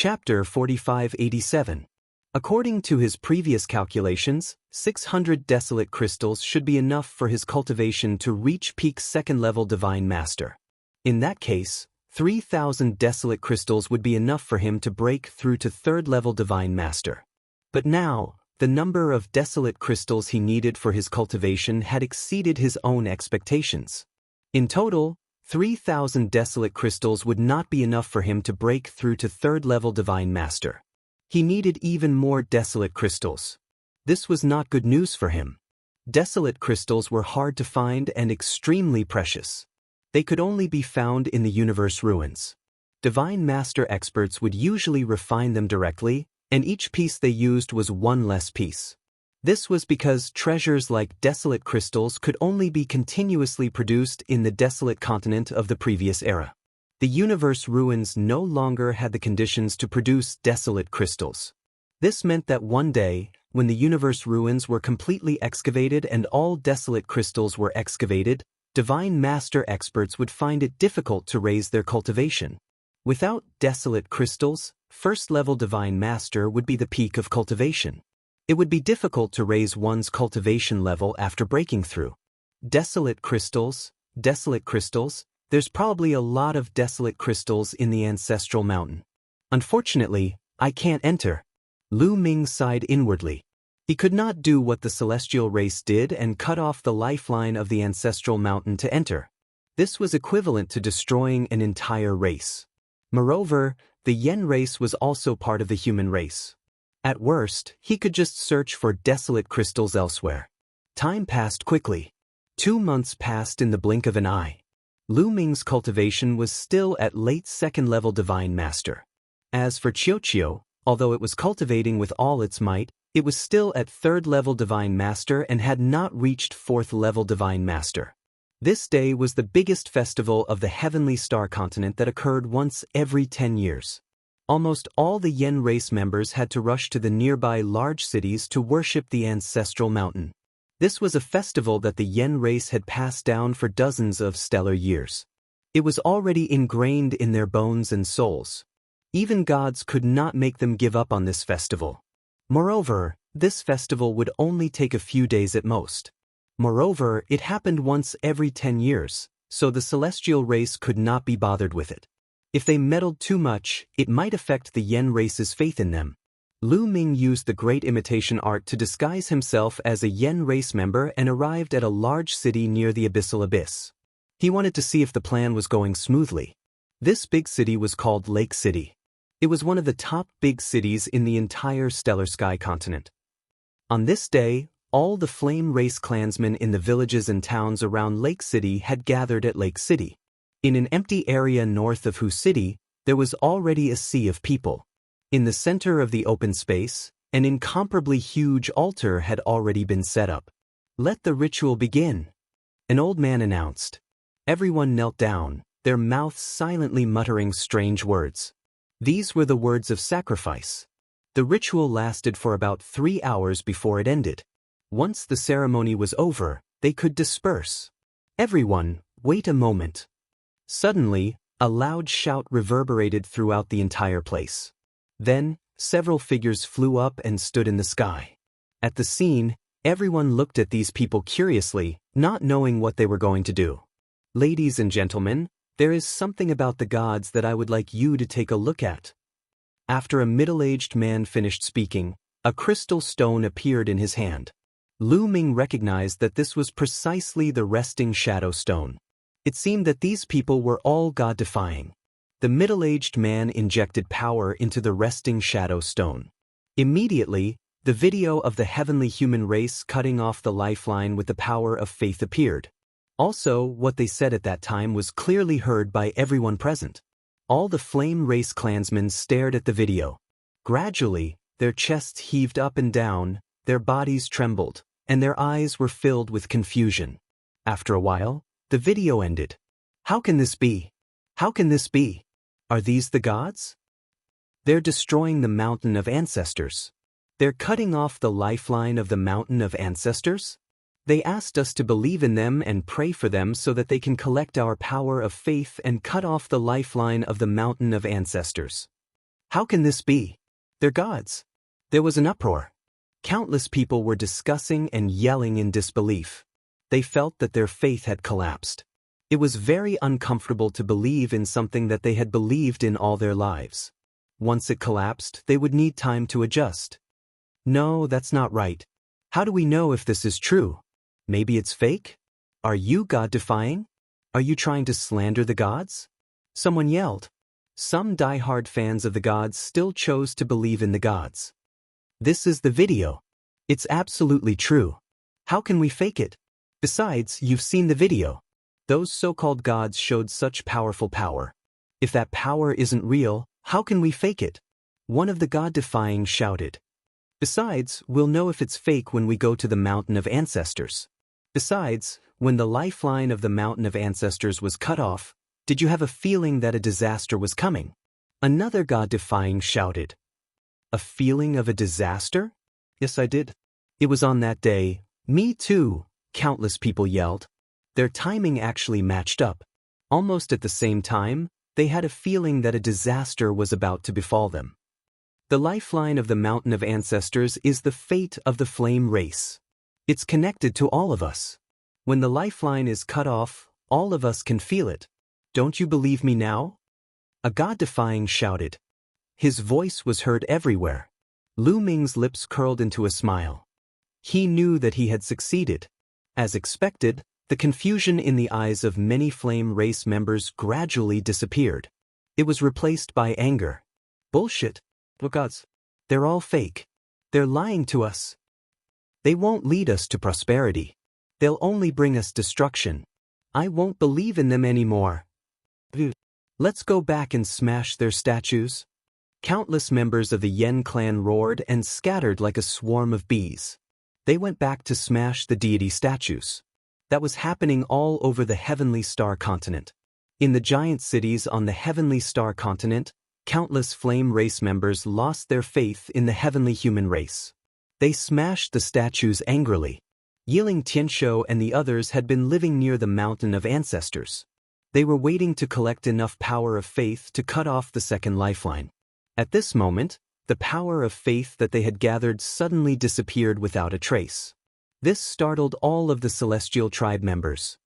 Chapter 4587. According to his previous calculations, 600 desolate crystals should be enough for his cultivation to reach peak second-level Divine Master. In that case, 3,000 desolate crystals would be enough for him to break through to third-level Divine Master. But now, the number of desolate crystals he needed for his cultivation had exceeded his own expectations. In total, 3,000 desolate crystals would not be enough for him to break through to third-level Divine Master. He needed even more desolate crystals. This was not good news for him. Desolate crystals were hard to find and extremely precious. They could only be found in the universe ruins. Divine Master experts would usually refine them directly, and each piece they used was one less piece. This was because treasures like desolate crystals could only be continuously produced in the desolate continent of the previous era. The universe ruins no longer had the conditions to produce desolate crystals. This meant that one day, when the universe ruins were completely excavated and all desolate crystals were excavated, Divine Master experts would find it difficult to raise their cultivation. Without desolate crystals, first-level Divine Master would be the peak of cultivation. It would be difficult to raise one's cultivation level after breaking through. Desolate crystals, there's probably a lot of desolate crystals in the ancestral mountain. Unfortunately, I can't enter. Lu Ming sighed inwardly. He could not do what the celestial race did and cut off the lifeline of the ancestral mountain to enter. This was equivalent to destroying an entire race. Moreover, the Yen race was also part of the human race. At worst, he could just search for desolate crystals elsewhere. Time passed quickly. 2 months passed in the blink of an eye. Lu Ming's cultivation was still at late second-level Divine Master. As for Qiuqiu, although it was cultivating with all its might, it was still at third-level Divine Master and had not reached fourth-level Divine Master. This day was the biggest festival of the Heavenly Star Continent that occurred once every 10 years. Almost all the Yen race members had to rush to the nearby large cities to worship the ancestral mountain. This was a festival that the Yen race had passed down for dozens of stellar years. It was already ingrained in their bones and souls. Even gods could not make them give up on this festival. Moreover, this festival would only take a few days at most. Moreover, it happened once every 10 years, so the celestial race could not be bothered with it. If they meddled too much, it might affect the Yen race's faith in them. Lu Ming used the great imitation art to disguise himself as a Yen race member and arrived at a large city near the abyssal abyss. He wanted to see if the plan was going smoothly. This big city was called Lake City. It was one of the top big cities in the entire stellar sky continent. On this day, all the flame race clansmen in the villages and towns around Lake City had gathered at Lake City. In an empty area north of Hu City, there was already a sea of people. In the center of the open space, an incomparably huge altar had already been set up. "Let the ritual begin," an old man announced. Everyone knelt down, their mouths silently muttering strange words. These were the words of sacrifice. The ritual lasted for about 3 hours before it ended. Once the ceremony was over, they could disperse. "Everyone, wait a moment." Suddenly, a loud shout reverberated throughout the entire place. Then, several figures flew up and stood in the sky. At the scene, everyone looked at these people curiously, not knowing what they were going to do. "Ladies and gentlemen, there is something about the gods that I would like you to take a look at." After a middle-aged man finished speaking, a crystal stone appeared in his hand. Lu Ming recognized that this was precisely the resting shadow stone. It seemed that these people were all God-defying. The middle-aged man injected power into the resting shadow stone. Immediately, the video of the heavenly human race cutting off the lifeline with the power of faith appeared. Also, what they said at that time was clearly heard by everyone present. All the flame race clansmen stared at the video. Gradually, their chests heaved up and down, their bodies trembled, and their eyes were filled with confusion. After a while, the video ended. "How can this be? How can this be? Are these the gods? They're destroying the mountain of ancestors. They're cutting off the lifeline of the mountain of ancestors? They asked us to believe in them and pray for them so that they can collect our power of faith and cut off the lifeline of the mountain of ancestors. How can this be? They're gods. There was an uproar. Countless people were discussing and yelling in disbelief. They felt that their faith had collapsed. It was very uncomfortable to believe in something that they had believed in all their lives. Once it collapsed, they would need time to adjust. No, that's not right. How do we know if this is true? Maybe it's fake? Are you God-defying? Are you trying to slander the gods? Someone yelled. Some die-hard fans of the gods still chose to believe in the gods. This is the video. It's absolutely true. How can we fake it? Besides, you've seen the video. Those so-called gods showed such powerful power. If that power isn't real, how can we fake it? One of the God-defying shouted. Besides, we'll know if it's fake when we go to the Mountain of Ancestors. Besides, when the lifeline of the Mountain of Ancestors was cut off, did you have a feeling that a disaster was coming? Another God-defying shouted. A feeling of a disaster? Yes, I did. It was on that day. Me too, countless people yelled. Their timing actually matched up. Almost at the same time, they had a feeling that a disaster was about to befall them. The lifeline of the Mountain of Ancestors is the fate of the flame race. It's connected to all of us. When the lifeline is cut off, all of us can feel it. Don't you believe me now? A God-defying shouted. His voice was heard everywhere. Lu Ming's lips curled into a smile. He knew that he had succeeded. As expected, the confusion in the eyes of many flame race members gradually disappeared. It was replaced by anger. Bullshit. What gods? They're all fake. They're lying to us. They won't lead us to prosperity. They'll only bring us destruction. I won't believe in them anymore. Let's go back and smash their statues. Countless members of the Yen clan roared and scattered like a swarm of bees. They went back to smash the deity statues. That was happening all over the Heavenly Star continent. In the giant cities on the Heavenly Star continent, countless flame race members lost their faith in the heavenly human race. They smashed the statues angrily. Yiling Tianshou and the others had been living near the Mountain of Ancestors. They were waiting to collect enough power of faith to cut off the second lifeline. At this moment, the power of faith that they had gathered suddenly disappeared without a trace. This startled all of the Celestial Tribe members.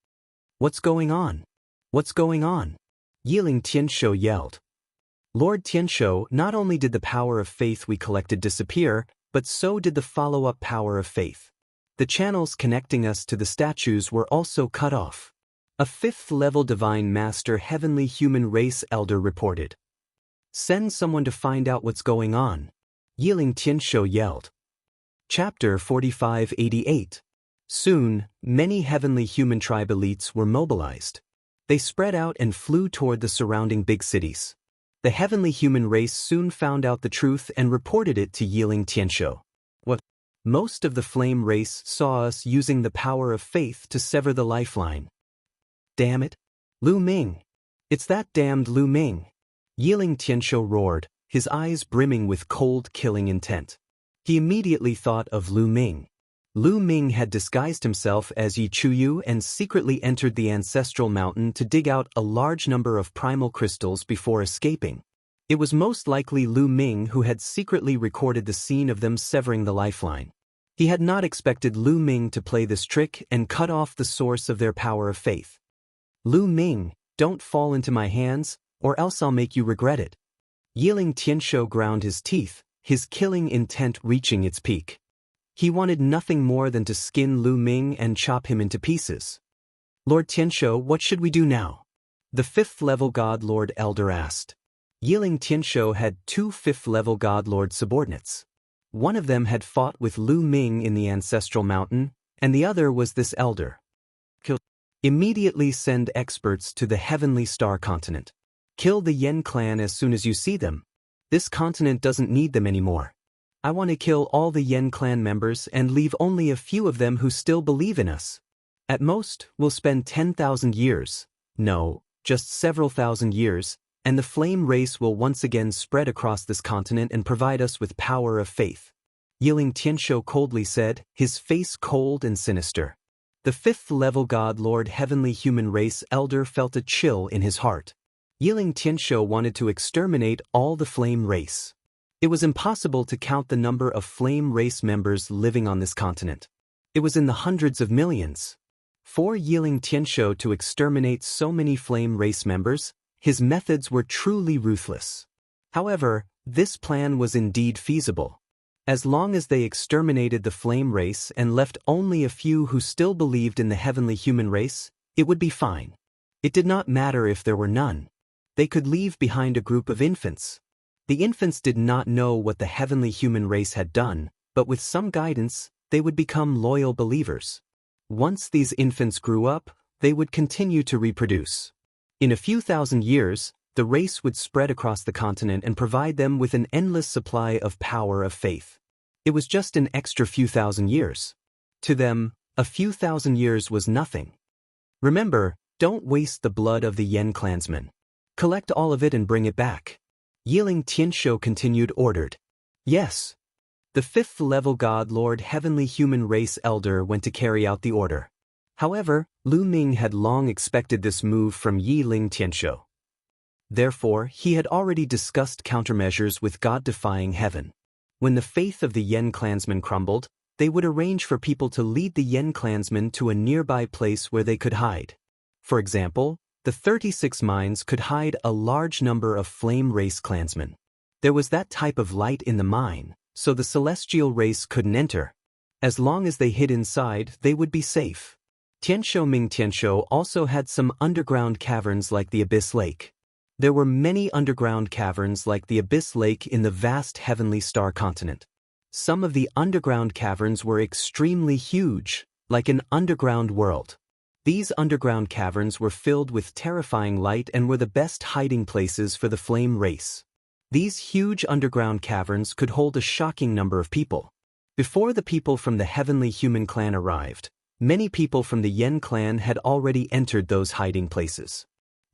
What's going on? What's going on? Yiling Tianshou yelled. Lord Tianshou, not only did the power of faith we collected disappear, but so did the follow-up power of faith. The channels connecting us to the statues were also cut off. A fifth-level Divine Master Heavenly Human Race Elder reported. Send someone to find out what's going on. Yiling Tianshou yelled. Chapter 4588. Soon, many Heavenly Human Tribe elites were mobilized. They spread out and flew toward the surrounding big cities. The Heavenly Human Race soon found out the truth and reported it to Yiling Tianshou. What? Most of the Flame Race saw us using the power of faith to sever the lifeline. Damn it. Lu Ming. It's that damned Lu Ming. Yiling Tianshou roared, his eyes brimming with cold, killing intent. He immediately thought of Lu Ming. Lu Ming had disguised himself as Yi Chuyu and secretly entered the ancestral mountain to dig out a large number of primal crystals before escaping. It was most likely Lu Ming who had secretly recorded the scene of them severing the lifeline. He had not expected Lu Ming to play this trick and cut off the source of their power of faith. Lu Ming, don't fall into my hands, or else I'll make you regret it. Yiling Tianshou ground his teeth, his killing intent reaching its peak. He wanted nothing more than to skin Lu Ming and chop him into pieces. Lord Tianshou, what should we do now? The fifth-level God Lord Elder asked. Yiling Tianshou had two fifth-level God Lord subordinates. One of them had fought with Lu Ming in the ancestral mountain, and the other was this elder. Immediately send experts to the Heavenly Star continent. Kill the Yen clan as soon as you see them. This continent doesn't need them anymore. I want to kill all the Yen clan members and leave only a few of them who still believe in us. At most, we'll spend 10,000 years. No, just several thousand years, and the flame race will once again spread across this continent and provide us with power of faith. Yiling Tianshou coldly said, his face cold and sinister. The fifth-level God Lord Heavenly Human Race Elder felt a chill in his heart. Yiling Tianshou wanted to exterminate all the flame race. It was impossible to count the number of flame race members living on this continent. It was in the hundreds of millions. For Yiling Tianshou to exterminate so many flame race members, his methods were truly ruthless. However, this plan was indeed feasible. As long as they exterminated the flame race and left only a few who still believed in the heavenly human race, it would be fine. It did not matter if there were none. They could leave behind a group of infants. The infants did not know what the heavenly human race had done, but with some guidance, they would become loyal believers. Once these infants grew up, they would continue to reproduce. In a few thousand years, the race would spread across the continent and provide them with an endless supply of power of faith. It was just an extra few thousand years. To them, a few thousand years was nothing. Remember, don't waste the blood of the Yan clansmen. Collect all of it and bring it back. Yiling Tianshou continued ordered. Yes. The fifth-level God Lord Heavenly Human Race Elder went to carry out the order. However, Lu Ming had long expected this move from Yiling Tianshou. Therefore, he had already discussed countermeasures with God-defying heaven. When the faith of the Yan clansmen crumbled, they would arrange for people to lead the Yan clansmen to a nearby place where they could hide. For example, the 36 mines could hide a large number of flame race clansmen. There was that type of light in the mine, so the celestial race couldn't enter. As long as they hid inside, they would be safe. Ming Tianshou also had some underground caverns like the Abyss Lake. There were many underground caverns like the Abyss Lake in the vast heavenly star continent. Some of the underground caverns were extremely huge, like an underground world. These underground caverns were filled with terrifying light and were the best hiding places for the flame race. These huge underground caverns could hold a shocking number of people. Before the people from the heavenly human clan arrived, many people from the Yen clan had already entered those hiding places.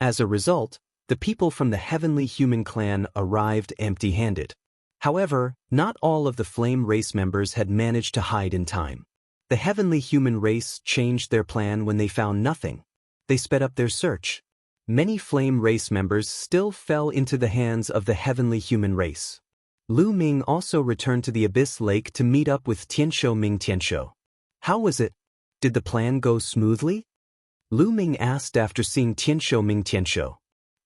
As a result, the people from the heavenly human clan arrived empty-handed. However, not all of the flame race members had managed to hide in time. The heavenly human race changed their plan when they found nothing. They sped up their search. Many flame race members still fell into the hands of the heavenly human race. Lu Ming also returned to the Abyss Lake to meet up with Ming Tianshou. How was it? Did the plan go smoothly? Lu Ming asked after seeing Ming Tianshou.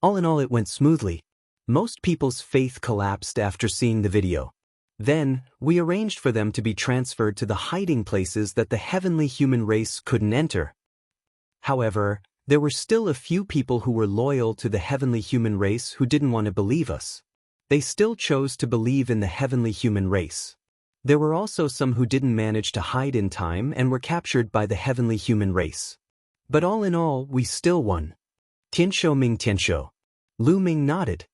All in all, it went smoothly. Most people's faith collapsed after seeing the video. Then, we arranged for them to be transferred to the hiding places that the heavenly human race couldn't enter. However, there were still a few people who were loyal to the heavenly human race who didn't want to believe us. They still chose to believe in the heavenly human race. There were also some who didn't manage to hide in time and were captured by the heavenly human race. But all in all, we still won. Ming Tianshou. Lu Ming nodded.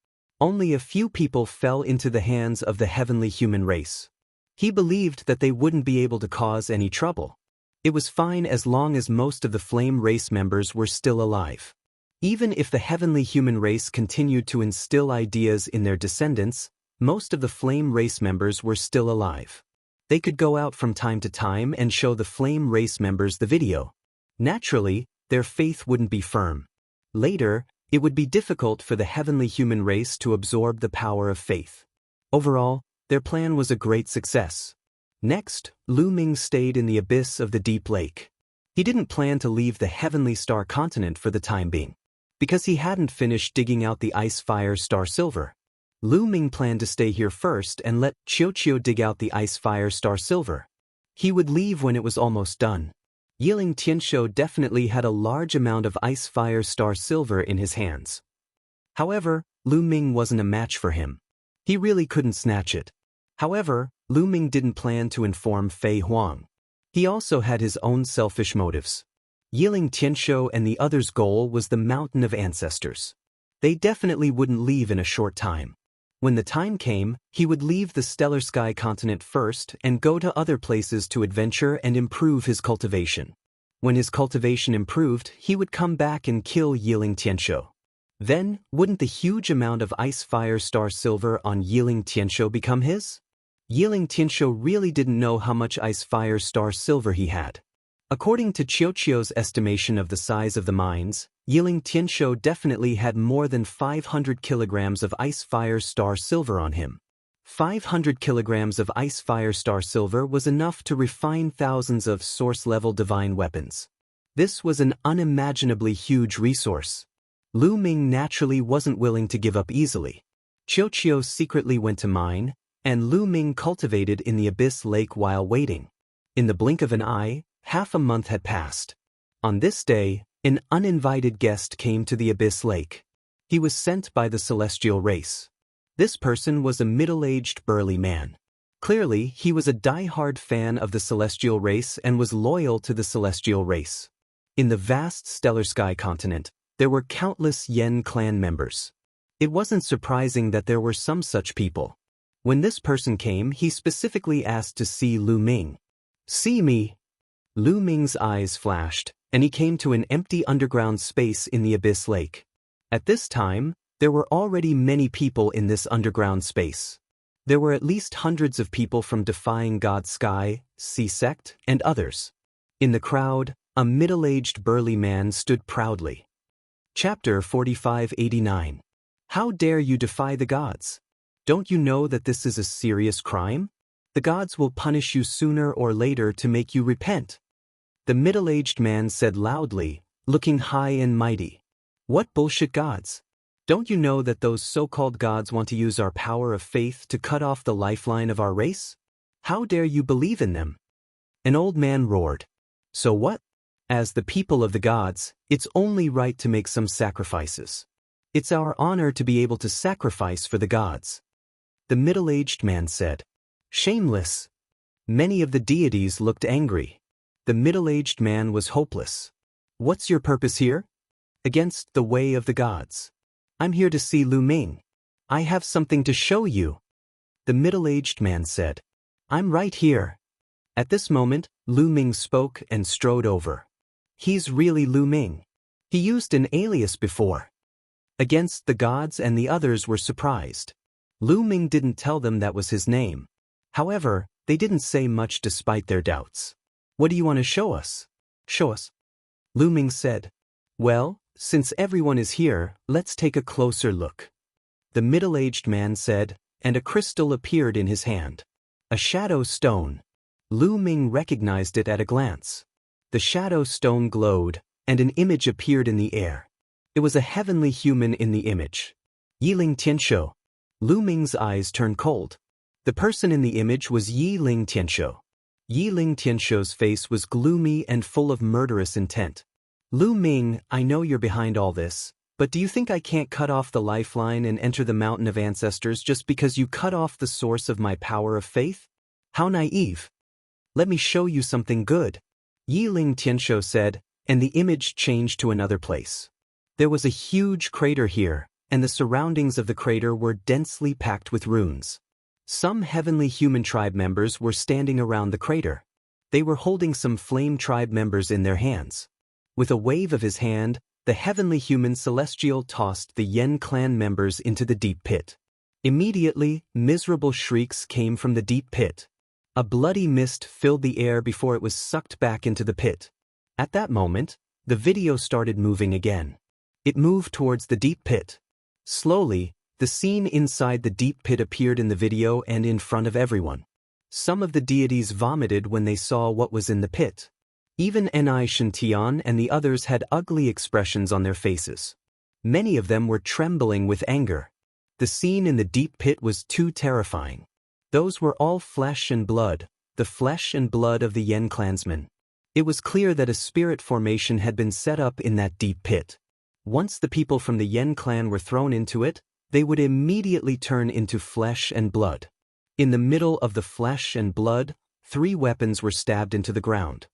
Only a few people fell into the hands of the heavenly human race. He believed that they wouldn't be able to cause any trouble. It was fine as long as most of the flame race members were still alive. Even if the heavenly human race continued to instill ideas in their descendants, most of the flame race members were still alive. They could go out from time to time and show the flame race members the video. Naturally, their faith wouldn't be firm. Later, it would be difficult for the heavenly human race to absorb the power of faith. Overall, their plan was a great success. Next, Lu Ming stayed in the abyss of the deep lake. He didn't plan to leave the heavenly star continent for the time being, because he hadn't finished digging out the ice fire star silver. Lu Ming planned to stay here first and let Qiu dig out the ice fire star silver. He would leave when it was almost done. Yiling Tianshou definitely had a large amount of ice fire star silver in his hands. However, Lu Ming wasn't a match for him. He really couldn't snatch it. However, Lu Ming didn't plan to inform Fei Huang. He also had his own selfish motives. Yiling Tianshou and the others' goal was the Mountain of Ancestors. They definitely wouldn't leave in a short time. When the time came, he would leave the Stellar Sky continent first and go to other places to adventure and improve his cultivation. When his cultivation improved, he would come back and kill Yiling Tianshou. Then, wouldn't the huge amount of ice fire star silver on Yiling Tianshou become his? Yiling Tianshou really didn't know how much ice fire star silver he had. According to Qiuqiu's estimation of the size of the mines, Yiling Tianshou definitely had more than 500 kilograms of ice fire star silver on him. 500 kilograms of ice fire star silver was enough to refine thousands of source-level divine weapons. This was an unimaginably huge resource. Lu Ming naturally wasn't willing to give up easily. Qiuqiu secretly went to mine, and Lu Ming cultivated in the Abyss Lake while waiting. In the blink of an eye, half a month had passed. On this day, an uninvited guest came to the Abyss Lake. He was sent by the celestial race. This person was a middle-aged burly man. Clearly, he was a die-hard fan of the celestial race and was loyal to the celestial race. In the vast stellar sky continent, there were countless Yen clan members. It wasn't surprising that there were some such people. When this person came, he specifically asked to see Lu Ming. "See me?" Lu Ming's eyes flashed, and he came to an empty underground space in the Abyss Lake. At this time, there were already many people in this underground space. There were at least hundreds of people from Defying God Sky, Sea Sect, and others. In the crowd, a middle-aged burly man stood proudly. Chapter 4589. How dare you defy the gods? Don't you know that this is a serious crime? The gods will punish you sooner or later to make you repent. The middle-aged man said loudly, looking high and mighty. What bullshit gods? Don't you know that those so-called gods want to use our power of faith to cut off the lifeline of our race? How dare you believe in them? An old man roared. So what? As the people of the gods, it's only right to make some sacrifices. It's our honor to be able to sacrifice for the gods. The middle-aged man said. Shameless. Many of the deities looked angry. The middle-aged man was hopeless. What's your purpose here? Against the way of the gods. I'm here to see Lu Ming. I have something to show you. The middle-aged man said. I'm right here. At this moment, Lu Ming spoke and strode over. He's really Lu Ming. He used an alias before. Against the gods and the others were surprised. Lu Ming didn't tell them that was his name. However, they didn't say much despite their doubts. What do you want to show us? Show us. Lu Ming said. Well, since everyone is here, let's take a closer look. The middle-aged man said, and a crystal appeared in his hand. A shadow stone. Lu Ming recognized it at a glance. The shadow stone glowed, and an image appeared in the air. It was a heavenly human in the image. Yiling Tianshou. Lu Ming's eyes turned cold. The person in the image was Yiling Tianshou. Yiling Tianshou's face was gloomy and full of murderous intent. Lu Ming, I know you're behind all this, but do you think I can't cut off the lifeline and enter the mountain of ancestors just because you cut off the source of my power of faith? How naive. Let me show you something good. Yiling Tianshou said, and the image changed to another place. There was a huge crater here, and the surroundings of the crater were densely packed with runes. Some heavenly human tribe members were standing around the crater. They were holding some flame tribe members in their hands. With a wave of his hand, the heavenly human celestial tossed the Yen clan members into the deep pit. Immediately, miserable shrieks came from the deep pit. A bloody mist filled the air before it was sucked back into the pit. At that moment, the video started moving again. It moved towards the deep pit. Slowly, the scene inside the deep pit appeared in the video and in front of everyone. Some of the deities vomited when they saw what was in the pit. Even Ni Shintian and the others had ugly expressions on their faces. Many of them were trembling with anger. The scene in the deep pit was too terrifying. Those were all flesh and blood, the flesh and blood of the Yen clansmen. It was clear that a spirit formation had been set up in that deep pit. Once the people from the Yen clan were thrown into it, they would immediately turn into flesh and blood. In the middle of the flesh and blood, 3 weapons were stabbed into the ground.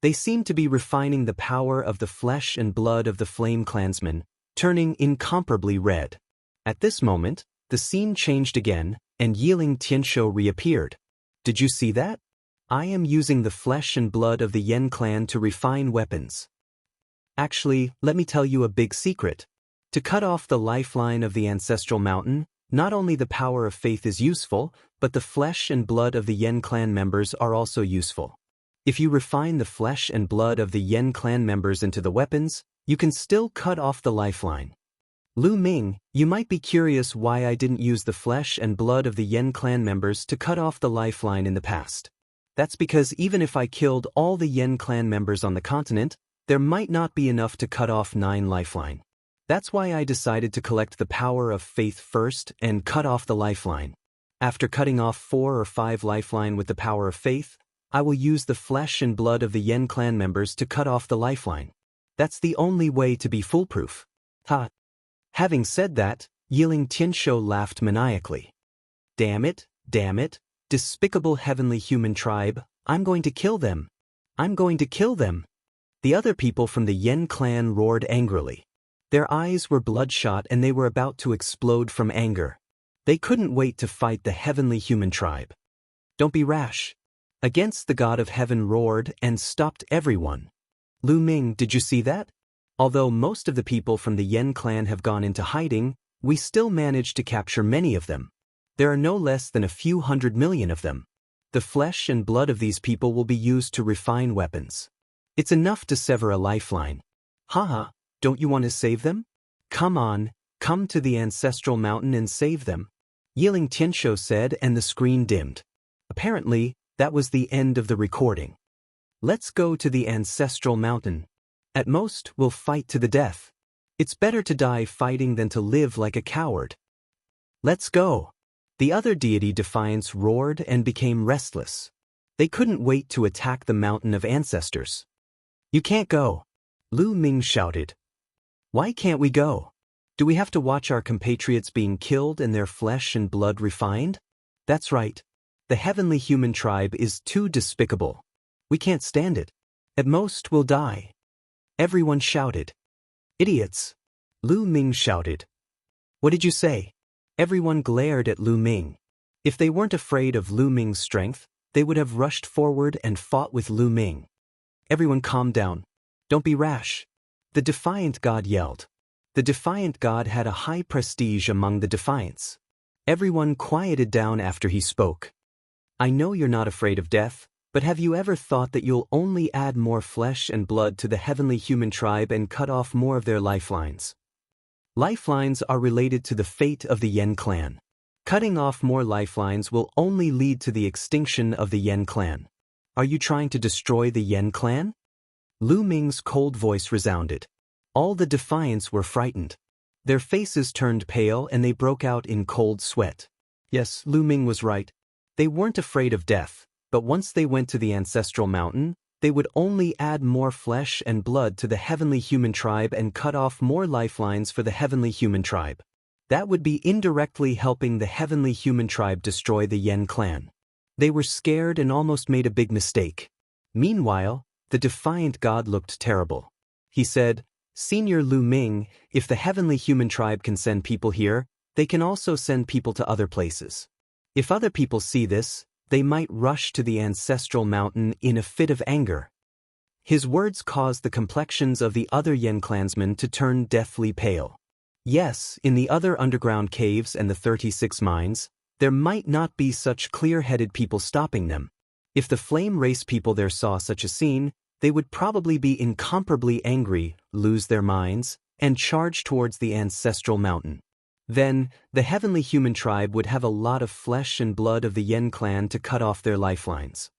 They seemed to be refining the power of the flesh and blood of the flame clansmen, turning incomparably red. At this moment, the scene changed again, and Yiling Tianshou reappeared. Did you see that? I am using the flesh and blood of the Yen clan to refine weapons. Actually, let me tell you a big secret. To cut off the lifeline of the ancestral mountain, not only the power of faith is useful, but the flesh and blood of the Yen clan members are also useful. If you refine the flesh and blood of the Yen clan members into the weapons, you can still cut off the lifeline. Lu Ming, you might be curious why I didn't use the flesh and blood of the Yen clan members to cut off the lifeline in the past. That's because even if I killed all the Yen clan members on the continent, there might not be enough to cut off 9 lifeline. That's why I decided to collect the power of faith first and cut off the lifeline. After cutting off 4 or 5 lifeline with the power of faith, I will use the flesh and blood of the Yen clan members to cut off the lifeline. That's the only way to be foolproof. Ha! Having said that, Yiling Tianshou laughed maniacally. Damn it, despicable heavenly human tribe, I'm going to kill them. I'm going to kill them. The other people from the Yen clan roared angrily. Their eyes were bloodshot and they were about to explode from anger. They couldn't wait to fight the heavenly human tribe. Don't be rash. Against the god of heaven roared and stopped everyone. Lu Ming, did you see that? Although most of the people from the Yen clan have gone into hiding, we still managed to capture many of them. There are no less than a few 100 million of them. The flesh and blood of these people will be used to refine weapons. It's enough to sever a lifeline. Haha. Don't you want to save them? Come on, come to the ancestral mountain and save them. Yiling Tianshou said, and the screen dimmed. Apparently, that was the end of the recording. Let's go to the ancestral mountain. At most, we'll fight to the death. It's better to die fighting than to live like a coward. Let's go. The other deity Defiance roared and became restless. They couldn't wait to attack the mountain of ancestors. You can't go. Lu Ming shouted. Why can't we go? Do we have to watch our compatriots being killed and their flesh and blood refined? That's right. The heavenly human tribe is too despicable. We can't stand it. At most, we'll die. Everyone shouted. Idiots. Lu Ming shouted. What did you say? Everyone glared at Lu Ming. If they weren't afraid of Lu Ming's strength, they would have rushed forward and fought with Lu Ming. Everyone calm down. Don't be rash. The defiant god yelled. The defiant god had a high prestige among the defiants. Everyone quieted down after he spoke. I know you're not afraid of death, but have you ever thought that you'll only add more flesh and blood to the heavenly human tribe and cut off more of their lifelines? Lifelines are related to the fate of the Yen clan. Cutting off more lifelines will only lead to the extinction of the Yen clan. Are you trying to destroy the Yen clan? Lu Ming's cold voice resounded. All the defiants were frightened. Their faces turned pale and they broke out in cold sweat. Yes, Lu Ming was right. They weren't afraid of death, but once they went to the ancestral mountain, they would only add more flesh and blood to the heavenly human tribe and cut off more lifelines for the heavenly human tribe. That would be indirectly helping the heavenly human tribe destroy the Yen clan. They were scared and almost made a big mistake. Meanwhile, the defiant god looked terrible. He said, Senior Lu Ming, if the heavenly human tribe can send people here, they can also send people to other places. If other people see this, they might rush to the ancestral mountain in a fit of anger. His words caused the complexions of the other Yen clansmen to turn deathly pale. Yes, in the other underground caves and the 36 mines, there might not be such clear-headed people stopping them. If the flame race people there saw such a scene, they would probably be incomparably angry, lose their minds, and charge towards the ancestral mountain. Then, the heavenly human tribe would have a lot of flesh and blood of the Yen clan to cut off their lifelines.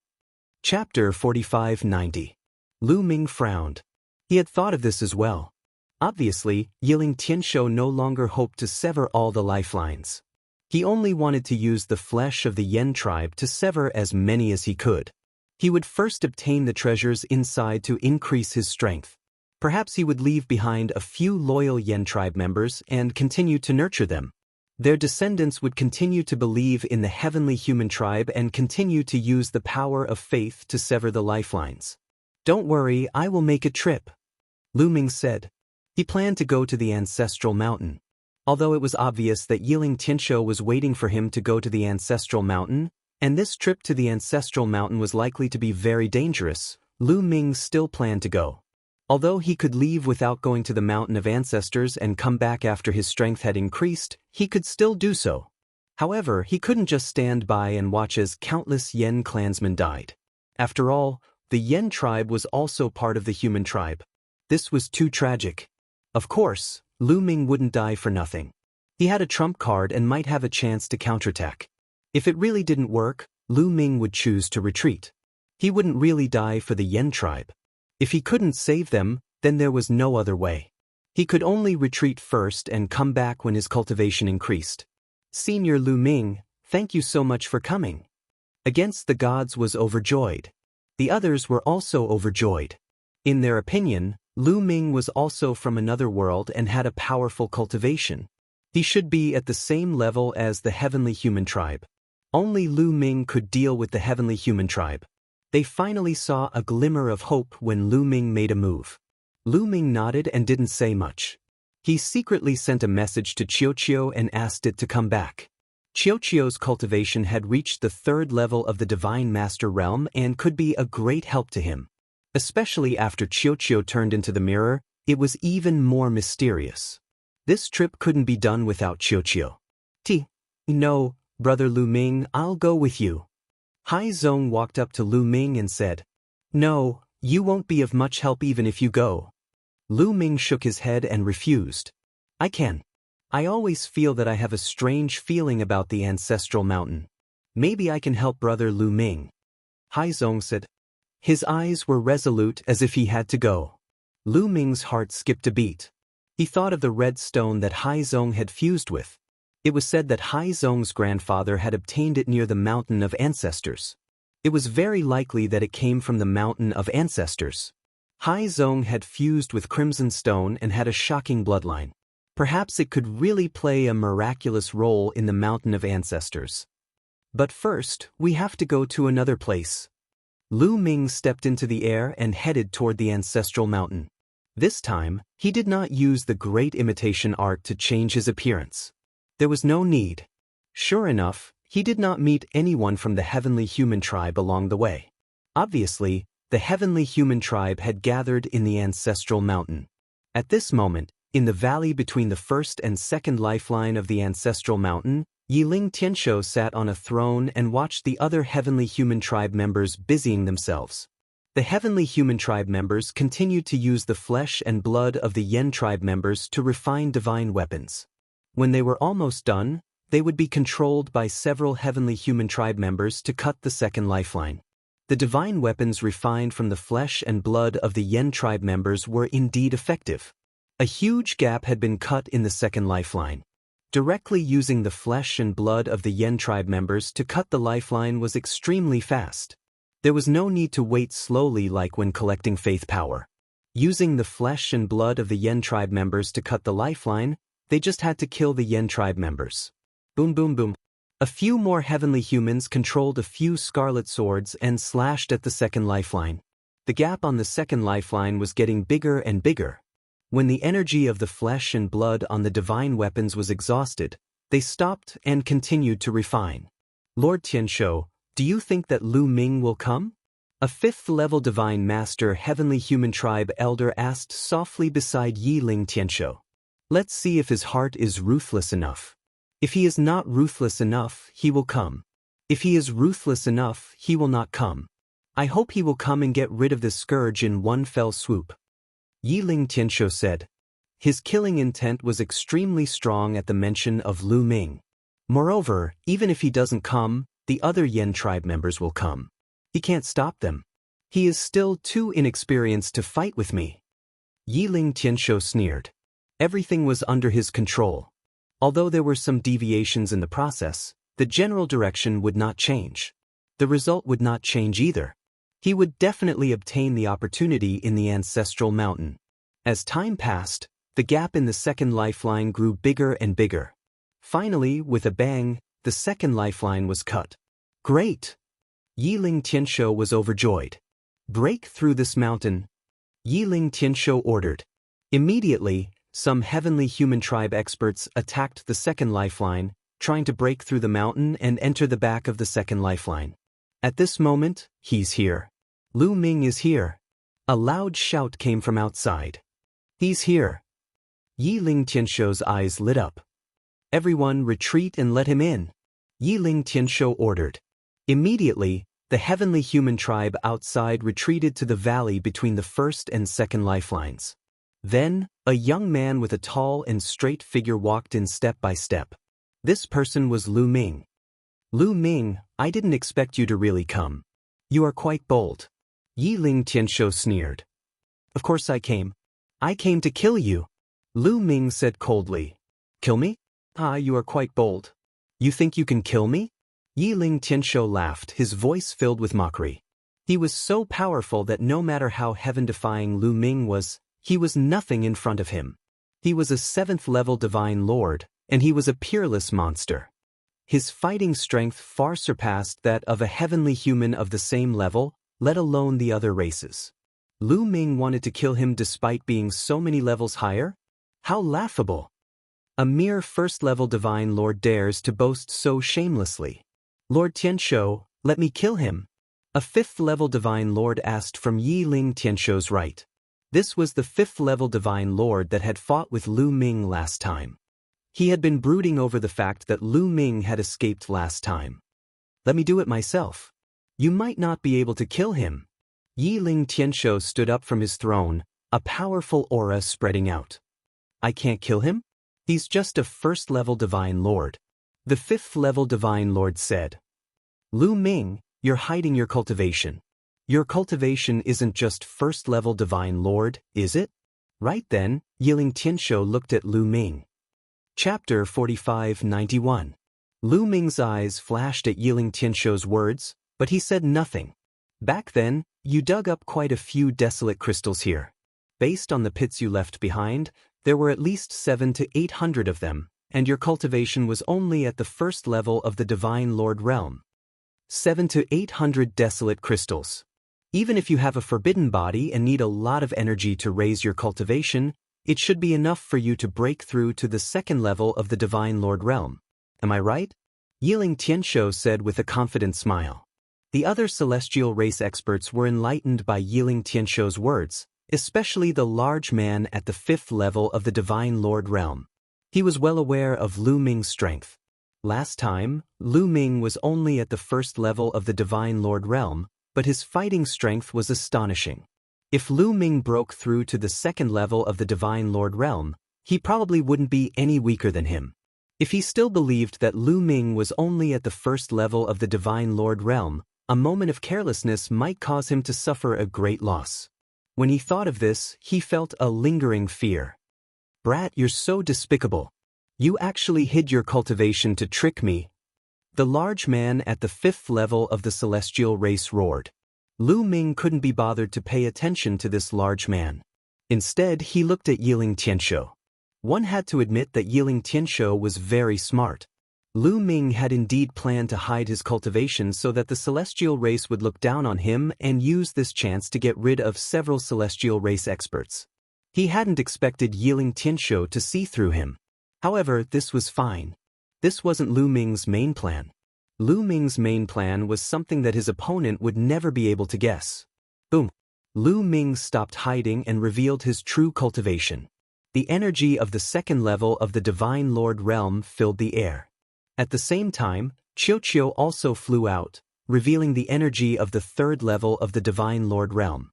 Chapter 4590. Lu Ming frowned. He had thought of this as well. Obviously, Yiling Tianshou no longer hoped to sever all the lifelines. He only wanted to use the flesh of the Yen tribe to sever as many as he could. He would first obtain the treasures inside to increase his strength. Perhaps he would leave behind a few loyal Yen tribe members and continue to nurture them. Their descendants would continue to believe in the heavenly human tribe and continue to use the power of faith to sever the lifelines. Don't worry, I will make a trip, Lu Ming said. He planned to go to the ancestral mountain. Although it was obvious that Yiling Tianshou was waiting for him to go to the ancestral mountain, and this trip to the ancestral mountain was likely to be very dangerous, Lu Ming still planned to go. Although he could leave without going to the mountain of ancestors and come back after his strength had increased, he could still do so. However, he couldn't just stand by and watch as countless Yen clansmen died. After all, the Yen tribe was also part of the human tribe. This was too tragic. Of course, Lu Ming wouldn't die for nothing. He had a trump card and might have a chance to counterattack. If it really didn't work, Lu Ming would choose to retreat. He wouldn't really die for the Yen tribe. If he couldn't save them, then there was no other way. He could only retreat first and come back when his cultivation increased. Senior Lu Ming, thank you so much for coming. Against the gods was overjoyed. The others were also overjoyed. In their opinion, Lu Ming was also from another world and had a powerful cultivation. He should be at the same level as the heavenly human tribe. Only Lu Ming could deal with the heavenly human tribe. They finally saw a glimmer of hope when Lu Ming made a move. Lu Ming nodded and didn't say much. He secretly sent a message to Qiuqiu and asked it to come back. Qiuqiu's cultivation had reached the 3rd level of the Divine Master realm and could be a great help to him. Especially after Qiuqiu turned into the mirror, it was even more mysterious. This trip couldn't be done without Qiuqiu. No, brother Lu Ming, I'll go with you. Hai Zong walked up to Lu Ming and said, No, you won't be of much help even if you go. Lu Ming shook his head and refused. I can. I always feel that I have a strange feeling about the ancestral mountain. Maybe I can help brother Lu Ming. Hai Zong said. His eyes were resolute as if he had to go. Lu Ming's heart skipped a beat. He thought of the red stone that Hai Zong had fused with. It was said that Hai Zong's grandfather had obtained it near the Mountain of Ancestors. It was very likely that it came from the Mountain of Ancestors. Hai Zong had fused with Crimson Stone and had a shocking bloodline. Perhaps it could really play a miraculous role in the Mountain of Ancestors. But first, we have to go to another place. Lu Ming stepped into the air and headed toward the ancestral mountain. This time, he did not use the great imitation art to change his appearance. There was no need. Sure enough, he did not meet anyone from the heavenly human tribe along the way. Obviously, the heavenly human tribe had gathered in the ancestral mountain. At this moment, in the valley between the 1st and 2nd lifeline of the ancestral mountain, Yiling Tianshou sat on a throne and watched the other heavenly human tribe members busying themselves. The heavenly human tribe members continued to use the flesh and blood of the Yen tribe members to refine divine weapons. When they were almost done, they would be controlled by several heavenly human tribe members to cut the 2nd lifeline. The divine weapons refined from the flesh and blood of the Yen tribe members were indeed effective. A huge gap had been cut in the 2nd lifeline. Directly using the flesh and blood of the Yen tribe members to cut the lifeline was extremely fast. There was no need to wait slowly like when collecting faith power. Using the flesh and blood of the Yen tribe members to cut the lifeline, they just had to kill the Yen tribe members. Boom boom boom. A few more heavenly humans controlled a few scarlet swords and slashed at the 2nd lifeline. The gap on the 2nd lifeline was getting bigger and bigger. When the energy of the flesh and blood on the divine weapons was exhausted, they stopped and continued to refine. Lord Tianshou, do you think that Lu Ming will come? A 5th-level divine master heavenly human tribe elder asked softly beside Yiling Tianshou. Let's see if his heart is ruthless enough. If he is not ruthless enough, he will come. If he is ruthless enough, he will not come. I hope he will come and get rid of this scourge in one fell swoop. Yiling Tianshou said. His killing intent was extremely strong at the mention of Lu Ming. Moreover, even if he doesn't come, the other Yen tribe members will come. He can't stop them. He is still too inexperienced to fight with me. Yiling Tianshou sneered. Everything was under his control. Although there were some deviations in the process, the general direction would not change. The result would not change either. He would definitely obtain the opportunity in the ancestral mountain. As time passed, the gap in the 2nd lifeline grew bigger and bigger. Finally, with a bang, the 2nd lifeline was cut. Great! Yiling Tianshou was overjoyed. Break through this mountain. Yiling Tianshou ordered. Immediately, some heavenly human tribe experts attacked the 2nd lifeline, trying to break through the mountain and enter the back of the 2nd lifeline. At this moment, he's here. Lu Ming is here. A loud shout came from outside. He's here. Yiling Tianshou's eyes lit up. Everyone retreat and let him in. Yiling Tianshou ordered. Immediately, The heavenly human tribe outside retreated to the valley between the first and second lifelines. Then, a young man with a tall and straight figure walked in step by step. This person was Lu Ming. Lu Ming, I didn't expect you to really come. You are quite bold. Yiling Tianshou sneered. Of course I came. I came to kill you. Lu Ming said coldly. Kill me? Ah, you are quite bold. You think you can kill me? Yiling Tianshou laughed, his voice filled with mockery. He was so powerful that no matter how heaven-defying Lu Ming was, he was nothing in front of him. He was a 7th-level divine lord, and he was a peerless monster. His fighting strength far surpassed that of a heavenly human of the same level, let alone the other races. Lu Ming wanted to kill him despite being so many levels higher? How laughable! A mere 1st-level divine lord dares to boast so shamelessly. Lord Tianshou, let me kill him. A 5th-level divine lord asked from Yiling Tianshou's right. This was the 5th-level divine lord that had fought with Lu Ming last time. He had been brooding over the fact that Lu Ming had escaped last time. Let me do it myself. You might not be able to kill him. Yiling Tianshou stood up from his throne, a powerful aura spreading out. I can't kill him? He's just a 1st-level divine lord. The 5th-level divine lord said. Lu Ming, you're hiding your cultivation. Your cultivation isn't just 1st-level divine lord, is it? Right then, Yiling Tianshou looked at Lu Ming. Chapter 45-91. Lu Ming's eyes flashed at Yiling Tianshou's words, but he said nothing. Back then, you dug up quite a few desolate crystals here. Based on the pits you left behind, there were at least 700 to 800 of them, and your cultivation was only at the 1st level of the Divine Lord realm. 700 to 800 desolate crystals. Even if you have a forbidden body and need a lot of energy to raise your cultivation, it should be enough for you to break through to the 2nd level of the Divine Lord realm. Am I right? Yiling Tianshou said with a confident smile. The other celestial race experts were enlightened by Yiling Tianshou's words, especially the large man at the 5th level of the Divine Lord realm. He was well aware of Lu Ming's strength. Last time, Lu Ming was only at the 1st level of the Divine Lord realm, but his fighting strength was astonishing. If Lu Ming broke through to the 2nd level of the Divine Lord realm, he probably wouldn't be any weaker than him. If he still believed that Lu Ming was only at the 1st level of the Divine Lord realm, a moment of carelessness might cause him to suffer a great loss. When he thought of this, he felt a lingering fear. Brat, you're so despicable. You actually hid your cultivation to trick me. The large man at the 5th level of the celestial race roared. Lu Ming couldn't be bothered to pay attention to this large man. Instead, he looked at Yiling Tianshou. One had to admit that Yiling Tianshou was very smart. Lu Ming had indeed planned to hide his cultivation so that the celestial race would look down on him and use this chance to get rid of several celestial race experts. He hadn't expected Yiling Tianshou to see through him. However, this was fine. This wasn't Lu Ming's main plan. Lu Ming's main plan was something that his opponent would never be able to guess. Boom! Lu Ming stopped hiding and revealed his true cultivation. The energy of the 2nd level of the Divine Lord realm filled the air. At the same time, Qiu also flew out, revealing the energy of the 3rd level of the Divine Lord realm.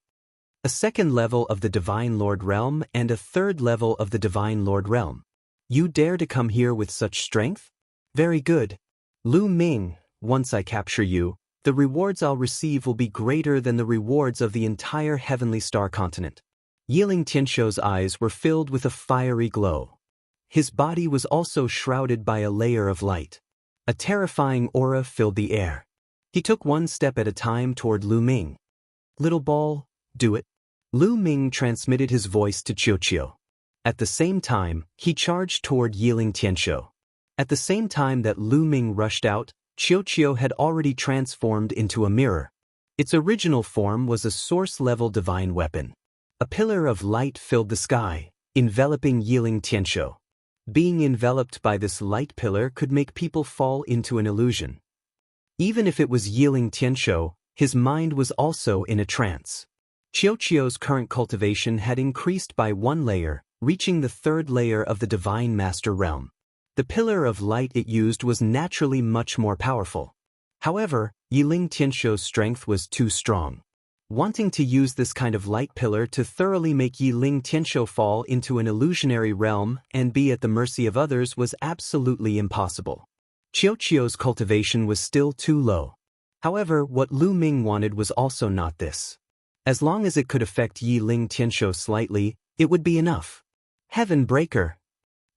A 2nd level of the Divine Lord realm and a 3rd level of the Divine Lord realm. You dare to come here with such strength? Very good. Lu Ming, once I capture you, the rewards I'll receive will be greater than the rewards of the entire Heavenly Star continent. Yiling Tianshou's eyes were filled with a fiery glow. His body was also shrouded by a layer of light. A terrifying aura filled the air. He took one step at a time toward Lu Ming. Little ball, do it. Lu Ming transmitted his voice to Qiu. At the same time, he charged toward Yiling Tianshou. At the same time that Lu Ming rushed out, Qiu had already transformed into a mirror. Its original form was a source-level divine weapon. A pillar of light filled the sky, enveloping Yiling Tianshou. Being enveloped by this light pillar could make people fall into an illusion. Even if it was Yiling Tianshou, his mind was also in a trance. Qiu's current cultivation had increased by 1 layer, reaching the 3rd layer of the Divine Master realm. The pillar of light it used was naturally much more powerful. However, Yiling Tianshou's strength was too strong. Wanting to use this kind of light pillar to thoroughly make Yiling Tianshou fall into an illusionary realm and be at the mercy of others was absolutely impossible. Qiuqiu's cultivation was still too low. However, what Lu Ming wanted was also not this. As long as it could affect Yiling Tianshou slightly, it would be enough. Heaven Breaker.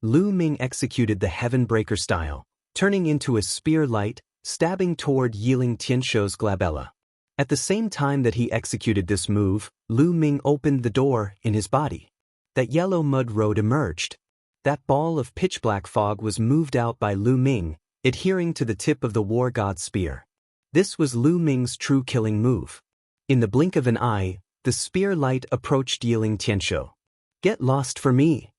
Lu Ming executed the Heaven Breaker style, turning into a spear light, stabbing toward Yiling Tianshou's glabella. At the same time that he executed this move, Lu Ming opened the door in his body. That yellow mud road emerged. That ball of pitch-black fog was moved out by Lu Ming, adhering to the tip of the war god's spear. This was Lu Ming's true killing move. In the blink of an eye, the spear light approached Yiling Tianshou. "Get lost for me!"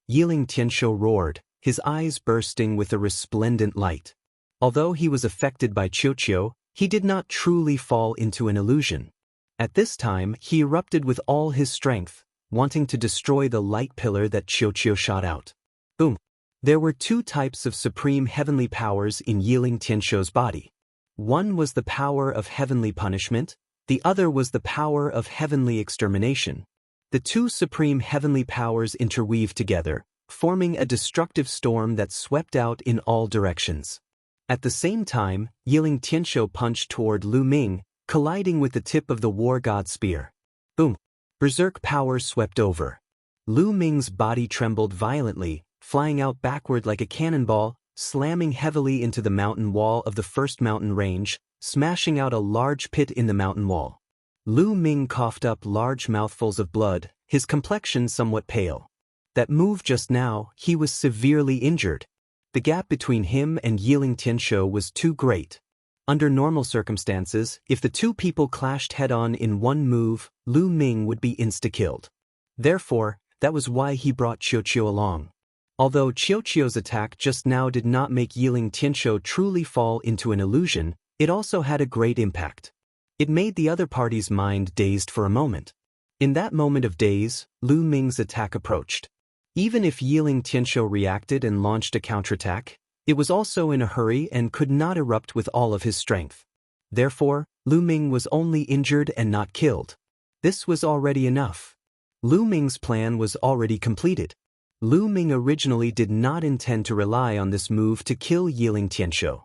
Yiling Tianshou roared, his eyes bursting with a resplendent light. Although he was affected by Qiuqiu, he did not truly fall into an illusion. At this time, he erupted with all his strength, wanting to destroy the light pillar that Qiuqiu shot out. Boom! There were two types of supreme heavenly powers in Yiling Tianshou's body. One was the power of heavenly punishment, the other was the power of heavenly extermination. The two supreme heavenly powers interweaved together, forming a destructive storm that swept out in all directions. At the same time, Yiling Tianshou punched toward Lu Ming, colliding with the tip of the war god's spear. Boom! Berserk power swept over. Lu Ming's body trembled violently, flying out backward like a cannonball, slamming heavily into the mountain wall of the first mountain range, smashing out a large pit in the mountain wall. Lu Ming coughed up large mouthfuls of blood, his complexion somewhat pale. That move just now, he was severely injured. The gap between him and Yiling Tianshou was too great. Under normal circumstances, if the two people clashed head-on in one move, Lu Ming would be insta-killed. Therefore, that was why he brought Qiuqiu along. Although Qiuqiu's attack just now did not make Yiling Tianshou truly fall into an illusion, it also had a great impact. It made the other party's mind dazed for a moment. In that moment of daze, Lu Ming's attack approached. Even if Yiling Tianshou reacted and launched a counterattack, it was also in a hurry and could not erupt with all of his strength. Therefore, Lu Ming was only injured and not killed. This was already enough. Lu Ming's plan was already completed. Lu Ming originally did not intend to rely on this move to kill Yiling Tianshou.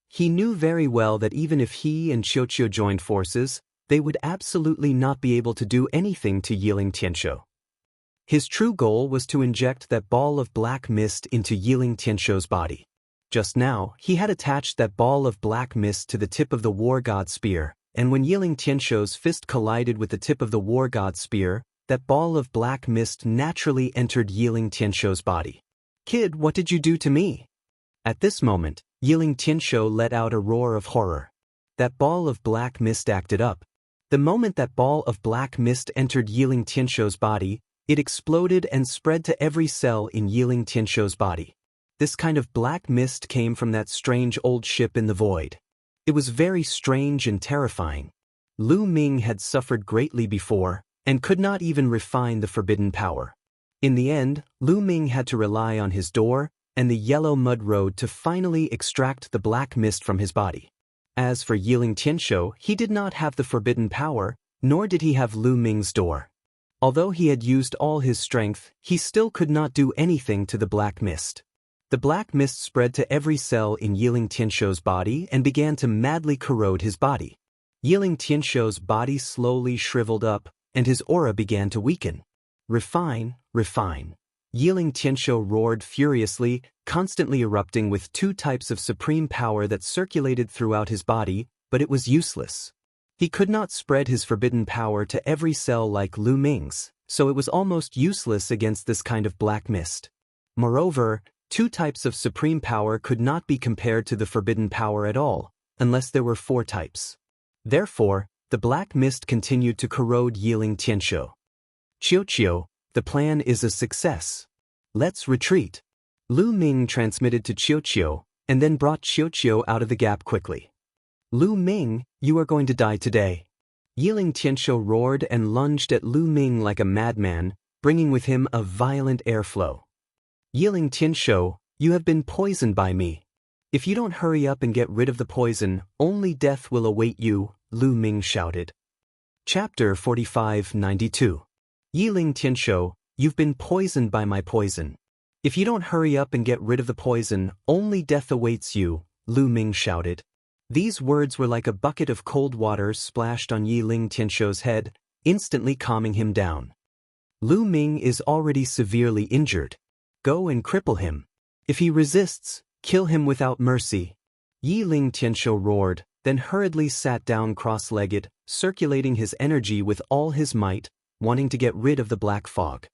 He knew very well that even if he and Qiuqiu joined forces, they would absolutely not be able to do anything to Yiling Tianshou. His true goal was to inject that ball of black mist into Yiling Tianshou's body. Just now, he had attached that ball of black mist to the tip of the war god's spear, and when Yiling Tianshou's fist collided with the tip of the war god's spear, that ball of black mist naturally entered Yiling Tianshou's body. "Kid, what did you do to me?" At this moment, Yiling Tianshou let out a roar of horror. That ball of black mist acted up. The moment that ball of black mist entered Yiling Tianshou's body, it exploded and spread to every cell in Yiling Tianshou's body. This kind of black mist came from that strange old ship in the void. It was very strange and terrifying. Lu Ming had suffered greatly before, and could not even refine the forbidden power. In the end, Lu Ming had to rely on his door and the yellow mud road to finally extract the black mist from his body. As for Yiling Tianshou, he did not have the forbidden power, nor did he have Lu Ming's door. Although he had used all his strength, he still could not do anything to the black mist. The black mist spread to every cell in Yiling Tianshou's body and began to madly corrode his body. Yiling Tianshou's body slowly shriveled up, and his aura began to weaken. "Refine, refine." Yiling Tianshou roared furiously, constantly erupting with two types of supreme power that circulated throughout his body, but it was useless. He could not spread his forbidden power to every cell like Lu Ming's, so it was almost useless against this kind of black mist. Moreover, two types of supreme power could not be compared to the forbidden power at all, unless there were four types. Therefore, the black mist continued to corrode Yiling Tianshou. "Qiuqiu, the plan is a success. Let's retreat." Lu Ming transmitted to Qiuqiu, and then brought Qiuqiu out of the gap quickly. "Lu Ming, you are going to die today." Yiling Tianshou roared and lunged at Lu Ming like a madman, bringing with him a violent airflow. "Yiling Tianshou, you have been poisoned by me." If you don't hurry up and get rid of the poison, only death will await you, Lu Ming shouted. Chapter 4592. Yiling Tianshou, you've been poisoned by my poison. If you don't hurry up and get rid of the poison, only death awaits you, Lu Ming shouted. These words were like a bucket of cold water splashed on Yiling Tianshou's head, instantly calming him down. Lu Ming is already severely injured. Go and cripple him. If he resists, kill him without mercy. Yiling Tianshou roared, then hurriedly sat down cross-legged, circulating his energy with all his might, wanting to get rid of the black fog.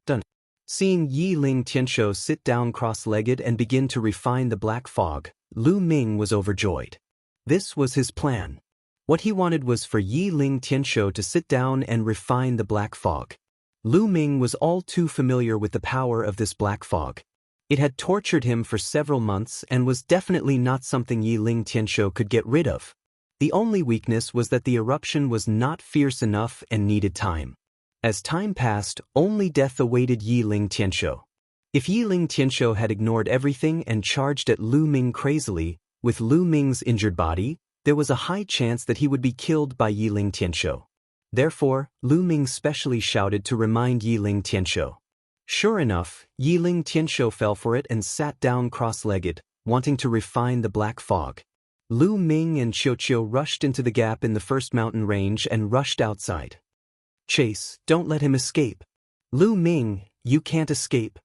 Done. Seeing Yiling Tianshou sit down cross-legged and begin to refine the black fog, Lu Ming was overjoyed. This was his plan. What he wanted was for Yiling Tianshou to sit down and refine the black fog. Lu Ming was all too familiar with the power of this black fog. It had tortured him for several months and was definitely not something Yiling Tianshou could get rid of. The only weakness was that the eruption was not fierce enough and needed time. As time passed, only death awaited Yiling Tianshou. If Yiling Tianshou had ignored everything and charged at Lu Ming crazily, with Lu Ming's injured body, there was a high chance that he would be killed by Yiling Tianshou. Therefore, Lu Ming specially shouted to remind Yiling Tianshou. Sure enough, Yiling Tianshou fell for it and sat down cross-legged, wanting to refine the black fog. Lu Ming and Qiuqiu rushed into the gap in the first mountain range and rushed outside. Chase, don't let him escape. Lu Ming, you can't escape.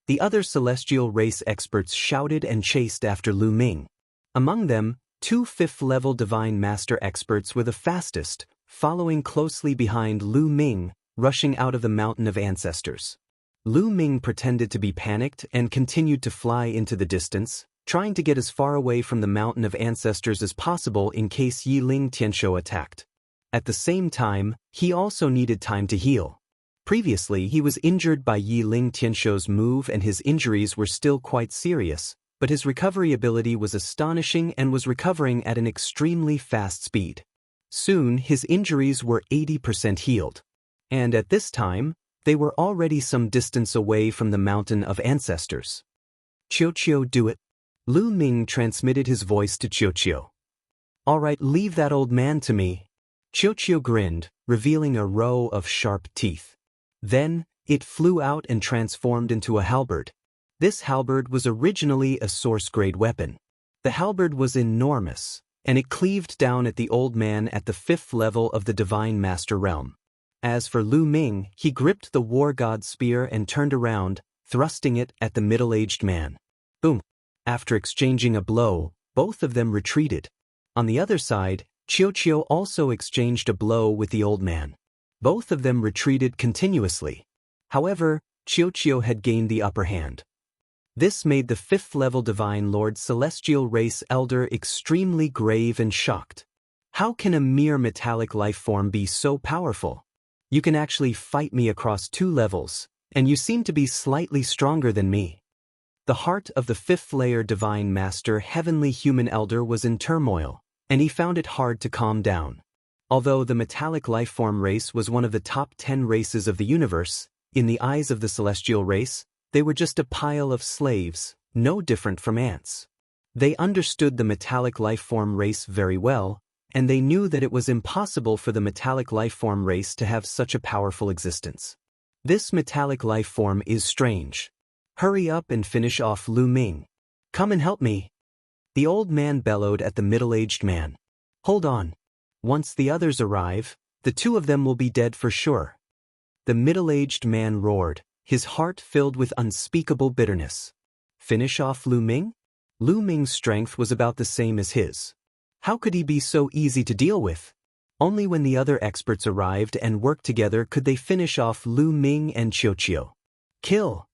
The other celestial race experts shouted and chased after Lu Ming. Among them, 2 fifth-level Divine Master experts were the fastest, following closely behind Lu Ming, rushing out of the Mountain of Ancestors. Lu Ming pretended to be panicked and continued to fly into the distance, trying to get as far away from the Mountain of Ancestors as possible in case Yiling Tianshou attacked. At the same time, he also needed time to heal. Previously, he was injured by Yiling Tianshou's move and his injuries were still quite serious, but his recovery ability was astonishing and was recovering at an extremely fast speed. Soon, his injuries were 80% healed. And at this time, they were already some distance away from the Mountain of Ancestors. Qiuqiu, do it. Lu Ming transmitted his voice to Qiuqiu. All right, leave that old man to me. Qiuqiu grinned, revealing a row of sharp teeth. Then, it flew out and transformed into a halberd. This halberd was originally a source-grade weapon. The halberd was enormous, and it cleaved down at the old man at the 5th level of the Divine Master realm. As for Lu Ming, he gripped the war god's spear and turned around, thrusting it at the middle-aged man. Boom! After exchanging a blow, both of them retreated. On the other side, Qiuqiu also exchanged a blow with the old man. Both of them retreated continuously. However, Qiuqiu had gained the upper hand. This made the 5th-level Divine Lord Celestial Race Elder extremely grave and shocked. How can a mere metallic life form be so powerful? You can actually fight me across 2 levels, and you seem to be slightly stronger than me. The heart of the 5th-layer Divine Master Heavenly Human Elder was in turmoil, and he found it hard to calm down. Although the metallic lifeform race was one of the top 10 races of the universe, in the eyes of the celestial race, they were just a pile of slaves, no different from ants. They understood the metallic lifeform race very well, and they knew that it was impossible for the metallic lifeform race to have such a powerful existence. This metallic lifeform is strange. Hurry up and finish off Lu Ming. Come and help me. The old man bellowed at the middle-aged man. Hold on. Once the others arrive, the 2 of them will be dead for sure. The middle-aged man roared, his heart filled with unspeakable bitterness. Finish off Lu Ming? Lu Ming's strength was about the same as his. How could he be so easy to deal with? Only when the other experts arrived and worked together could they finish off Lu Ming and Qiuqiu. Kill!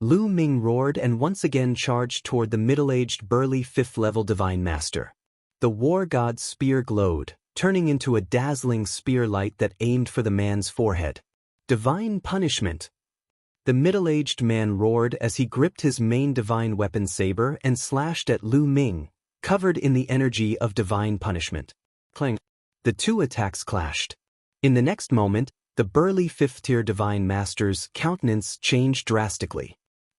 Lu Ming roared and once again charged toward the middle-aged burly 5th-level Divine Master. The war god's spear glowed, turning into a dazzling spear light that aimed for the man's forehead. Divine punishment! The middle-aged man roared as he gripped his main divine weapon saber and slashed at Lu Ming, covered in the energy of divine punishment. Clang! The 2 attacks clashed. In the next moment, the burly 5th-tier Divine Master's countenance changed drastically.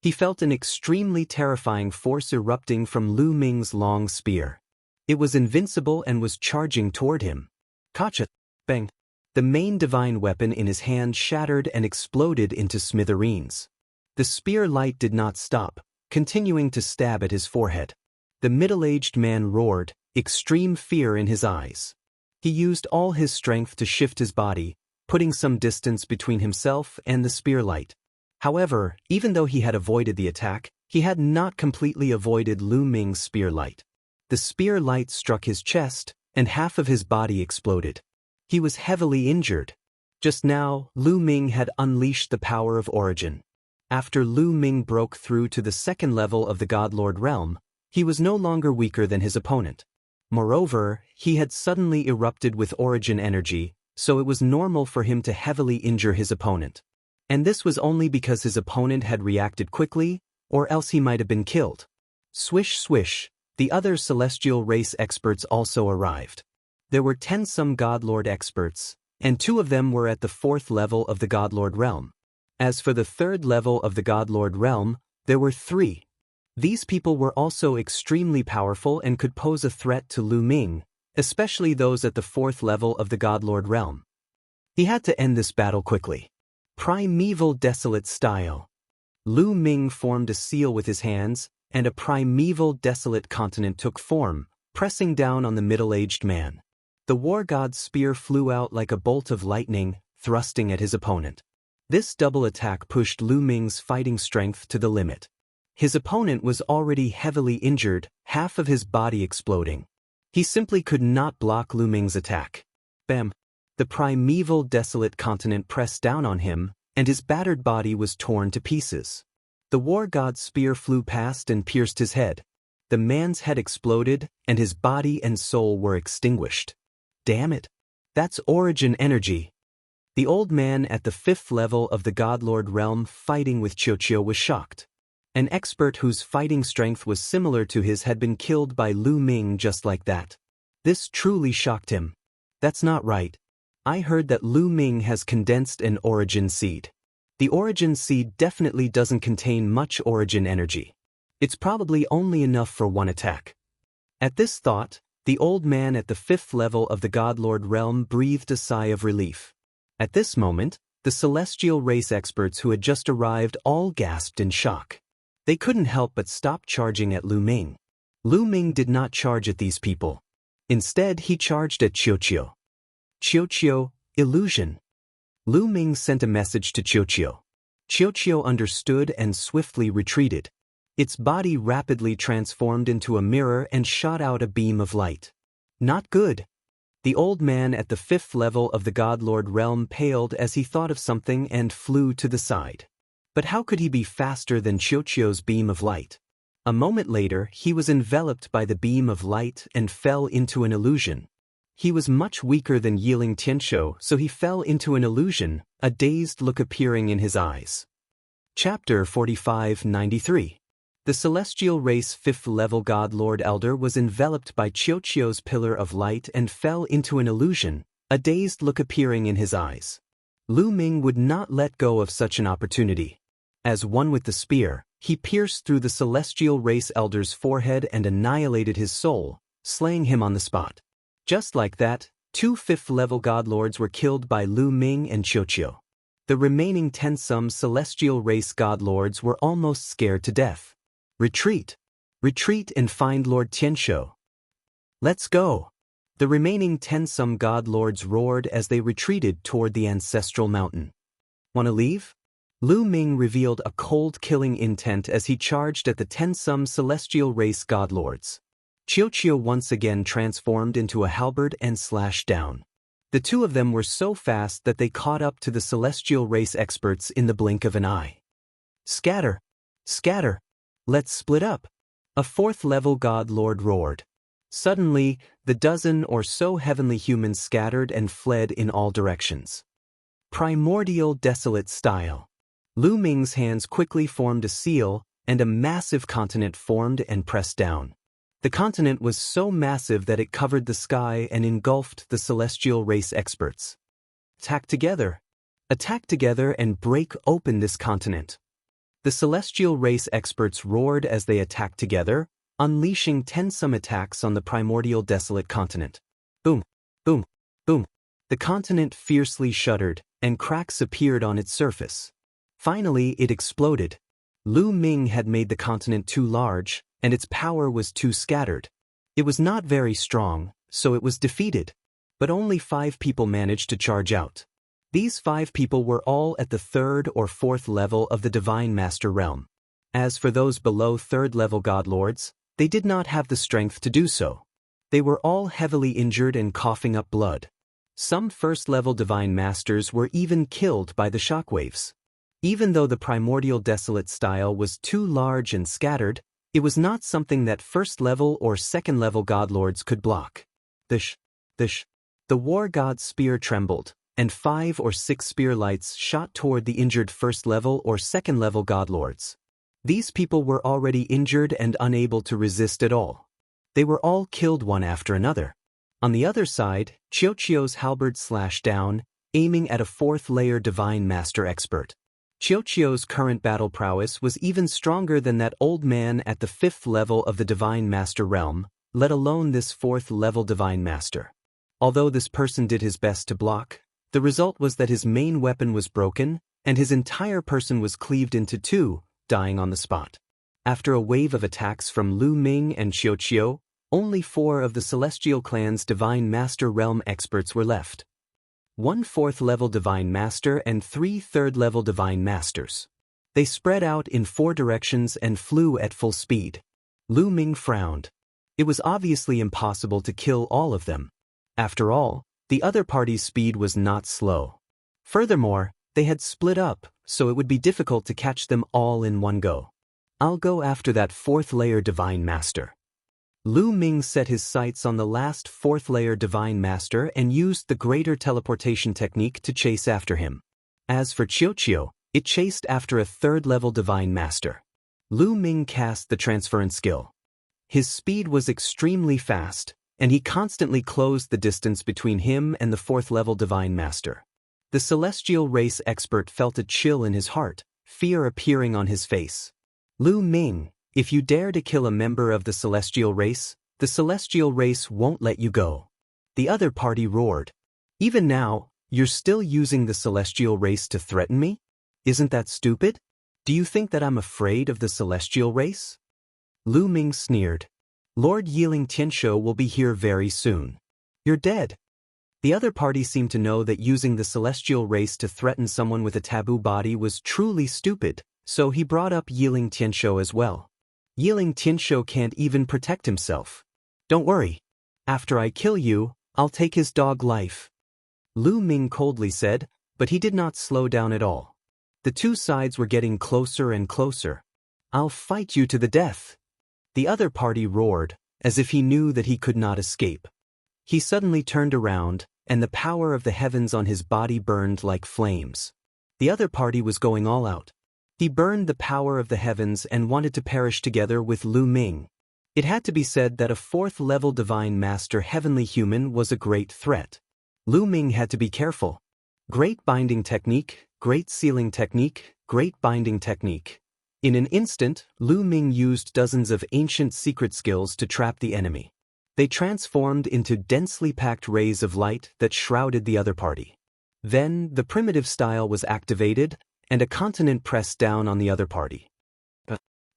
He felt an extremely terrifying force erupting from Lu Ming's long spear. It was invincible and was charging toward him. Kacha! Bang! The main divine weapon in his hand shattered and exploded into smithereens. The spear light did not stop, continuing to stab at his forehead. The middle-aged man roared, extreme fear in his eyes. He used all his strength to shift his body, putting some distance between himself and the spear light. However, even though he had avoided the attack, he had not completely avoided Lu Ming's spear light. The spear light struck his chest, and half of his body exploded. He was heavily injured. Just now, Lu Ming had unleashed the power of origin. After Lu Ming broke through to the second level of the Godlord realm, he was no longer weaker than his opponent. Moreover, he had suddenly erupted with origin energy, so it was normal for him to heavily injure his opponent. And this was only because his opponent had reacted quickly, or else he might have been killed. Swish swish, the other celestial race experts also arrived. There were 10 some Godlord experts, and 2 of them were at the 4th level of the Godlord realm. As for the 3rd level of the Godlord realm, there were 3. These people were also extremely powerful and could pose a threat to Lu Ming, especially those at the 4th level of the Godlord realm. He had to end this battle quickly. Primeval desolate style. Lu Ming formed a seal with his hands, and a primeval desolate continent took form, pressing down on the middle-aged man. The war god's spear flew out like a bolt of lightning, thrusting at his opponent. This double attack pushed Lu Ming's fighting strength to the limit. His opponent was already heavily injured, half of his body exploding. He simply could not block Lu Ming's attack. Bam! The primeval desolate continent pressed down on him, and his battered body was torn to pieces. The war god's spear flew past and pierced his head. The man's head exploded, and his body and soul were extinguished. Damn it! That's origin energy. The old man at the 5th level of the Godlord realm fighting with Chiuchiu was shocked. An expert whose fighting strength was similar to his had been killed by Lu Ming just like that. This truly shocked him. That's not right. I heard that Lu Ming has condensed an origin seed. The origin seed definitely doesn't contain much origin energy. It's probably only enough for one attack. At this thought, the old man at the 5th level of the Godlord realm breathed a sigh of relief. At this moment, the celestial race experts who had just arrived all gasped in shock. They couldn't help but stop charging at Lu Ming. Lu Ming did not charge at these people. Instead, he charged at Chiuchiu. Chiuchiu, illusion. Lu Ming sent a message to Chiuchiu. Chiuchiu understood and swiftly retreated. Its body rapidly transformed into a mirror and shot out a beam of light. Not good. The old man at the 5th level of the Godlord realm paled as he thought of something and flew to the side. But how could he be faster than Chiuchiu's beam of light? A moment later, he was enveloped by the beam of light and fell into an illusion. He was much weaker than Yiling Tianshou, so he fell into an illusion, a dazed look appearing in his eyes. Chapter 45-93. The celestial race 5th level Godlord Elder was enveloped by Chiuchiu's pillar of light and fell into an illusion, a dazed look appearing in his eyes. Lu Ming would not let go of such an opportunity. As one with the spear, he pierced through the celestial race elder's forehead and annihilated his soul, slaying him on the spot. Just like that, 2 5th-level godlords were killed by Lu Ming and Chiuchiu. The remaining 10 some celestial race godlords were almost scared to death. Retreat! Retreat and find Lord Tianshou. Let's go! The remaining 10 some godlords roared as they retreated toward the ancestral mountain. Wanna leave? Lu Ming revealed a cold killing intent as he charged at the 10 some celestial race godlords. Chiuchiu once again transformed into a halberd and slashed down. The two of them were so fast that they caught up to the celestial race experts in the blink of an eye. Scatter! Scatter! Let's split up! A 4th-level god lord roared. Suddenly, the dozen or so heavenly humans scattered and fled in all directions. Primordial desolate style. Lu Ming's hands quickly formed a seal, and a massive continent formed and pressed down. The continent was so massive that it covered the sky and engulfed the celestial race experts. Attack together! Attack together and break open this continent! The celestial race experts roared as they attacked together, unleashing tensome attacks on the primordial desolate continent. Boom, boom, boom. The continent fiercely shuddered, and cracks appeared on its surface. Finally, it exploded. Lu Ming had made the continent too large, and its power was too scattered. It was not very strong, so it was defeated. But only 5 people managed to charge out. These 5 people were all at the 3rd or 4th level of the Divine Master realm. As for those below 3rd level godlords, they did not have the strength to do so. They were all heavily injured and coughing up blood. Some 1st level Divine Masters were even killed by the shockwaves. Even though the primordial desolate style was too large and scattered, it was not something that 1st level or 2nd level godlords could block. The war god's spear trembled, and 5 or 6 spear lights shot toward the injured 1st level or 2nd level godlords. These people were already injured and unable to resist at all. They were all killed one after another. On the other side, Qiuqiu's halberd slashed down, aiming at a 4th layer Divine Master expert. Qiuqiu's current battle prowess was even stronger than that old man at the 5th level of the Divine Master realm, let alone this 4th level Divine Master. Although this person did his best to block, the result was that his main weapon was broken, and his entire person was cleaved into 2, dying on the spot. After a wave of attacks from Lu Ming and Qiuqiu, only 4 of the Celestial Clan's Divine Master realm experts were left. 1 4th level Divine Master and 3 3rd level Divine Masters. They spread out in 4 directions and flew at full speed. Lu Ming frowned. It was obviously impossible to kill all of them. After all, the other party's speed was not slow. Furthermore, they had split up, so it would be difficult to catch them all in one go. I'll go after that 4th layer Divine Master. Lu Ming set his sights on the last 4th layer Divine Master and used the greater teleportation technique to chase after him. As for Qiuqiu, it chased after a 3rd level Divine Master. Lu Ming cast the transference skill. His speed was extremely fast, and he constantly closed the distance between him and the 4th level Divine Master. The celestial race expert felt a chill in his heart, fear appearing on his face. Lu Ming, if you dare to kill a member of the celestial race won't let you go. The other party roared. Even now, you're still using the celestial race to threaten me? Isn't that stupid? Do you think that I'm afraid of the celestial race? Lu Ming sneered. Lord Yiling Tianshou will be here very soon. You're dead. The other party seemed to know that using the celestial race to threaten someone with a taboo body was truly stupid, so he brought up Yiling Tianshou as well. Yiling Tianshou can't even protect himself. Don't worry. After I kill you, I'll take his dog life. Lu Ming coldly said, but he did not slow down at all. The 2 sides were getting closer and closer. I'll fight you to the death. The other party roared, as if he knew that he could not escape. He suddenly turned around, and the power of the heavens on his body burned like flames. The other party was going all out. He burned the power of the heavens and wanted to perish together with Lu Ming. It had to be said that a 4th level Divine Master heavenly human was a great threat. Lu Ming had to be careful. Great binding technique, great sealing technique, great binding technique. In an instant, Lu Ming used dozens of ancient secret skills to trap the enemy. They transformed into densely packed rays of light that shrouded the other party. Then, the primitive style was activated, and a continent pressed down on the other party.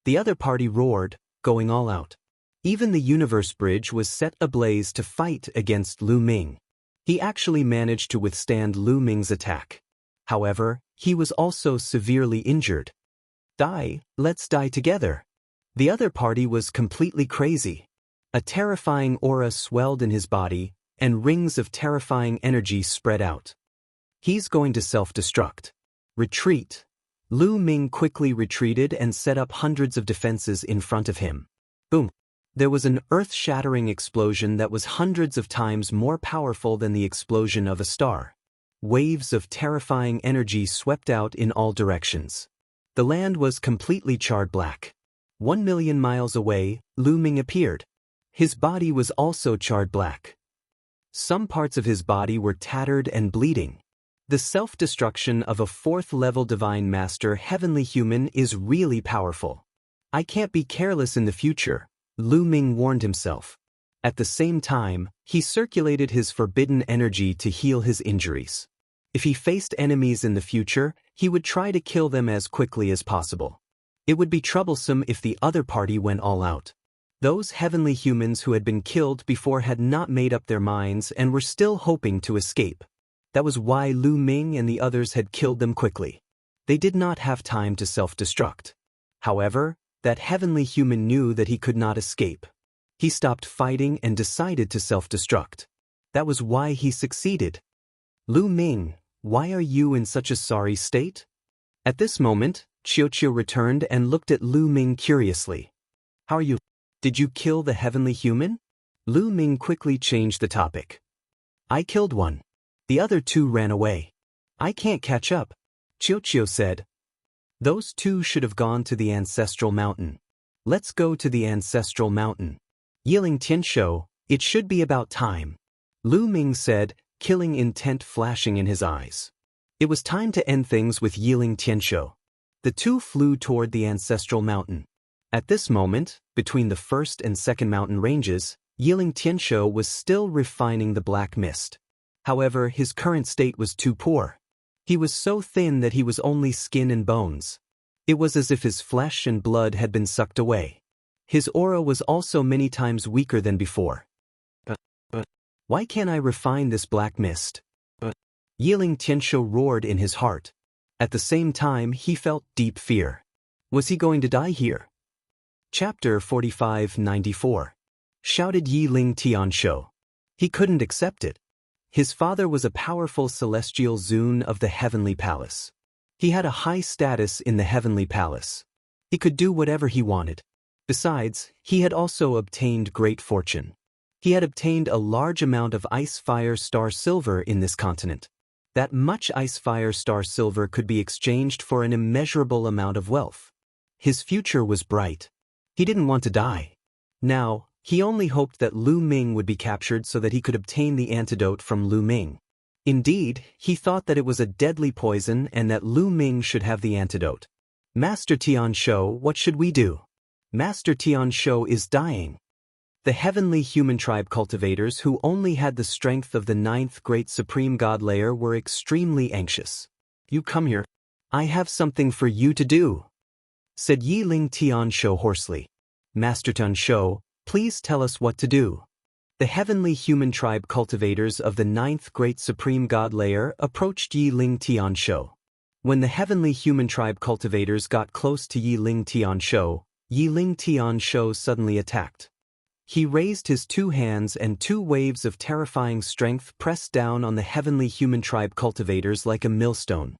The other party roared, going all out. Even the universe bridge was set ablaze to fight against Lu Ming. He actually managed to withstand Lu Ming's attack. However, he was also severely injured. Let's die together. The other party was completely crazy. A terrifying aura swelled in his body, and rings of terrifying energy spread out. He's going to self-destruct. Retreat. Lu Ming quickly retreated and set up hundreds of defenses in front of him. Boom. There was an earth-shattering explosion that was hundreds of times more powerful than the explosion of a star. Waves of terrifying energy swept out in all directions. The land was completely charred black. 1 million miles away, Lu Ming appeared. His body was also charred black. Some parts of his body were tattered and bleeding. The self-destruction of a fourth-level divine master heavenly human is really powerful. I can't be careless in the future, Lu Ming warned himself. At the same time, he circulated his forbidden energy to heal his injuries. If he faced enemies in the future, he would try to kill them as quickly as possible. It would be troublesome if the other party went all out. Those heavenly humans who had been killed before had not made up their minds and were still hoping to escape. That was why Lu Ming and the others had killed them quickly. They did not have time to self-destruct. However, that heavenly human knew that he could not escape. He stopped fighting and decided to self-destruct. That was why he succeeded. Lu Ming, why are you in such a sorry state? At this moment, Qiuqiu returned and looked at Lu Ming curiously. How are you? Did you kill the heavenly human? Lu Ming quickly changed the topic. I killed one. The other two ran away. I can't catch up, Qiuqiu said. Those two should have gone to the ancestral mountain. Let's go to the ancestral mountain. Yiling Tianshou, it should be about time, Lu Ming said, killing intent flashing in his eyes. It was time to end things with Yiling Tianshou. The two flew toward the ancestral mountain. At this moment, between the first and second mountain ranges, Yiling Tianshou was still refining the black mist. However, his current state was too poor. He was so thin that he was only skin and bones. It was as if his flesh and blood had been sucked away. His aura was also many times weaker than before. But, why can't I refine this black mist? Yiling Tianshou roared in his heart. At the same time, he felt deep fear. Was he going to die here? Chapter 45-94. Shouted Yiling Tianshou. He couldn't accept it. His father was a powerful celestial Zun of the Heavenly Palace. He had a high status in the Heavenly Palace. He could do whatever he wanted. Besides, he had also obtained great fortune. He had obtained a large amount of Ice Fire Star Silver in this continent. That much Ice Fire Star Silver could be exchanged for an immeasurable amount of wealth. His future was bright. He didn't want to die. Now, he only hoped that Lu Ming would be captured so that he could obtain the antidote from Lu Ming. Indeed, he thought that it was a deadly poison and that Lu Ming should have the antidote. Master Tianshou, what should we do? Master Tianshou is dying. The heavenly human tribe cultivators who only had the strength of the 9th great supreme god layer were extremely anxious. You come here. I have something for you to do, said Yiling Tianshou hoarsely. Master Tianshou, please tell us what to do. The heavenly human tribe cultivators of the 9th great supreme god layer approached Yiling Tianshou. When the heavenly human tribe cultivators got close to Yiling Tianshou, Yiling Tianshou suddenly attacked. He raised his two hands and two waves of terrifying strength pressed down on the heavenly human tribe cultivators like a millstone.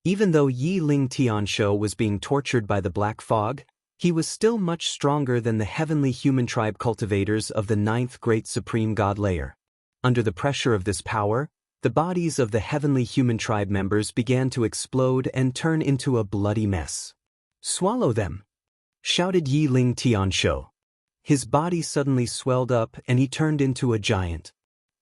Even though Yiling Tianshou was being tortured by the black fog, he was still much stronger than the heavenly human tribe cultivators of the 9th great supreme god layer. Under the pressure of this power, the bodies of the heavenly human tribe members began to explode and turn into a bloody mess. Swallow them, shouted Yiling Tianshou. His body suddenly swelled up and he turned into a giant.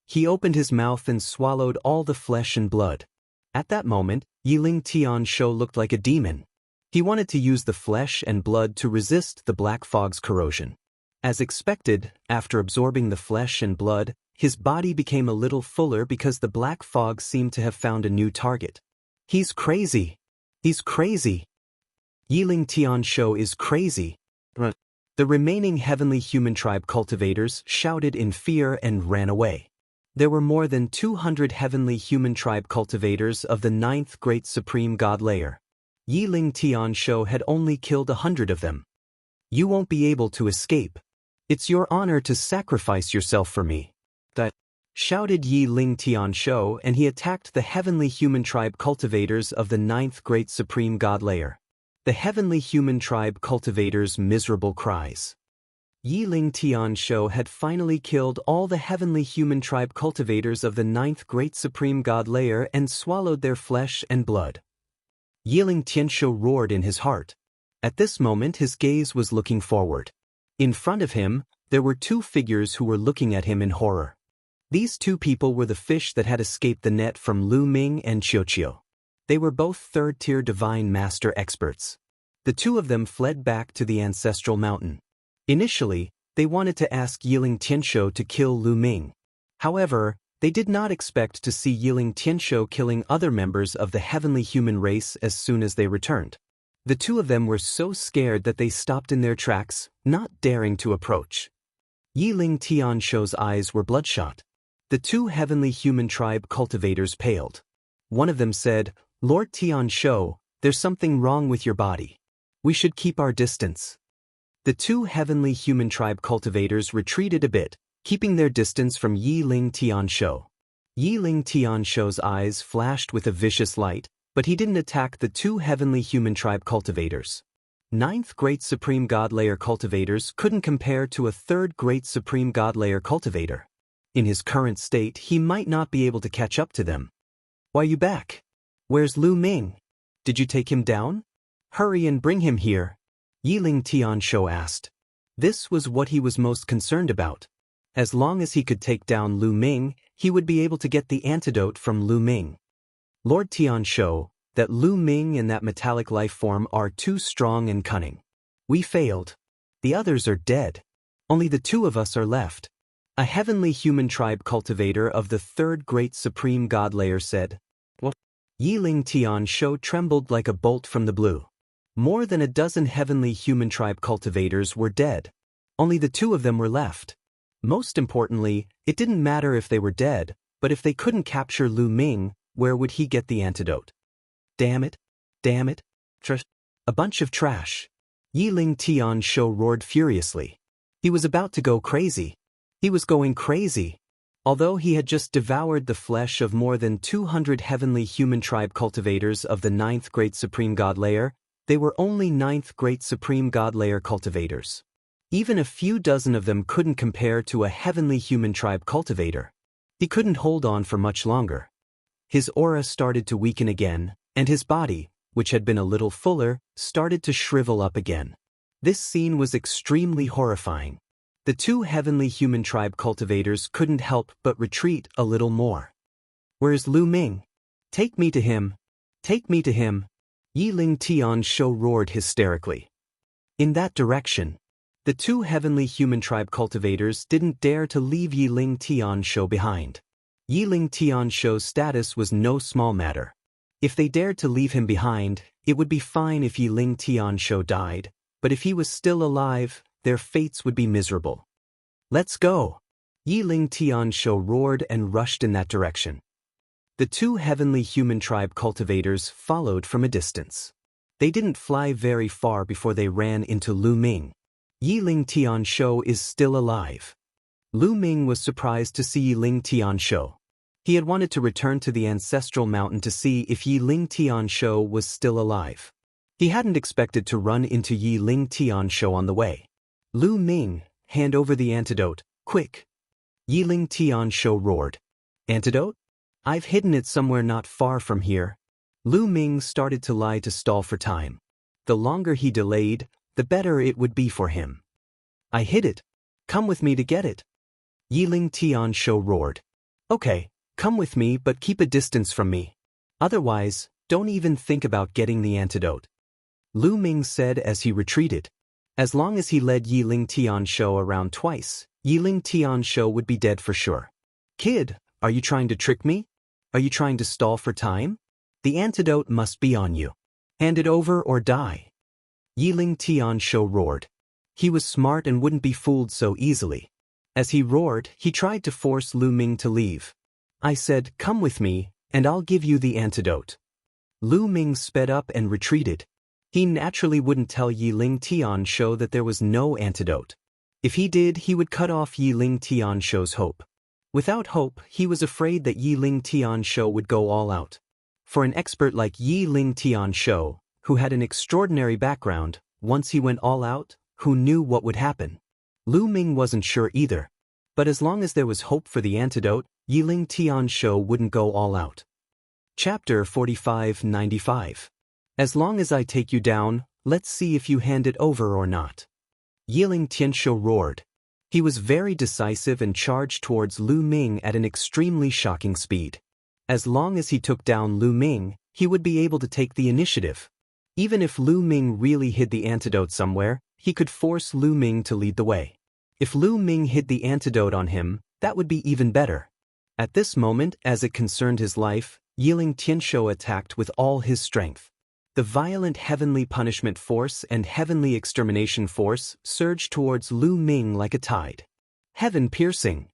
He opened his mouth and swallowed all the flesh and blood. At that moment, Yiling Tianshou looked like a demon. He wanted to use the flesh and blood to resist the black fog's corrosion. As expected, after absorbing the flesh and blood, his body became a little fuller because the black fog seemed to have found a new target. He's crazy. He's crazy. Yiling Tianshou is crazy. The remaining heavenly human tribe cultivators shouted in fear and ran away. There were more than 200 heavenly human tribe cultivators of the 9th great supreme god layer. Yiling Tianshou had only killed 100 of them. You won't be able to escape. It's your honor to sacrifice yourself for me. That shouted Yiling Tianshou, and he attacked the heavenly human tribe cultivators of the 9th great supreme god layer. The heavenly human tribe cultivators' miserable cries. Yiling Tianshou had finally killed all the heavenly human tribe cultivators of the 9th great supreme god layer and swallowed their flesh and blood. Yiling Tianshou roared in his heart. At this moment his gaze was looking forward. In front of him, there were two figures who were looking at him in horror. These two people were the fish that had escaped the net from Lu Ming and Qiuqiu. They were both third-tier divine master experts. The two of them fled back to the ancestral mountain. Initially, they wanted to ask Yiling Tianshou to kill Lu Ming. However, they did not expect to see Yiling Tianshou killing other members of the heavenly human race as soon as they returned. The two of them were so scared that they stopped in their tracks, not daring to approach. Yiling Tianshou's eyes were bloodshot. The two heavenly human tribe cultivators paled. One of them said, "Lord Tianshou, there's something wrong with your body. We should keep our distance." The two heavenly human tribe cultivators retreated a bit, keeping their distance from Yiling Tianshou. Yiling Tianshou's eyes flashed with a vicious light, but he didn't attack the two heavenly human tribe cultivators. Ninth Great Supreme God Layer cultivators couldn't compare to a third Great Supreme God Layer cultivator. In his current state, he might not be able to catch up to them. "Why you back? Where's Lu Ming? Did you take him down? Hurry and bring him here," Yiling Tianshou asked. This was what he was most concerned about. As long as he could take down Lu Ming, he would be able to get the antidote from Lu Ming. "Lord Tianshou, that Lu Ming and that metallic life form are too strong and cunning. We failed. The others are dead. Only the two of us are left," a heavenly human tribe cultivator of the third great supreme god layer said. "What?" Yiling Tianshou trembled like a bolt from the blue. More than a dozen heavenly human tribe cultivators were dead. Only the two of them were left. Most importantly, it didn't matter if they were dead, but if they couldn't capture Lu Ming, where would he get the antidote? Damn it! Damn it! Trash! A bunch of trash! Yiling Tianshou roared furiously. He was about to go crazy. He was going crazy. Although he had just devoured the flesh of more than 200 heavenly human tribe cultivators of the 9th Great Supreme God Layer, they were only 9th Great Supreme God Layer cultivators. Even a few dozen of them couldn't compare to a heavenly human tribe cultivator. He couldn't hold on for much longer. His aura started to weaken again, and his body, which had been a little fuller, started to shrivel up again. This scene was extremely horrifying. The two heavenly human tribe cultivators couldn't help but retreat a little more. "Where's Lu Ming? Take me to him! Take me to him!" Yiling Tianshou roared hysterically. In that direction, the two heavenly human tribe cultivators didn't dare to leave Yiling Tianshou behind. Yiling Tianshou's status was no small matter. If they dared to leave him behind, it would be fine if Yiling Tianshou died, but if he was still alive, their fates would be miserable. "Let's go!" Yiling Tianshou roared and rushed in that direction. The two heavenly human tribe cultivators followed from a distance. They didn't fly very far before they ran into Lu Ming. Yiling Tianshou is still alive. Lu Ming was surprised to see Yiling Tianshou. He had wanted to return to the ancestral mountain to see if Yiling Tianshou was still alive. He hadn't expected to run into Yiling Tianshou on the way. "Lu Ming, hand over the antidote, quick!" Yiling Tianshou roared. "Antidote? I've hidden it somewhere not far from here." Lu Ming started to lie to stall for time. The longer he delayed, the better it would be for him. "I hid it. Come with me to get it." Yiling Tianshou roared. "Okay, come with me but keep a distance from me. Otherwise, don't even think about getting the antidote," Lu Ming said as he retreated. As long as he led Yiling Tianshou around twice, Yiling Tianshou would be dead for sure. "Kid, are you trying to trick me? Are you trying to stall for time? The antidote must be on you. Hand it over or die," Yiling Tianshou roared. He was smart and wouldn't be fooled so easily. As he roared, he tried to force Lu Ming to leave. "I said, come with me, and I'll give you the antidote." Lu Ming sped up and retreated. He naturally wouldn't tell Yiling Tianshou that there was no antidote. If he did, he would cut off Yiling Tianshou's hope. Without hope, he was afraid that Yiling Tianshou would go all out. For an expert like Yiling Tianshou, who had an extraordinary background, once he went all out, who knew what would happen? Lu Ming wasn't sure either. But as long as there was hope for the antidote, Yiling Tianshou wouldn't go all out. Chapter 4595. As long as I take you down, let's see if you hand it over or not. Yiling Tianshou roared. He was very decisive and charged towards Lu Ming at an extremely shocking speed. As long as he took down Lu Ming, he would be able to take the initiative. Even if Lu Ming really hid the antidote somewhere, he could force Lu Ming to lead the way. If Lu Ming hid the antidote on him, that would be even better. At this moment, as it concerned his life, Yiling Tianshou attacked with all his strength. The violent heavenly punishment force and heavenly extermination force surged towards Lu Ming like a tide. Heaven-piercing.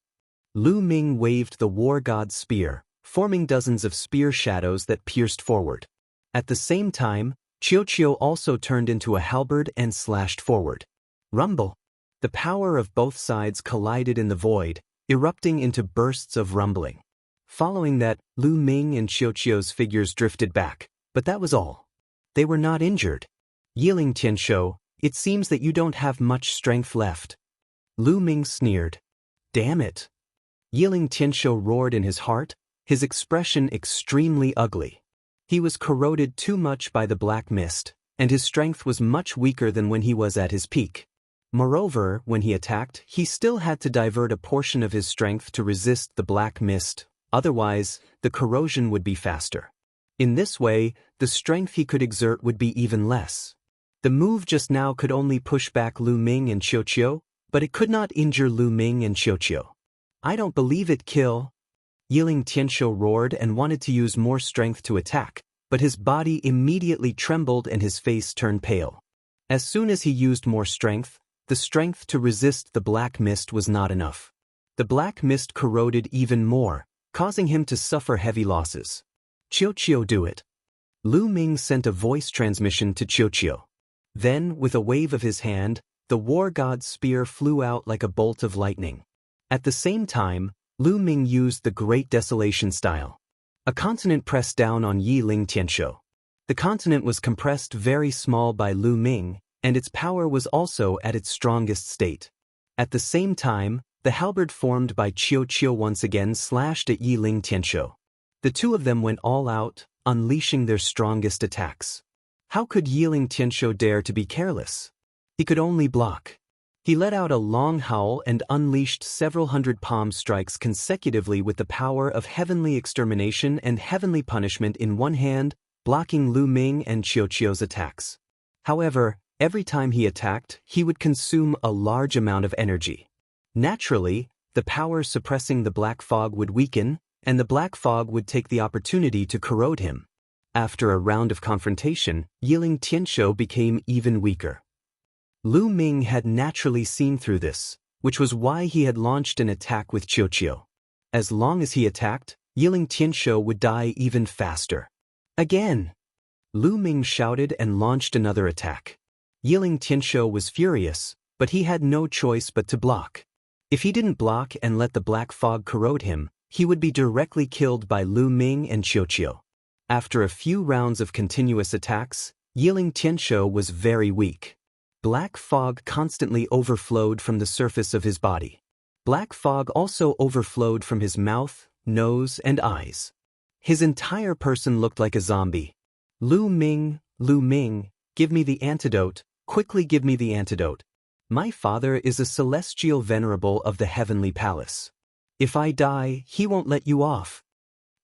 Lu Ming waved the war god's spear, forming dozens of spear shadows that pierced forward. At the same time, Qiuqiu also turned into a halberd and slashed forward. Rumble. The power of both sides collided in the void, erupting into bursts of rumbling. Following that, Lu Ming and Qiuqiu's figures drifted back, but that was all. They were not injured. Yiling Tianshou, it seems that you don't have much strength left. Lu Ming sneered. Damn it. Yiling Tianshou roared in his heart, his expression extremely ugly. He was corroded too much by the black mist, and his strength was much weaker than when he was at his peak. Moreover, when he attacked, he still had to divert a portion of his strength to resist the black mist, otherwise, the corrosion would be faster. In this way, the strength he could exert would be even less. The move just now could only push back Lu Ming and Qiuqiu, but it could not injure Lu Ming and Qiuqiu. I don't believe it, kill. Yiling Tianshou roared and wanted to use more strength to attack, but his body immediately trembled and his face turned pale. As soon as he used more strength, the strength to resist the black mist was not enough. The black mist corroded even more, causing him to suffer heavy losses. Qiuqiu, do it. Lu Ming sent a voice transmission to Qiuqiu. Then, with a wave of his hand, the war god's spear flew out like a bolt of lightning. At the same time, Lu Ming used the Great Desolation style. A continent pressed down on Yiling Tianshou. The continent was compressed very small by Lu Ming, and its power was also at its strongest state. At the same time, the halberd formed by Qiuqiu once again slashed at Yiling Tianshou. The two of them went all out, unleashing their strongest attacks. How could Yiling Tianshou dare to be careless? He could only block. He let out a long howl and unleashed several hundred palm strikes consecutively with the power of heavenly extermination and heavenly punishment in one hand, blocking Lu Ming and Qiuqiu's attacks. However, every time he attacked, he would consume a large amount of energy. Naturally, the power suppressing the black fog would weaken, and the black fog would take the opportunity to corrode him. After a round of confrontation, Yiling Tianshou became even weaker. Lu Ming had naturally seen through this, which was why he had launched an attack with Qiuqiu. As long as he attacked, Yiling Tianshou would die even faster. Again! Lu Ming shouted and launched another attack. Yiling Tianshou was furious, but he had no choice but to block. If he didn't block and let the black fog corrode him, he would be directly killed by Lu Ming and Qiuqiu. After a few rounds of continuous attacks, Yiling Tianshou was very weak. Black fog constantly overflowed from the surface of his body. Black fog also overflowed from his mouth, nose, and eyes. His entire person looked like a zombie. Lu Ming, give me the antidote, quickly give me the antidote. My father is a celestial venerable of the heavenly palace. If I die, he won't let you off.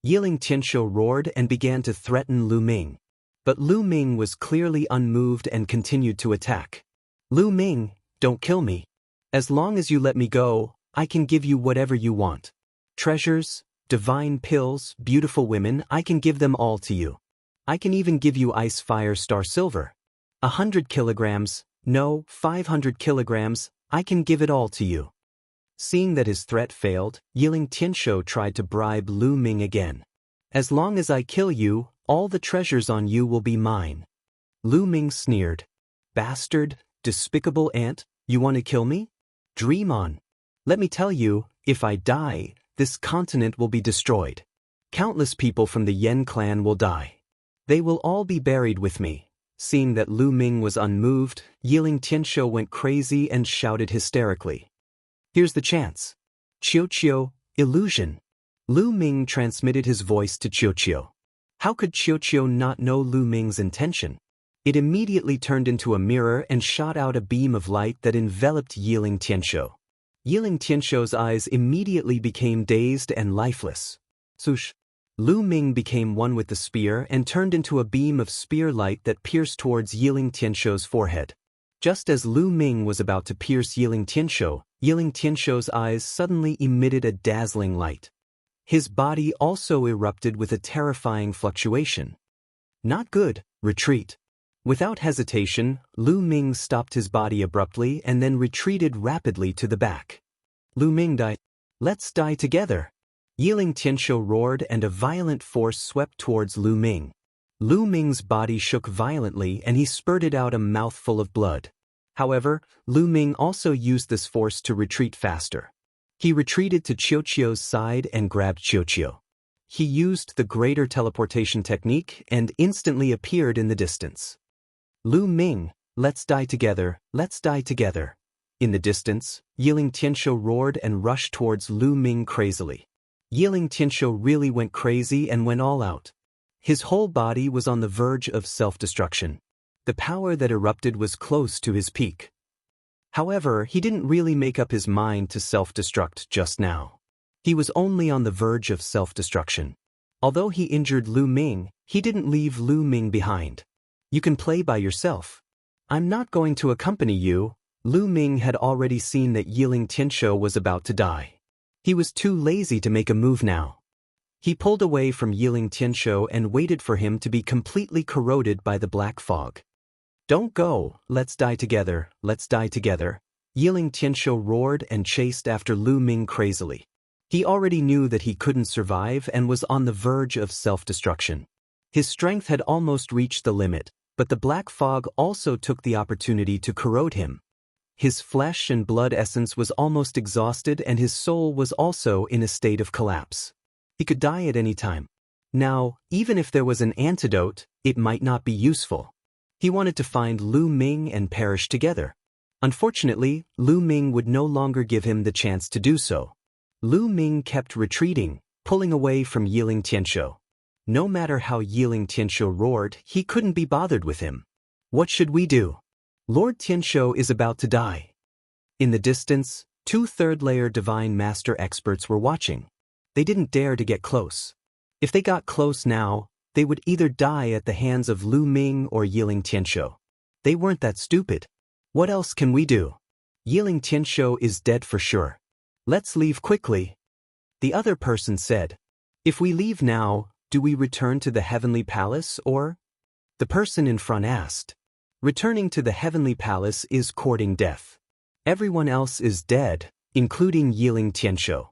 Yiling Tianshou roared and began to threaten Lu Ming. But Lu Ming was clearly unmoved and continued to attack. Lu Ming, don't kill me. As long as you let me go, I can give you whatever you want. Treasures, divine pills, beautiful women, I can give them all to you. I can even give you ice fire star silver. 100 kilograms, no, 500 kilograms, I can give it all to you. Seeing that his threat failed, Yiling Tianshou tried to bribe Lu Ming again. As long as I kill you, all the treasures on you will be mine. Lu Ming sneered. Bastard, despicable ant, you want to kill me? Dream on. Let me tell you, if I die, this continent will be destroyed. Countless people from the Yan clan will die. They will all be buried with me. Seeing that Lu Ming was unmoved, Yiling Tianshou went crazy and shouted hysterically. Here's the chance. Qiuqiu, illusion. Lu Ming transmitted his voice to Qiuqiu. How could Qiuqiu not know Lu Ming's intention? It immediately turned into a mirror and shot out a beam of light that enveloped Yiling Tianshou. Yiling Tianshou's eyes immediately became dazed and lifeless. Swoosh! Lu Ming became one with the spear and turned into a beam of spear light that pierced towards Yiling Tianshou's forehead. Just as Lu Ming was about to pierce Yiling Tianshou's eyes suddenly emitted a dazzling light. His body also erupted with a terrifying fluctuation. Not good, retreat. Without hesitation, Lu Ming stopped his body abruptly and then retreated rapidly to the back. Lu Ming died. Let's die together. Yiling Tianshou roared and a violent force swept towards Lu Ming. Lu Ming's body shook violently and he spurted out a mouthful of blood. However, Lu Ming also used this force to retreat faster. He retreated to Qiuqiu's side and grabbed Qiuqiu. He used the greater teleportation technique and instantly appeared in the distance. Lu Ming, let's die together, let's die together. In the distance, Yiling Tianshou roared and rushed towards Lu Ming crazily. Yiling Tianshou really went crazy and went all out. His whole body was on the verge of self-destruction. The power that erupted was close to his peak. However, he didn't really make up his mind to self-destruct just now. He was only on the verge of self-destruction. Although he injured Lu Ming, he didn't leave Lu Ming behind. You can play by yourself. I'm not going to accompany you. Lu Ming had already seen that Yiling Tianshou was about to die. He was too lazy to make a move now. He pulled away from Yiling Tianshou and waited for him to be completely corroded by the black fog. Don't go, let's die together, let's die together. Yiling Tianshou roared and chased after Lu Ming crazily. He already knew that he couldn't survive and was on the verge of self-destruction. His strength had almost reached the limit, but the black fog also took the opportunity to corrode him. His flesh and blood essence was almost exhausted and his soul was also in a state of collapse. He could die at any time. Now, even if there was an antidote, it might not be useful. He wanted to find Lu Ming and perish together. Unfortunately, Lu Ming would no longer give him the chance to do so. Lu Ming kept retreating, pulling away from Yiling Tianshou. No matter how Yiling Tianshou roared, he couldn't be bothered with him. What should we do? Lord Tianshou is about to die. In the distance, 2 third-layer Divine Master experts were watching. They didn't dare to get close. If they got close now, they would either die at the hands of Lu Ming or Yiling Tianshou. They weren't that stupid. What else can we do? Yiling Tianshou is dead for sure. Let's leave quickly. The other person said. If we leave now, do we return to the Heavenly Palace or? The person in front asked. Returning to the Heavenly Palace is courting death. Everyone else is dead, including Yiling Tianshou.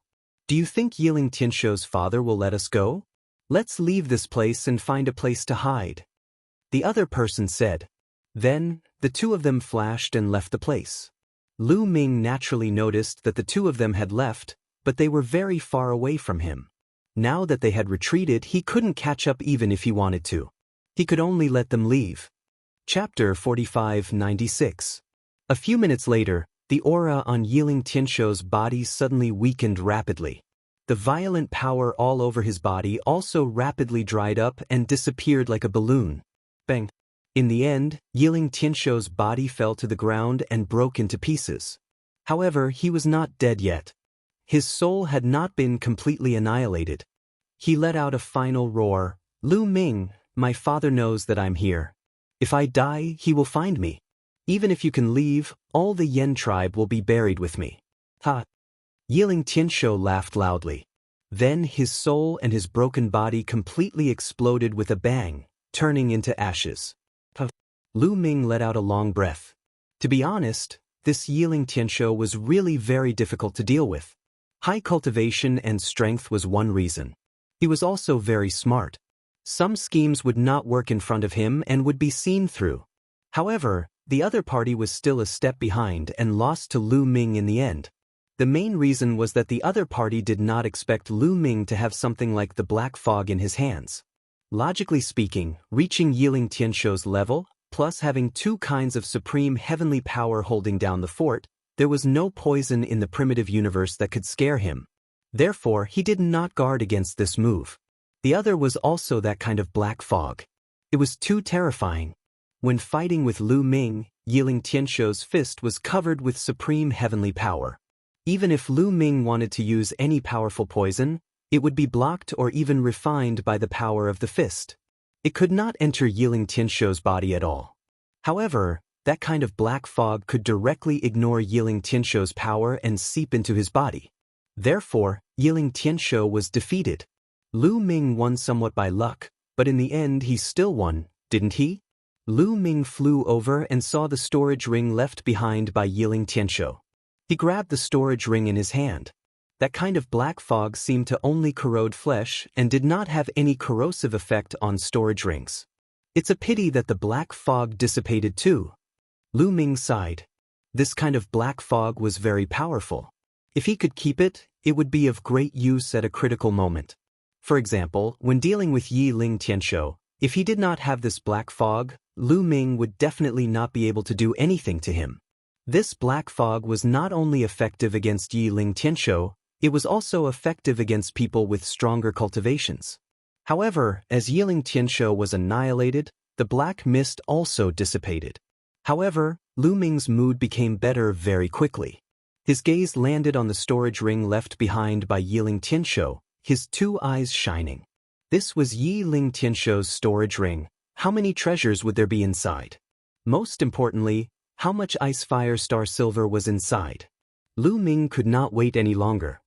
Do you think Yiling Tianshou's father will let us go? Let's leave this place and find a place to hide. The other person said. Then, the 2 of them flashed and left the place. Lu Ming naturally noticed that the 2 of them had left, but they were very far away from him. Now that they had retreated, he couldn't catch up even if he wanted to. He could only let them leave. Chapter 45-96. A few minutes later, the aura on Yiling Tianshou's body suddenly weakened rapidly. The violent power all over his body also rapidly dried up and disappeared like a balloon. Bang! In the end, Yiling Tianshou's body fell to the ground and broke into pieces. However, he was not dead yet. His soul had not been completely annihilated. He let out a final roar. Lu Ming, my father knows that I'm here. If I die, he will find me. Even if you can leave, all the Yan tribe will be buried with me. Ha! Yiling Tianshou laughed loudly. Then his soul and his broken body completely exploded with a bang, turning into ashes. Ha! Lu Ming let out a long breath. To be honest, this Yiling Tianshou was really very difficult to deal with. High cultivation and strength was one reason. He was also very smart. Some schemes would not work in front of him and would be seen through. However, the other party was still a step behind and lost to Lu Ming in the end. The main reason was that the other party did not expect Lu Ming to have something like the black fog in his hands. Logically speaking, reaching Yiling Tianshou's level, plus having 2 kinds of supreme heavenly power holding down the fort, there was no poison in the primitive universe that could scare him. Therefore, he did not guard against this move. The other was also that kind of black fog. It was too terrifying. When fighting with Lu Ming, Yiling Tianshou's fist was covered with supreme heavenly power. Even if Lu Ming wanted to use any powerful poison, it would be blocked or even refined by the power of the fist. It could not enter Yiling Tianshou's body at all. However, that kind of black fog could directly ignore Yiling Tianshou's power and seep into his body. Therefore, Yiling Tianshou was defeated. Lu Ming won somewhat by luck, but in the end he still won, didn't he? Lu Ming flew over and saw the storage ring left behind by Yiling Tianshou. He grabbed the storage ring in his hand. That kind of black fog seemed to only corrode flesh and did not have any corrosive effect on storage rings. It's a pity that the black fog dissipated too. Lu Ming sighed. This kind of black fog was very powerful. If he could keep it, it would be of great use at a critical moment. For example, when dealing with Yiling Tianshou, if he did not have this black fog, Lu Ming would definitely not be able to do anything to him. This black fog was not only effective against Yiling Tianshou, it was also effective against people with stronger cultivations. However, as Yiling Tianshou was annihilated, the black mist also dissipated. However, Lu Ming's mood became better very quickly. His gaze landed on the storage ring left behind by Yiling Tianshou, his two eyes shining. This was Yiling Tianshou's storage ring. How many treasures would there be inside? Most importantly, how much ice fire star silver was inside? Lu Ming could not wait any longer.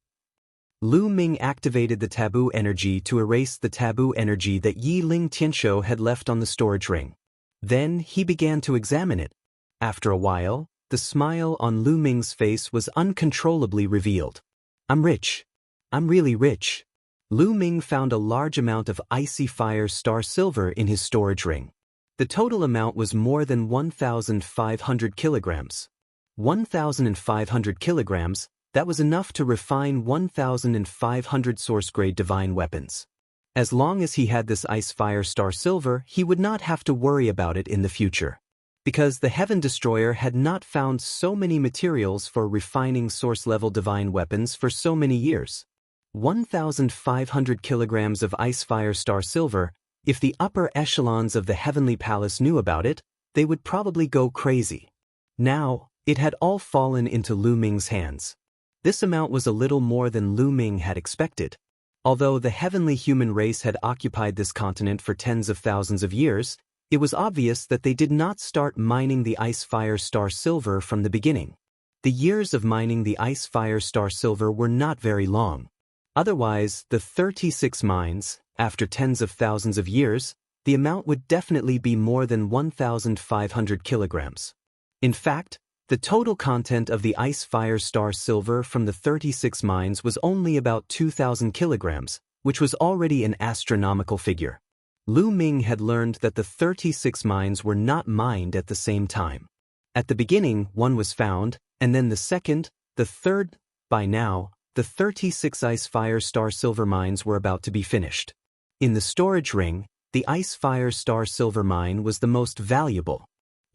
Lu Ming activated the taboo energy to erase the taboo energy that Yiling Tianshou had left on the storage ring. Then he began to examine it. After a while, the smile on Lu Ming's face was uncontrollably revealed. I'm rich. I'm really rich. Lu Ming found a large amount of icy fire star silver in his storage ring. The total amount was more than 1,500 kilograms. 1,500 kilograms, that was enough to refine 1,500 source-grade divine weapons. As long as he had this ice fire star silver, he would not have to worry about it in the future. Because the Heaven Destroyer had not found so many materials for refining source-level divine weapons for so many years. 1,500 kilograms of ice fire star silver, if the upper echelons of the Heavenly Palace knew about it, they would probably go crazy. Now, it had all fallen into Lu Ming's hands. This amount was a little more than Lu Ming had expected. Although the heavenly human race had occupied this continent for tens of thousands of years, it was obvious that they did not start mining the ice fire star silver from the beginning. The years of mining the ice fire star silver were not very long. Otherwise, the 36 mines, after tens of thousands of years, the amount would definitely be more than 1,500 kilograms. In fact, the total content of the ice fire star silver from the 36 mines was only about 2,000 kilograms, which was already an astronomical figure. Lu Ming had learned that the 36 mines were not mined at the same time. At the beginning, one was found, and then the second, the third. By now, the 36 ice fire star silver mines were about to be finished. In the storage ring, the ice fire star silver mine was the most valuable.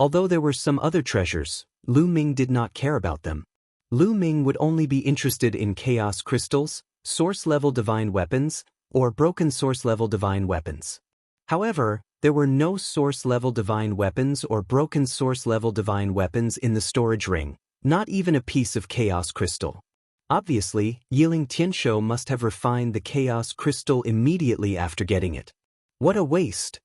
Although there were some other treasures, Lu Ming did not care about them. Lu Ming would only be interested in chaos crystals, source-level divine weapons, or broken source-level divine weapons. However, there were no source-level divine weapons or broken source-level divine weapons in the storage ring, not even a piece of chaos crystal. Obviously, Yiling Tianshou must have refined the chaos crystal immediately after getting it. What a waste!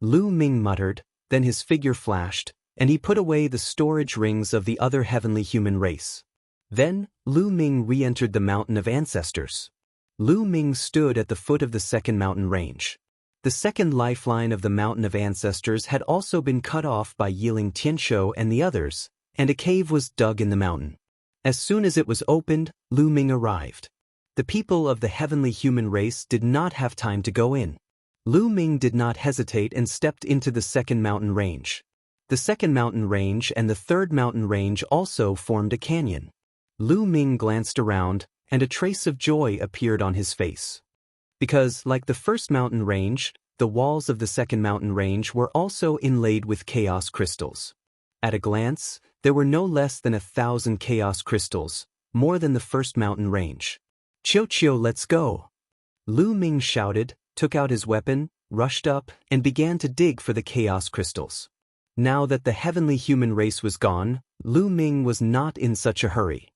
Lu Ming muttered, then his figure flashed, and he put away the storage rings of the other heavenly human race. Then, Lu Ming re-entered the Mountain of Ancestors. Lu Ming stood at the foot of the second mountain range. The second lifeline of the Mountain of Ancestors had also been cut off by Yiling Tianshou and the others, and a cave was dug in the mountain. As soon as it was opened, Lu Ming arrived. The people of the heavenly human race did not have time to go in. Lu Ming did not hesitate and stepped into the second mountain range. The second mountain range and the third mountain range also formed a canyon. Lu Ming glanced around, and a trace of joy appeared on his face. Because, like the first mountain range, the walls of the second mountain range were also inlaid with chaos crystals. At a glance, there were no less than 1,000 chaos crystals, more than the first mountain range. "Chiu, let's go!" Lu Ming shouted, took out his weapon, rushed up, and began to dig for the chaos crystals. Now that the heavenly human race was gone, Lu Ming was not in such a hurry.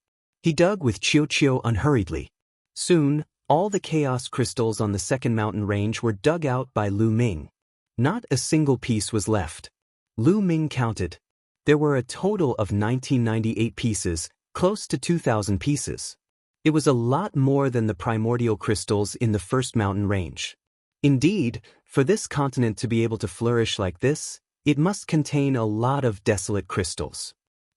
He dug with Chiu unhurriedly. Soon, all the chaos crystals on the second mountain range were dug out by Lu Ming. Not a single piece was left. Lu Ming counted. There were a total of 1998 pieces, close to 2,000 pieces. It was a lot more than the primordial crystals in the first mountain range. Indeed, for this continent to be able to flourish like this, it must contain a lot of desolate crystals.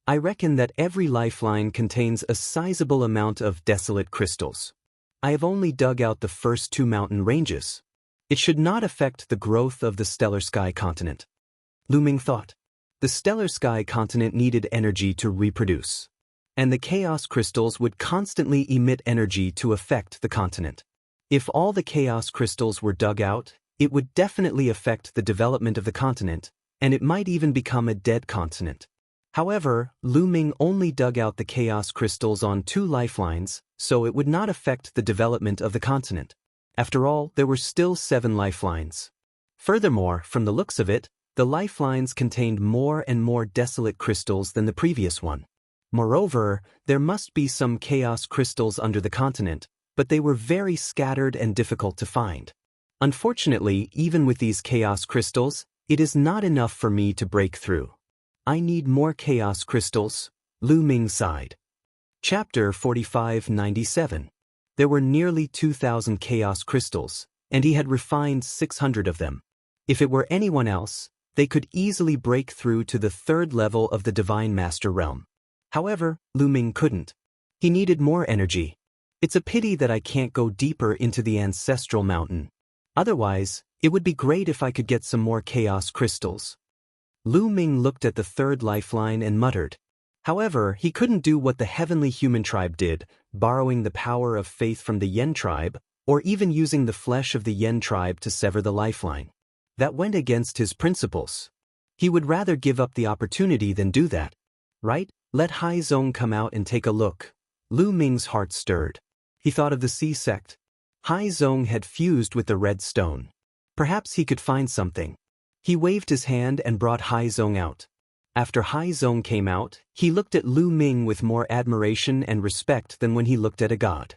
I reckon that every lifeline contains a sizable amount of desolate crystals. I have only dug out the first 2 mountain ranges. It should not affect the growth of the stellar sky continent. Lu Ming thought. The stellar sky continent needed energy to reproduce. And the chaos crystals would constantly emit energy to affect the continent. If all the chaos crystals were dug out, it would definitely affect the development of the continent, and it might even become a dead continent. However, Lu Ming only dug out the chaos crystals on 2 lifelines, so it would not affect the development of the continent. After all, there were still 7 lifelines. Furthermore, from the looks of it, the lifelines contained more and more desolate crystals than the previous one. Moreover, there must be some chaos crystals under the continent, but they were very scattered and difficult to find. Unfortunately, even with these chaos crystals, it is not enough for me to break through. I need more chaos crystals, Lu Ming sighed. Chapter 4597. There were nearly 2,000 chaos crystals, and he had refined 600 of them. If it were anyone else, they could easily break through to the 3rd level of the Divine Master realm. However, Lu Ming couldn't. He needed more energy. It's a pity that I can't go deeper into the ancestral mountain. Otherwise, it would be great if I could get some more chaos crystals. Lu Ming looked at the 3rd lifeline and muttered. However, he couldn't do what the heavenly human tribe did, borrowing the power of faith from the Yen tribe, or even using the flesh of the Yen tribe to sever the lifeline. That went against his principles. He would rather give up the opportunity than do that. Right? Let Hai Zong come out and take a look. Lu Ming's heart stirred. He thought of the sea sect. Hai Zong had fused with the red stone. Perhaps he could find something. He waved his hand and brought Hai Zong out. After Hai Zong came out, he looked at Lu Ming with more admiration and respect than when he looked at a god.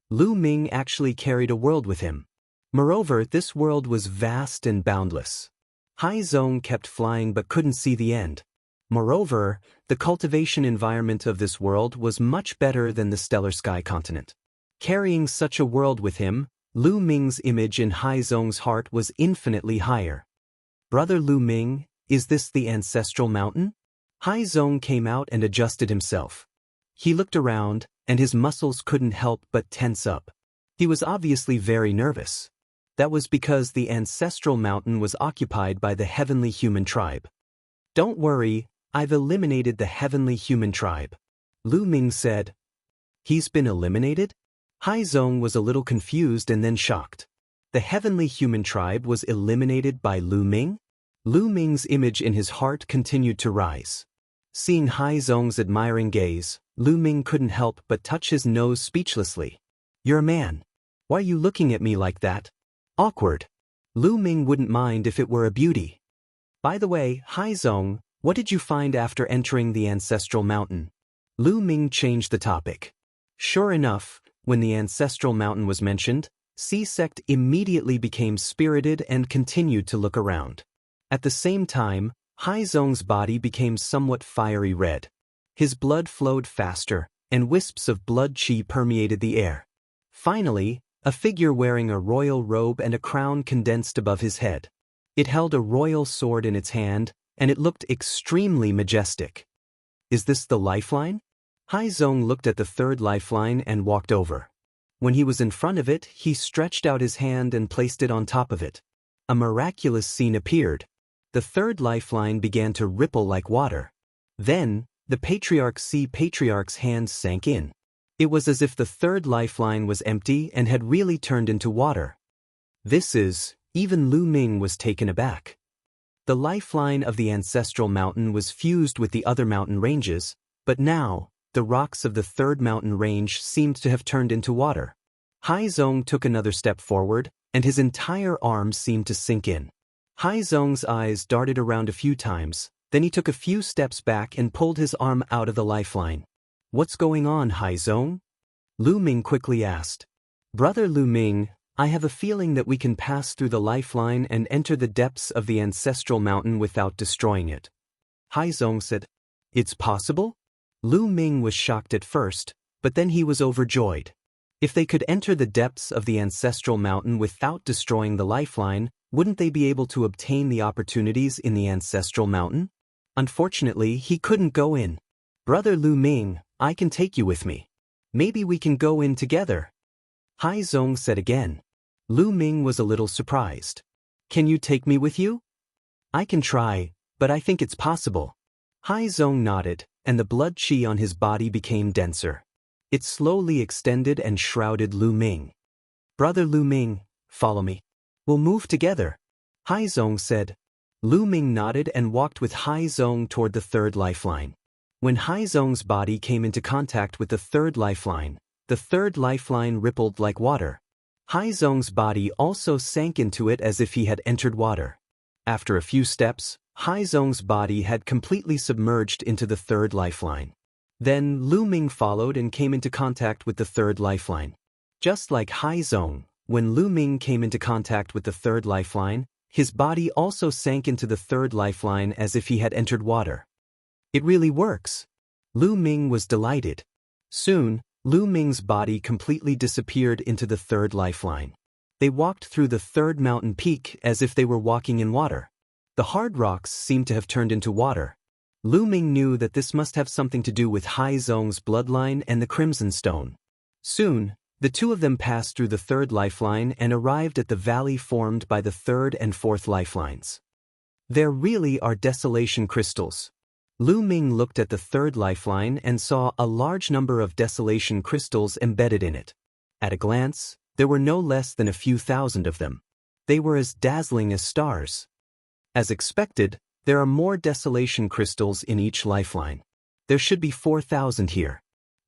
Lu Ming actually carried a world with him. Moreover, this world was vast and boundless. Hai Zong kept flying but couldn't see the end. Moreover, the cultivation environment of this world was much better than the stellar sky continent. Carrying such a world with him, Lu Ming's image in Hai Zong's heart was infinitely higher. Brother Lu Ming, is this the ancestral mountain? Hai Zong came out and adjusted himself. He looked around, and his muscles couldn't help but tense up. He was obviously very nervous. That was because the ancestral mountain was occupied by the heavenly human tribe. Don't worry, I've eliminated the heavenly human tribe. Lu Ming said. He's been eliminated? Hai Zong was a little confused and then shocked. The heavenly human tribe was eliminated by Lu Ming? Lu Ming's image in his heart continued to rise. Seeing Hai Zong's admiring gaze, Lu Ming couldn't help but touch his nose speechlessly. You're a man. Why are you looking at me like that? Awkward. Lu Ming wouldn't mind if it were a beauty. By the way, Hai Zong, what did you find after entering the ancestral mountain? Lu Ming changed the topic. Sure enough, when the ancestral mountain was mentioned, Sea Sect immediately became spirited and continued to look around. At the same time, Hai Zong's body became somewhat fiery red. His blood flowed faster, and wisps of blood qi permeated the air. Finally, a figure wearing a royal robe and a crown condensed above his head. It held a royal sword in its hand, and it looked extremely majestic. Is this the lifeline? Hai Zong looked at the 3rd lifeline and walked over. When he was in front of it, he stretched out his hand and placed it on top of it. A miraculous scene appeared. The 3rd lifeline began to ripple like water. Then, the Patriarch's hand sank in. It was as if the 3rd lifeline was empty and had really turned into water. Even Lu Ming was taken aback. The lifeline of the ancestral mountain was fused with the other mountain ranges, but now, the rocks of the 3rd mountain range seemed to have turned into water. Hai Zong took another step forward, and his entire arm seemed to sink in. Hai Zong's eyes darted around a few times, then he took a few steps back and pulled his arm out of the lifeline. What's going on, Haizong? Lu Ming quickly asked. Brother Lu Ming, I have a feeling that we can pass through the lifeline and enter the depths of the ancestral mountain without destroying it. Haizong said. It's possible? Lu Ming was shocked at first, but then he was overjoyed. If they could enter the depths of the ancestral mountain without destroying the lifeline, wouldn't they be able to obtain the opportunities in the ancestral mountain? Unfortunately, he couldn't go in. Brother Lu Ming, I can take you with me. Maybe we can go in together. Haizong said again. Lu Ming was a little surprised. Can you take me with you? I can try, but I think it's possible. Haizong nodded, and the blood qi on his body became denser. It slowly extended and shrouded Lu Ming. Brother Lu Ming, follow me. We'll move together. Haizong said. Lu Ming nodded and walked with Haizong toward the third lifeline. When Haizong's body came into contact with the third lifeline rippled like water. Haizong's body also sank into it as if he had entered water. After a few steps, Haizong's body had completely submerged into the third lifeline. Then Lu Ming followed and came into contact with the third lifeline. Just like Haizong, when Lu Ming came into contact with the third lifeline, his body also sank into the third lifeline as if he had entered water. It really works. Lu Ming was delighted. Soon, Lu Ming's body completely disappeared into the third lifeline. They walked through the third mountain peak as if they were walking in water. The hard rocks seemed to have turned into water. Lu Ming knew that this must have something to do with Haizong's bloodline and the Crimson Stone. Soon, the two of them passed through the third lifeline and arrived at the valley formed by the third and fourth lifelines. There really are desolation crystals. Lu Ming looked at the third lifeline and saw a large number of desolation crystals embedded in it. At a glance, there were no less than a few thousand of them. They were as dazzling as stars. As expected, there are more desolation crystals in each lifeline. There should be 4,000 here.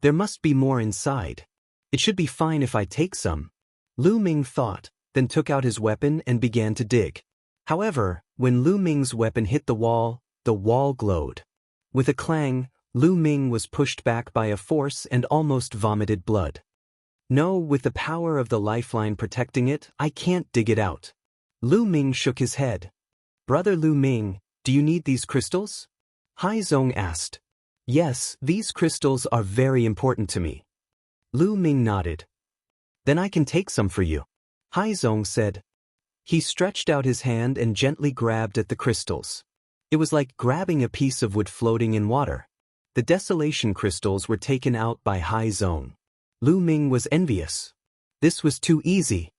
There must be more inside. It should be fine if I take some. Lu Ming thought, then took out his weapon and began to dig. However, when Lu Ming's weapon hit the wall glowed. With a clang, Lu Ming was pushed back by a force and almost vomited blood. No, with the power of the lifeline protecting it, I can't dig it out. Lu Ming shook his head. Brother Lu Ming, do you need these crystals? Haizong asked. Yes, these crystals are very important to me. Lu Ming nodded. Then I can take some for you. Haizong said. He stretched out his hand and gently grabbed at the crystals. It was like grabbing a piece of wood floating in water. The desolation crystals were taken out by Haizong. Lu Ming was envious. This was too easy.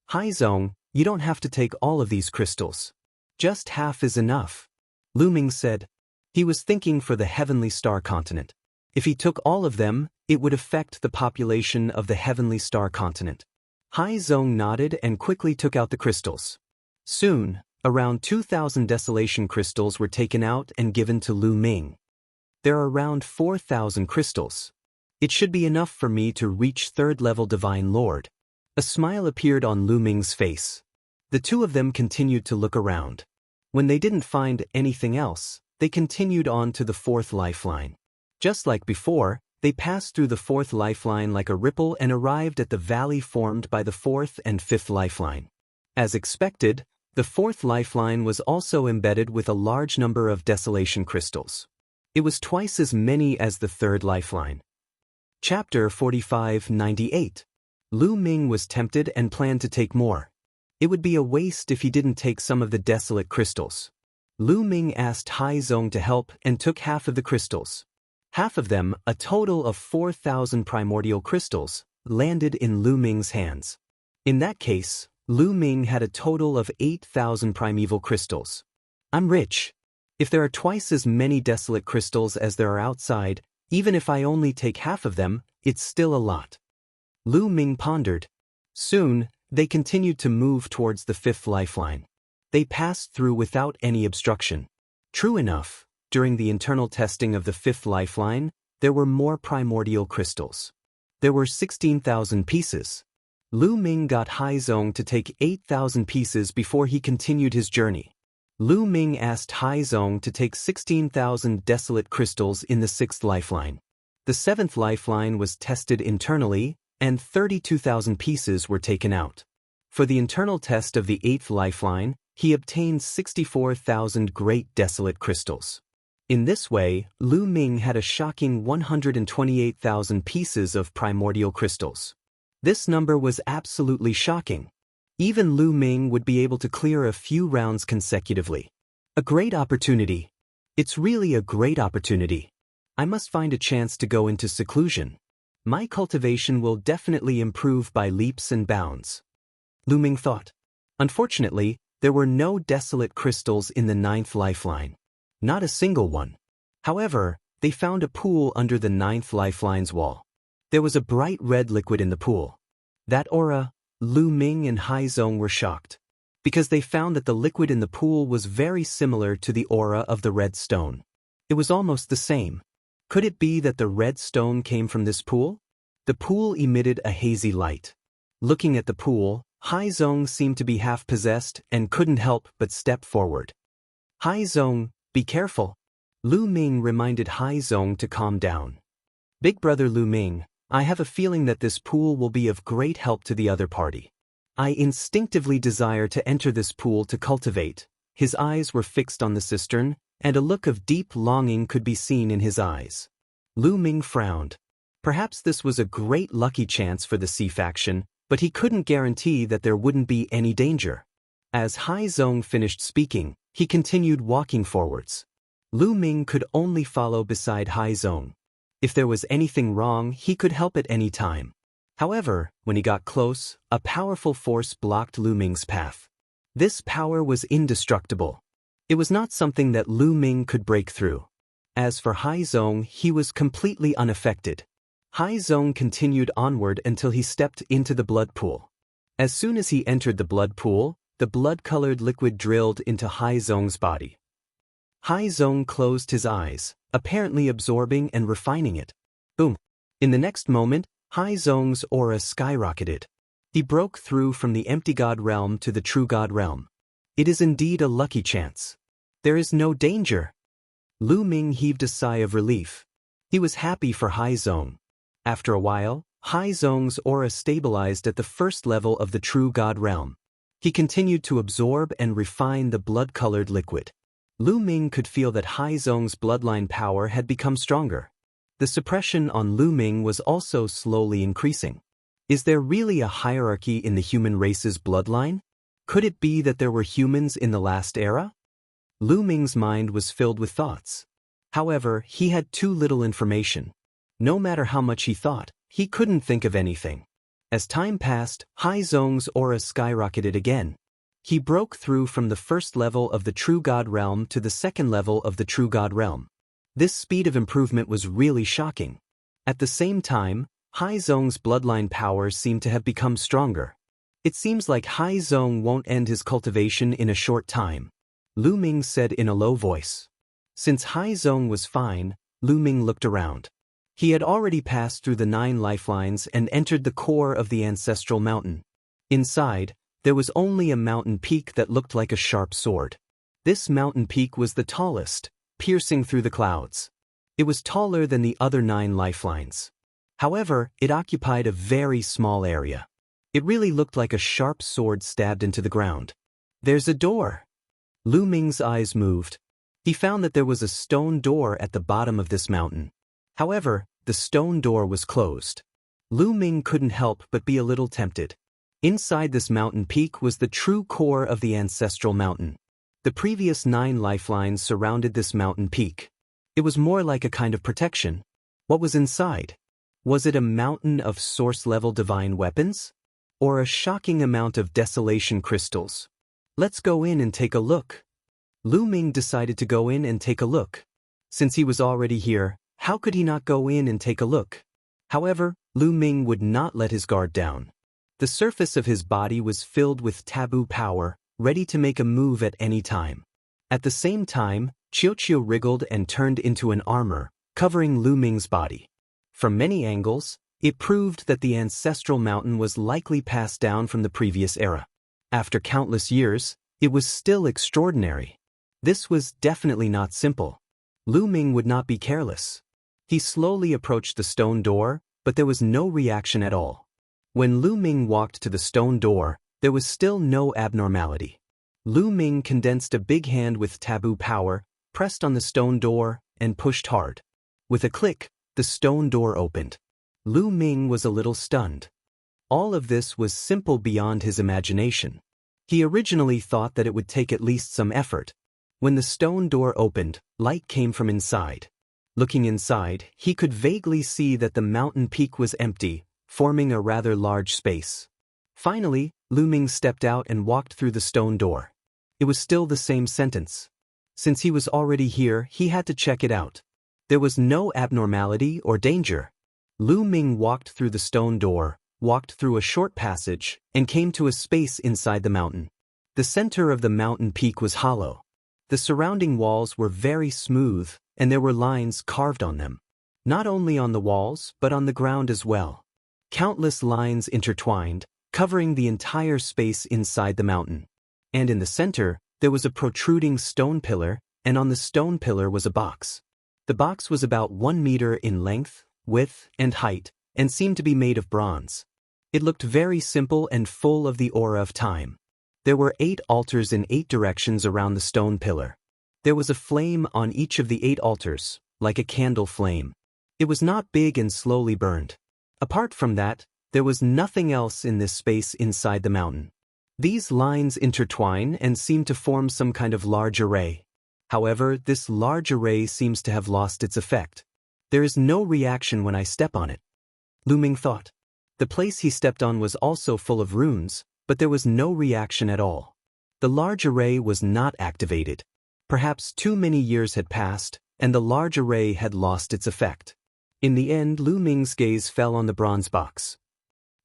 Haizong, you don't have to take all of these crystals. Just half is enough. Lu Ming said. He was thinking for the Heavenly Star continent. If he took all of them, it would affect the population of the Heavenly Star continent. Haizong nodded and quickly took out the crystals. Soon, around 2,000 desolation crystals were taken out and given to Lu Ming. There are around 4,000 crystals. It should be enough for me to reach third-level Divine Lord. A smile appeared on Lu Ming's face. The two of them continued to look around. When they didn't find anything else, they continued on to the fourth lifeline. Just like before, they passed through the fourth lifeline like a ripple and arrived at the valley formed by the fourth and fifth lifeline. As expected, the fourth lifeline was also embedded with a large number of desolation crystals. It was twice as many as the third lifeline. Chapter 4598. Lu Ming was tempted and planned to take more. It would be a waste if he didn't take some of the desolate crystals. Lu Ming asked Haizong to help and took half of the crystals. Half of them, a total of 4,000 primordial crystals, landed in Lu Ming's hands. In that case, Lu Ming had a total of 8,000 primeval crystals. I'm rich. If there are twice as many desolate crystals as there are outside, even if I only take half of them, it's still a lot. Lu Ming pondered. Soon, they continued to move towards the fifth lifeline. They passed through without any obstruction. True enough, during the internal testing of the fifth lifeline, there were more primordial crystals. There were 16,000 pieces. Lu Ming got Haizong to take 8,000 pieces before he continued his journey. Lu Ming asked Haizong to take 16,000 desolate crystals in the sixth lifeline. The 7th lifeline was tested internally, and 32,000 pieces were taken out. For the internal test of the 8th lifeline, he obtained 64,000 great desolate crystals. In this way, Lu Ming had a shocking 128,000 pieces of primordial crystals. This number was absolutely shocking. Even Lu Ming would be able to clear a few rounds consecutively. A great opportunity. It's really a great opportunity. I must find a chance to go into seclusion. My cultivation will definitely improve by leaps and bounds. Lu Ming thought. Unfortunately, there were no desolate crystals in the 9th lifeline. Not a single one. However, they found a pool under the 9th lifeline's wall. There was a bright red liquid in the pool. That aura, Lu Ming and Haizong were shocked, because they found that the liquid in the pool was very similar to the aura of the red stone. It was almost the same. Could it be that the red stone came from this pool? The pool emitted a hazy light. Looking at the pool, Haizong seemed to be half-possessed and couldn't help but step forward. Haizong, be careful. Lu Ming reminded Haizong to calm down. Big brother Lu Ming, I have a feeling that this pool will be of great help to the other party. I instinctively desire to enter this pool to cultivate. His eyes were fixed on the cistern, and a look of deep longing could be seen in his eyes. Lu Ming frowned. Perhaps this was a great lucky chance for the Sea faction, but he couldn't guarantee that there wouldn't be any danger. As Haizong finished speaking, he continued walking forwards. Lu Ming could only follow beside Haizong. If there was anything wrong, he could help at any time. However, when he got close, a powerful force blocked Lu Ming's path. This power was indestructible. It was not something that Lu Ming could break through. As for Haizong, he was completely unaffected. Haizong continued onward until he stepped into the blood pool. As soon as he entered the blood pool, the blood-colored liquid drilled into Haizong's body. Haizong closed his eyes, apparently absorbing and refining it. Boom! In the next moment, Haizong's aura skyrocketed. He broke through from the empty god realm to the true god realm. It is indeed a lucky chance. There is no danger. Lu Ming heaved a sigh of relief. He was happy for Haizong. After a while, Haizong's aura stabilized at the first level of the true god realm. He continued to absorb and refine the blood-colored liquid. Lu Ming could feel that Haizong's bloodline power had become stronger. The suppression on Lu Ming was also slowly increasing. Is there really a hierarchy in the human race's bloodline? Could it be that there were humans in the last era? Lu Ming's mind was filled with thoughts. However, he had too little information. No matter how much he thought, he couldn't think of anything. As time passed, Haizong's aura skyrocketed again. He broke through from the first level of the true god realm to the second level of the true god realm. This speed of improvement was really shocking. At the same time, Haizong's bloodline powers seemed to have become stronger. It seems like Haizong won't end his cultivation in a short time, Lu Ming said in a low voice. Since Haizong was fine, Lu Ming looked around. He had already passed through the 9 lifelines and entered the core of the ancestral mountain. Inside, there was only a mountain peak that looked like a sharp sword. This mountain peak was the tallest, piercing through the clouds. It was taller than the other 9 lifelines. However, it occupied a very small area. It really looked like a sharp sword stabbed into the ground. There's a door. Lu Ming's eyes moved. He found that there was a stone door at the bottom of this mountain. However, the stone door was closed. Lu Ming couldn't help but be a little tempted. Inside this mountain peak was the true core of the ancestral mountain. The previous 9 lifelines surrounded this mountain peak. It was more like a kind of protection. What was inside? Was it a mountain of source-level divine weapons? Or a shocking amount of desolation crystals? Let's go in and take a look. Lu Ming decided to go in and take a look. Since he was already here, how could he not go in and take a look? However, Lu Ming would not let his guard down. The surface of his body was filled with taboo power, ready to make a move at any time. At the same time, Qiuqiu wriggled and turned into an armor, covering Lu Ming's body. From many angles, it proved that the ancestral mountain was likely passed down from the previous era. After countless years, it was still extraordinary. This was definitely not simple. Lu Ming would not be careless. He slowly approached the stone door, but there was no reaction at all. When Lu Ming walked to the stone door, there was still no abnormality. Lu Ming condensed a big hand with taboo power, pressed on the stone door, and pushed hard. With a click, the stone door opened. Lu Ming was a little stunned. All of this was simple beyond his imagination. He originally thought that it would take at least some effort. When the stone door opened, light came from inside. Looking inside, he could vaguely see that the mountain peak was empty, forming a rather large space. Finally, Lu Ming stepped out and walked through the stone door. It was still the same sentence. Since he was already here, he had to check it out. There was no abnormality or danger. Lu Ming walked through the stone door, walked through a short passage, and came to a space inside the mountain. The center of the mountain peak was hollow. The surrounding walls were very smooth, and there were lines carved on them. Not only on the walls, but on the ground as well. Countless lines intertwined, covering the entire space inside the mountain. And in the center, there was a protruding stone pillar, and on the stone pillar was a box. The box was about 1 meter in length, width, and height, and seemed to be made of bronze. It looked very simple and full of the aura of time. There were 8 altars in 8 directions around the stone pillar. There was a flame on each of the 8 altars, like a candle flame. It was not big and slowly burned. Apart from that, there was nothing else in this space inside the mountain. These lines intertwine and seem to form some kind of large array. However, this large array seems to have lost its effect. There is no reaction when I step on it. Lu Ming thought. The place he stepped on was also full of runes, but there was no reaction at all. The large array was not activated. Perhaps too many years had passed, and the large array had lost its effect. In the end, Lu Ming's gaze fell on the bronze box.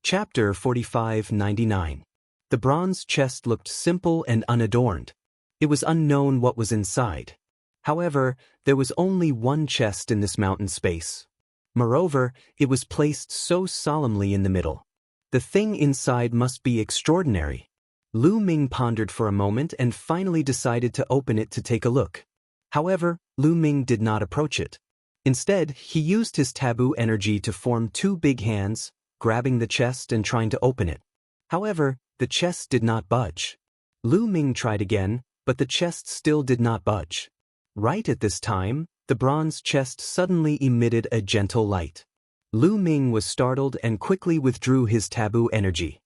Chapter 4599. The bronze chest looked simple and unadorned. It was unknown what was inside. However, there was only one chest in this mountain space. Moreover, it was placed so solemnly in the middle. The thing inside must be extraordinary. Lu Ming pondered for a moment and finally decided to open it to take a look. However, Lu Ming did not approach it. Instead, he used his taboo energy to form 2 big hands, grabbing the chest and trying to open it. However, the chest did not budge. Lu Ming tried again, but the chest still did not budge. Right at this time, the bronze chest suddenly emitted a gentle light. Lu Ming was startled and quickly withdrew his taboo energy.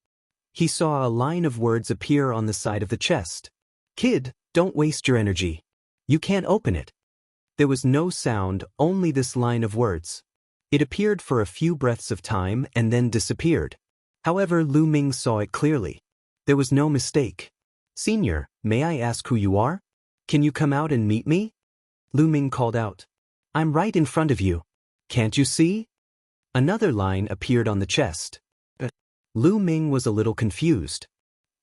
He saw a line of words appear on the side of the chest. "Kid, don't waste your energy. You can't open it." There was no sound, only this line of words. It appeared for a few breaths of time and then disappeared. However, Lu Ming saw it clearly. There was no mistake. "Senior, may I ask who you are? Can you come out and meet me?" Lu Ming called out. "I'm right in front of you. Can't you see?" Another line appeared on the chest. Lu Ming was a little confused.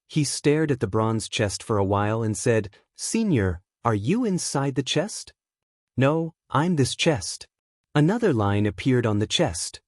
He stared at the bronze chest for a while and said, "Senior, are you inside the chest?" "No, I'm this chest." Another line appeared on the chest.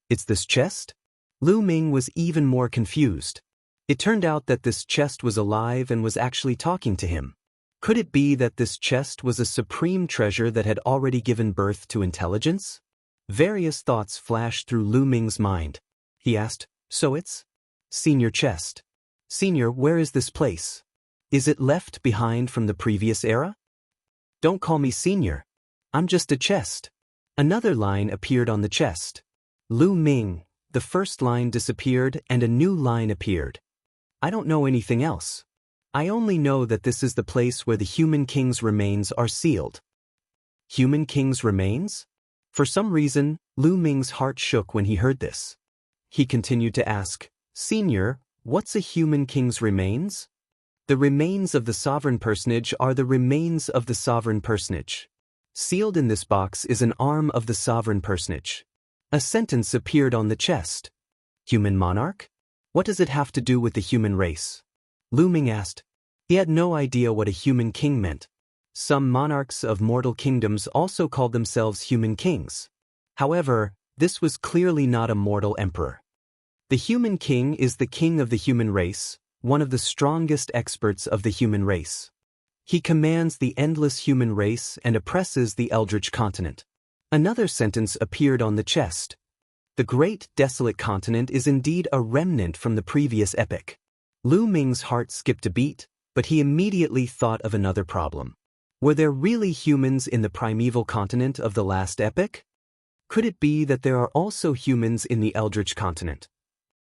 "It's this chest?" Lu Ming was even more confused. It turned out that this chest was alive and was actually talking to him. Could it be that this chest was a supreme treasure that had already given birth to intelligence? Various thoughts flashed through Lu Ming's mind. He asked, "So it's Senior chest. Senior, where is this place? Is it left behind from the previous era?" "Don't call me Senior. I'm just a chest." Another line appeared on the chest. "Lu Ming." The first line disappeared and a new line appeared. "I don't know anything else. I only know that this is the place where the human king's remains are sealed." Human king's remains? For some reason, Lu Ming's heart shook when he heard this. He continued to ask, "Senior, what's a human king's remains?" "The remains of the sovereign personage are the remains of the sovereign personage. Sealed in this box is an arm of the sovereign personage." A sentence appeared on the chest. "Human monarch? What does it have to do with the human race?" Lu Ming asked. He had no idea what a human king meant. Some monarchs of mortal kingdoms also called themselves human kings. However, this was clearly not a mortal emperor. The human king is the king of the human race, one of the strongest experts of the human race. He commands the endless human race and oppresses the eldritch continent. Another sentence appeared on the chest. The great desolate continent is indeed a remnant from the previous epoch. Lu Ming's heart skipped a beat, but he immediately thought of another problem. Were there really humans in the primeval continent of the last epoch? Could it be that there are also humans in the Eldritch continent?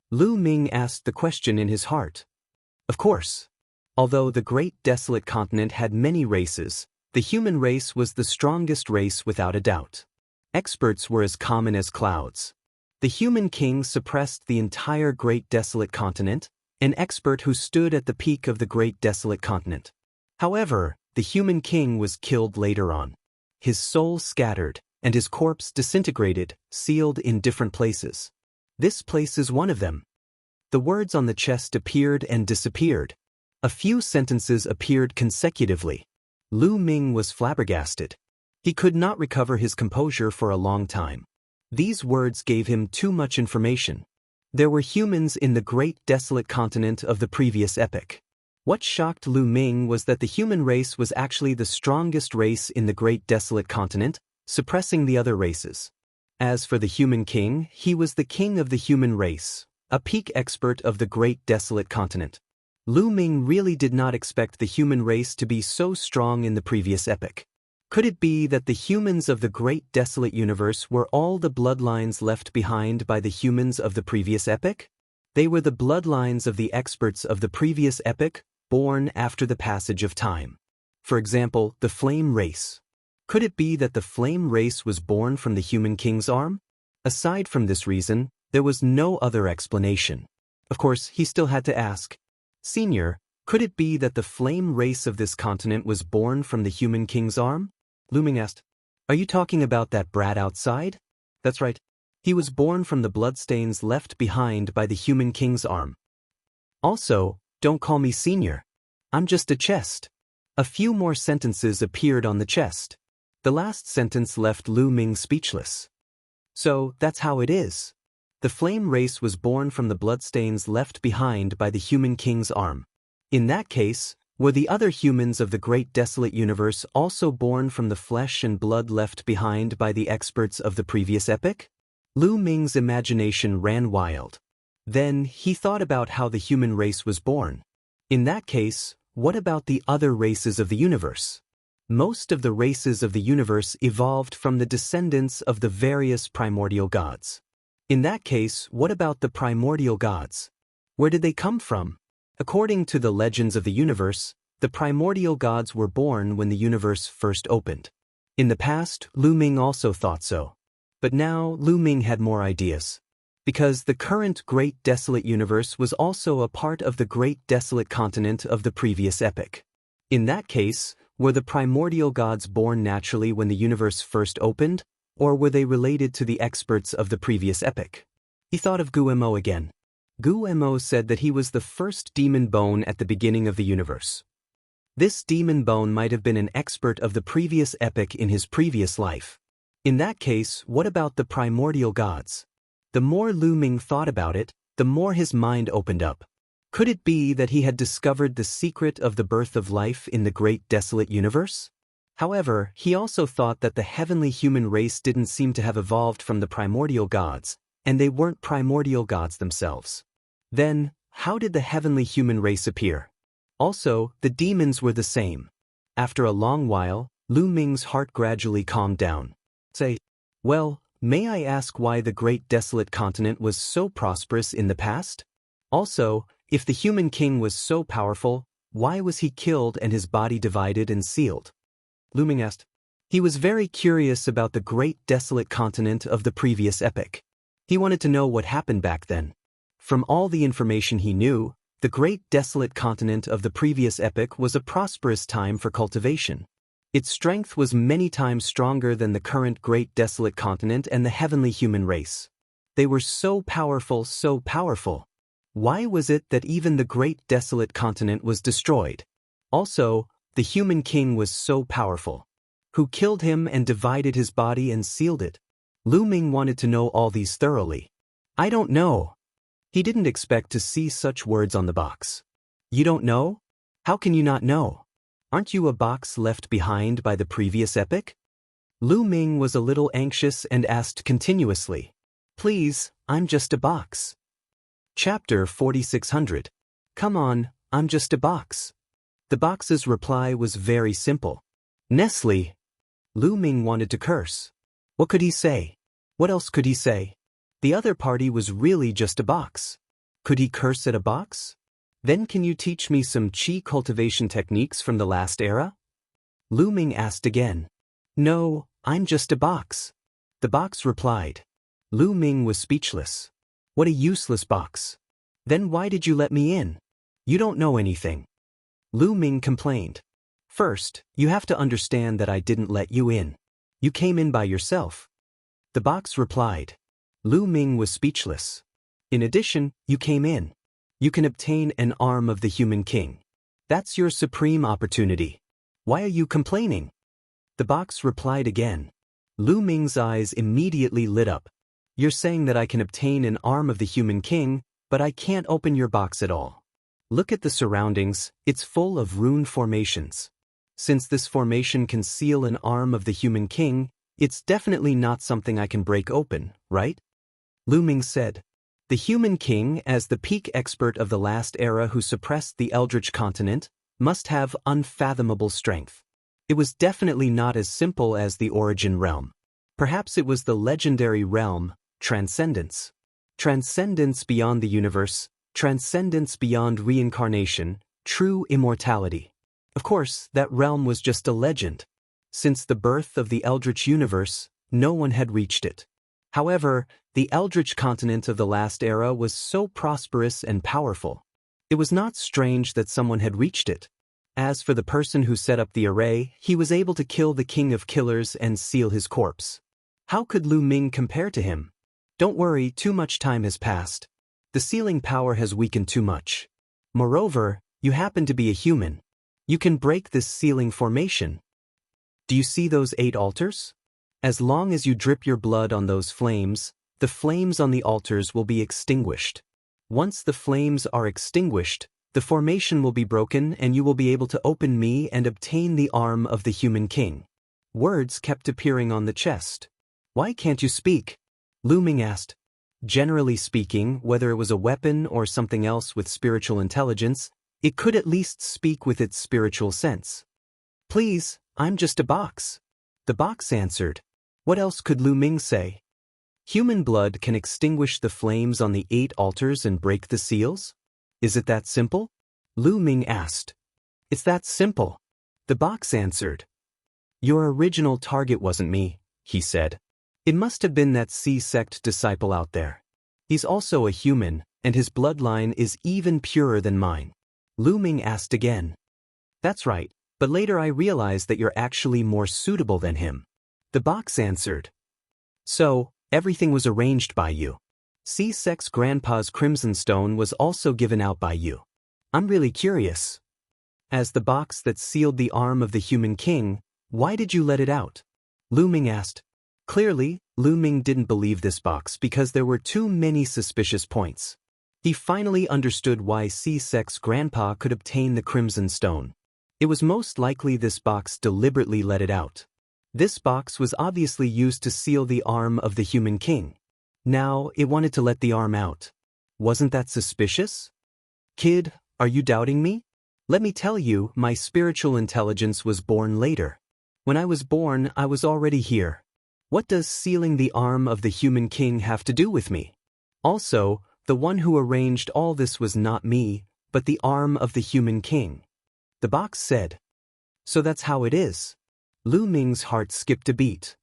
Lu Ming asked the question in his heart. Of course. Although the great desolate continent had many races, the human race was the strongest race without a doubt. Experts were as common as clouds. The human king suppressed the entire great desolate continent, an expert who stood at the peak of the great desolate continent. However, the human king was killed later on. His soul scattered, and his corpse disintegrated, sealed in different places. This place is one of them. The words on the chest appeared and disappeared. A few sentences appeared consecutively. Lu Ming was flabbergasted. He could not recover his composure for a long time. These words gave him too much information. There were humans in the great desolate continent of the previous epoch. What shocked Lu Ming was that the human race was actually the strongest race in the great desolate continent, suppressing the other races. As for the human king, he was the king of the human race, a peak expert of the great desolate continent. Lu Ming really did not expect the human race to be so strong in the previous epoch. Could it be that the humans of the great desolate universe were all the bloodlines left behind by the humans of the previous epoch? They were the bloodlines of the experts of the previous epoch, born after the passage of time. For example, the flame race. Could it be that the flame race was born from the human king's arm? Aside from this reason, there was no other explanation. Of course, he still had to ask, Senior, could it be that the flame race of this continent was born from the human king's arm? Lu Ming asked, Are you talking about that brat outside? That's right. He was born from the bloodstains left behind by the human king's arm. Also, don't call me senior. I'm just a chest. A few more sentences appeared on the chest. The last sentence left Lu Ming speechless. So, that's how it is. The flame race was born from the bloodstains left behind by the human king's arm. In that case, were the other humans of the great desolate universe also born from the flesh and blood left behind by the experts of the previous epoch? Lu Ming's imagination ran wild. Then, he thought about how the human race was born. In that case, what about the other races of the universe? Most of the races of the universe evolved from the descendants of the various primordial gods. In that case, what about the primordial gods? Where did they come from? According to the legends of the universe, the primordial gods were born when the universe first opened. In the past, Lu Ming also thought so. But now, Lu Ming had more ideas. Because the current great desolate universe was also a part of the great desolate continent of the previous epoch. In that case, were the primordial gods born naturally when the universe first opened, or were they related to the experts of the previous epoch? He thought of Gu Mo again. Gu Mo said that he was the first demon bone at the beginning of the universe. This demon bone might have been an expert of the previous epoch in his previous life. In that case, what about the primordial gods? The more Lu Ming thought about it, the more his mind opened up. Could it be that he had discovered the secret of the birth of life in the great desolate universe? However, he also thought that the heavenly human race didn't seem to have evolved from the primordial gods, and they weren't primordial gods themselves. Then, how did the heavenly human race appear? Also, the demons were the same. After a long while, Lu Ming's heart gradually calmed down. Say, well, may I ask why the great desolate continent was so prosperous in the past? Also, if the human king was so powerful, why was he killed and his body divided and sealed? Lu Ming asked. He was very curious about the great desolate continent of the previous epoch. He wanted to know what happened back then. From all the information he knew, the great desolate continent of the previous epoch was a prosperous time for cultivation. Its strength was many times stronger than the current great desolate continent and the heavenly human race. They were so powerful, so powerful. Why was it that even the great desolate continent was destroyed? Also, the human king was so powerful. Who killed him and divided his body and sealed it? Lu Ming wanted to know all these thoroughly. I don't know. He didn't expect to see such words on the box. You don't know? How can you not know? Aren't you a box left behind by the previous epoch? Lu Ming was a little anxious and asked continuously, "Please, I'm just a box." Chapter 4600. Come on, I'm just a box. The box's reply was very simple. Nestle. Lu Ming wanted to curse. What could he say? What else could he say? The other party was really just a box. Could he curse at a box? Then can you teach me some qi cultivation techniques from the last era? Lu Ming asked again. No, I'm just a box. The box replied. Lu Ming was speechless. What a useless box. Then why did you let me in? You don't know anything. Lu Ming complained. First, you have to understand that I didn't let you in. You came in by yourself. The box replied. Lu Ming was speechless. In addition, you came in. You can obtain an arm of the human king. That's your supreme opportunity. Why are you complaining? The box replied again. Lu Ming's eyes immediately lit up. You're saying that I can obtain an arm of the human king, but I can't open your box at all. Look at the surroundings, it's full of rune formations. Since this formation can seal an arm of the human king, it's definitely not something I can break open, right? Lu Ming said. The human king, as the peak expert of the last era who suppressed the Eldritch continent, must have unfathomable strength. It was definitely not as simple as the origin realm. Perhaps it was the legendary realm, transcendence. Transcendence beyond the universe, transcendence beyond reincarnation, true immortality. Of course, that realm was just a legend. Since the birth of the Eldritch universe, no one had reached it. However, the Eldritch continent of the last era was so prosperous and powerful. It was not strange that someone had reached it. As for the person who set up the array, he was able to kill the king of killers and seal his corpse. How could Lu Ming compare to him? Don't worry, too much time has passed. The sealing power has weakened too much. Moreover, you happen to be a human. You can break this sealing formation. Do you see those 8 altars? As long as you drip your blood on those flames, the flames on the altars will be extinguished. Once the flames are extinguished, the formation will be broken and you will be able to open me and obtain the arm of the human king. Words kept appearing on the chest. Why can't you speak? Lu Ming asked. Generally speaking, whether it was a weapon or something else with spiritual intelligence, it could at least speak with its spiritual sense. Please, I'm just a box. The box answered. What else could Lu Ming say? Human blood can extinguish the flames on the 8 altars and break the seals? Is it that simple? Lu Ming asked. It's that simple. The box answered. Your original target wasn't me, he said. It must have been that C-sect disciple out there. He's also a human, and his bloodline is even purer than mine. Lu Ming asked again. That's right, but later I realized that you're actually more suitable than him. The box answered. So, everything was arranged by you. C-sect's grandpa's crimson stone was also given out by you. I'm really curious. As the box that sealed the arm of the human king, why did you let it out? Lu Ming asked. Clearly, Lu Ming didn't believe this box because there were too many suspicious points. He finally understood why C-sect's grandpa could obtain the crimson stone. It was most likely this box deliberately let it out. This box was obviously used to seal the arm of the human king. Now, it wanted to let the arm out. Wasn't that suspicious? Kid, are you doubting me? Let me tell you, my spiritual intelligence was born later. When I was born, I was already here. What does sealing the arm of the human king have to do with me? Also, the one who arranged all this was not me, but the arm of the human king. The box said. So that's how it is. Lu Ming's heart skipped a beat.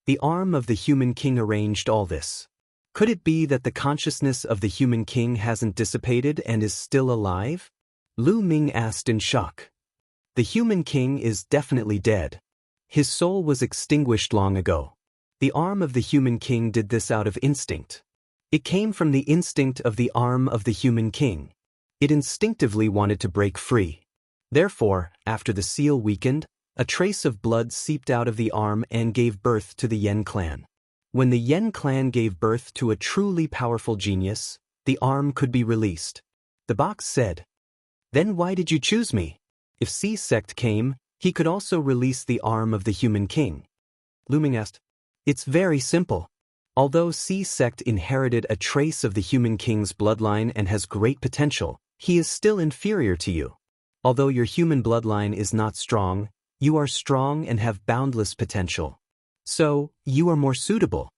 The arm of the human king arranged all this. Could it be that the consciousness of the human king hasn't dissipated and is still alive? Lu Ming asked in shock. The human king is definitely dead. His soul was extinguished long ago. The arm of the human king did this out of instinct. It came from the instinct of the arm of the human king. It instinctively wanted to break free. Therefore, after the seal weakened, a trace of blood seeped out of the arm and gave birth to the Yen clan. When the Yen clan gave birth to a truly powerful genius, the arm could be released. The box said. Then why did you choose me? If C-sect came, he could also release the arm of the human king. Lu Ming asked. It's very simple. Although C sect inherited a trace of the human king's bloodline and has great potential, he is still inferior to you. Although your human bloodline is not strong, you are strong and have boundless potential. So, you are more suitable.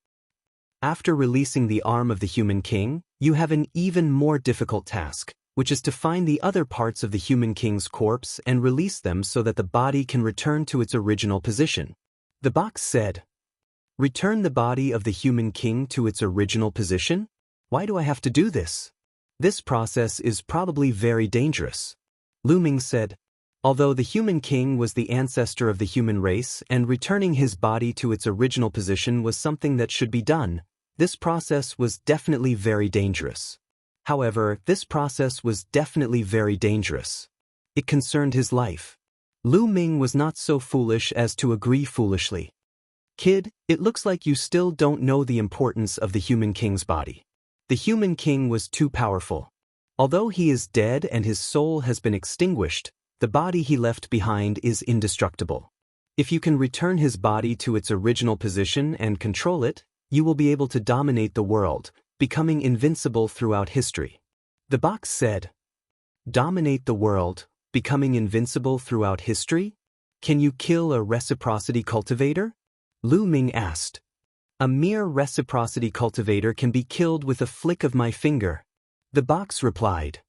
After releasing the arm of the human king, you have an even more difficult task, which is to find the other parts of the human king's corpse and release them so that the body can return to its original position. The box said, "Return the body of the human king to its original position? Why do I have to do this? This process is probably very dangerous." Lu Ming said, "Although the human king was the ancestor of the human race and returning his body to its original position was something that should be done, this process was definitely very dangerous. However, this process was definitely very dangerous. It concerned his life." Lu Ming was not so foolish as to agree foolishly. "Kid, it looks like you still don't know the importance of the human king's body. The human king was too powerful. Although he is dead and his soul has been extinguished, the body he left behind is indestructible. If you can return his body to its original position and control it, you will be able to dominate the world, becoming invincible throughout history." The box said, "Dominate the world, becoming invincible throughout history? Can you kill a reciprocity cultivator?" Lu Ming asked. "A mere reciprocity cultivator can be killed with a flick of my finger," the box replied.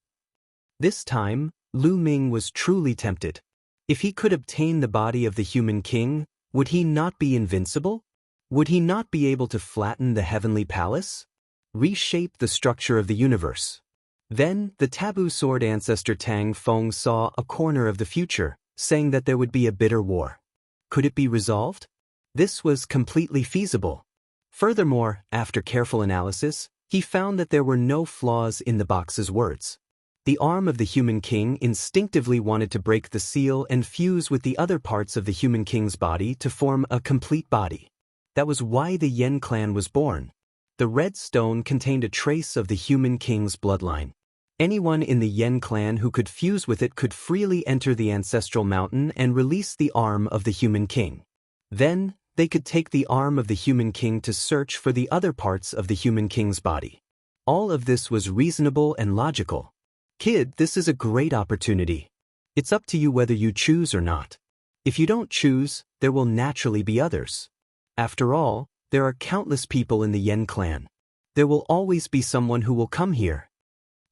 This time, Lu Ming was truly tempted. If he could obtain the body of the human king, would he not be invincible? Would he not be able to flatten the heavenly palace? Reshape the structure of the universe? Then, the taboo sword ancestor Tang Feng saw a corner of the future, saying that there would be a bitter war. Could it be resolved? This was completely feasible. Furthermore, after careful analysis, he found that there were no flaws in the box's words. The arm of the human king instinctively wanted to break the seal and fuse with the other parts of the human king's body to form a complete body. That was why the Yen clan was born. The red stone contained a trace of the human king's bloodline. Anyone in the Yen clan who could fuse with it could freely enter the ancestral mountain and release the arm of the human king. Then, they could take the arm of the human king to search for the other parts of the human king's body. All of this was reasonable and logical. "Kid, this is a great opportunity. It's up to you whether you choose or not. If you don't choose, there will naturally be others. After all, there are countless people in the Yen clan. There will always be someone who will come here."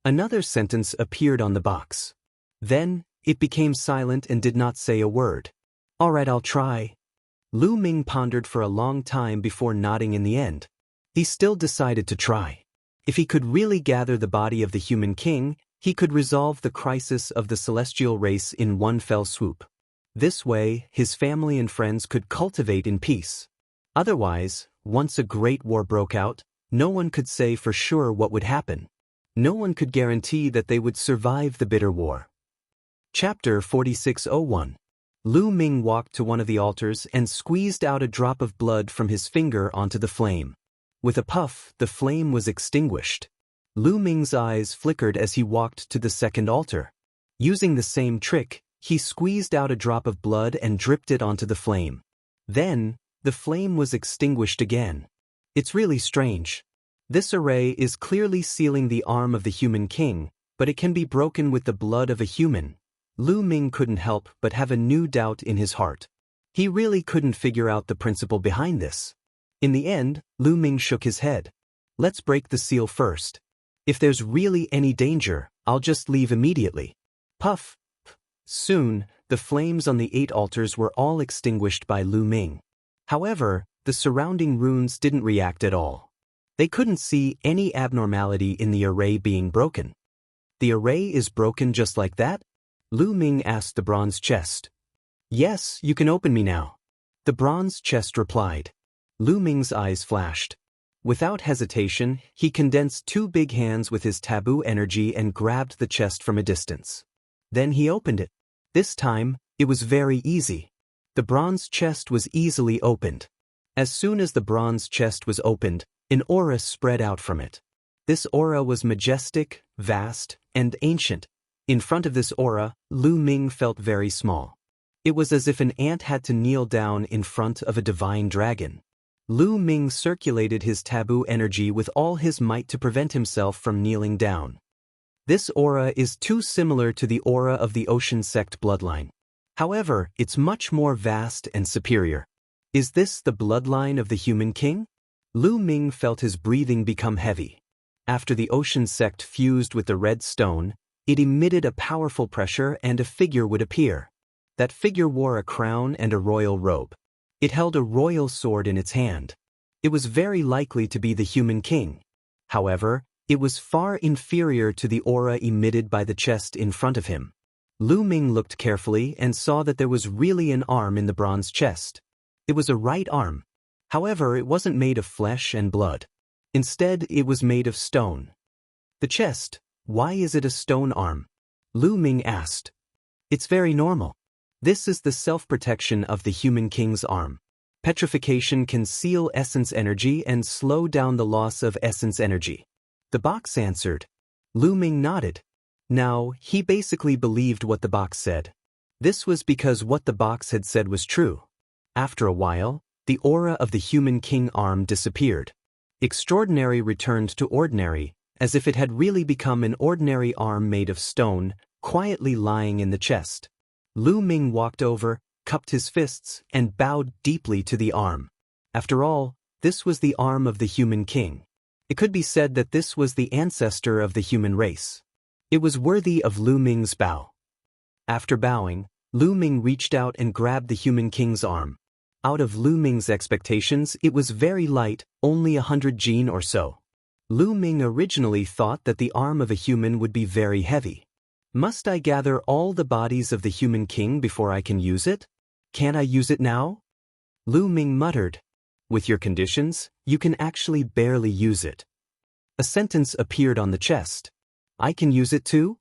Another sentence appeared on the box. Then, it became silent and did not say a word. "All right, I'll try." Lu Ming pondered for a long time before nodding in the end. He still decided to try. If he could really gather the body of the human king, he could resolve the crisis of the celestial race in one fell swoop. This way, his family and friends could cultivate in peace. Otherwise, once a great war broke out, no one could say for sure what would happen. No one could guarantee that they would survive the bitter war. Chapter 4601. Lu Ming walked to one of the altars and squeezed out a drop of blood from his finger onto the flame. With a puff, the flame was extinguished. Lu Ming's eyes flickered as he walked to the second altar. Using the same trick, he squeezed out a drop of blood and dripped it onto the flame. Then, the flame was extinguished again. It's really strange. This array is clearly sealing the arm of the human king, but it can be broken with the blood of a human. Lu Ming couldn't help but have a new doubt in his heart. He really couldn't figure out the principle behind this. In the end, Lu Ming shook his head. "Let's break the seal first. If there's really any danger, I'll just leave immediately." Puff! Soon, the flames on the 8 altars were all extinguished by Lu Ming. However, the surrounding runes didn't react at all. They couldn't see any abnormality in the array being broken. "The array is broken just like that?" Lu Ming asked the bronze chest. "Yes, you can open me now," the bronze chest replied. Lu Ming's eyes flashed. Without hesitation, he condensed 2 big hands with his taboo energy and grabbed the chest from a distance. Then he opened it. This time, it was very easy. The bronze chest was easily opened. As soon as the bronze chest was opened, an aura spread out from it. This aura was majestic, vast, and ancient. In front of this aura, Lu Ming felt very small. It was as if an ant had to kneel down in front of a divine dragon. Lu Ming circulated his taboo energy with all his might to prevent himself from kneeling down. This aura is too similar to the aura of the Ocean Sect bloodline. However, it's much more vast and superior. Is this the bloodline of the Human King? Lu Ming felt his breathing become heavy. After the Ocean Sect fused with the red stone, it emitted a powerful pressure and a figure would appear. That figure wore a crown and a royal robe. It held a royal sword in its hand. It was very likely to be the Human King. However, it was far inferior to the aura emitted by the chest in front of him. Lu Ming looked carefully and saw that there was really an arm in the bronze chest. It was a right arm. However, it wasn't made of flesh and blood. Instead, it was made of stone. The chest, why is it a stone arm? Lu Ming asked. It's very normal. This is the self-protection of the Human King's arm. Petrification can seal essence energy and slow down the loss of essence energy. The box answered. Lu Ming nodded. Now, he basically believed what the box said. This was because what the box had said was true. After a while, the aura of the Human King arm disappeared. Extraordinary returned to ordinary, as if it had really become an ordinary arm made of stone, quietly lying in the chest. Lu Ming walked over, cupped his fists, and bowed deeply to the arm. After all, this was the arm of the Human King. It could be said that this was the ancestor of the human race. It was worthy of Lu Ming's bow. After bowing, Lu Ming reached out and grabbed the Human King's arm. Out of Lu Ming's expectations, it was very light, only 100 jin or so. Lu Ming originally thought that the arm of a human would be very heavy. Must I gather all the bodies of the Human King before I can use it? Can't I use it now? Lu Ming muttered. With your conditions, you can actually barely use it. A sentence appeared on the chest. I can use it too?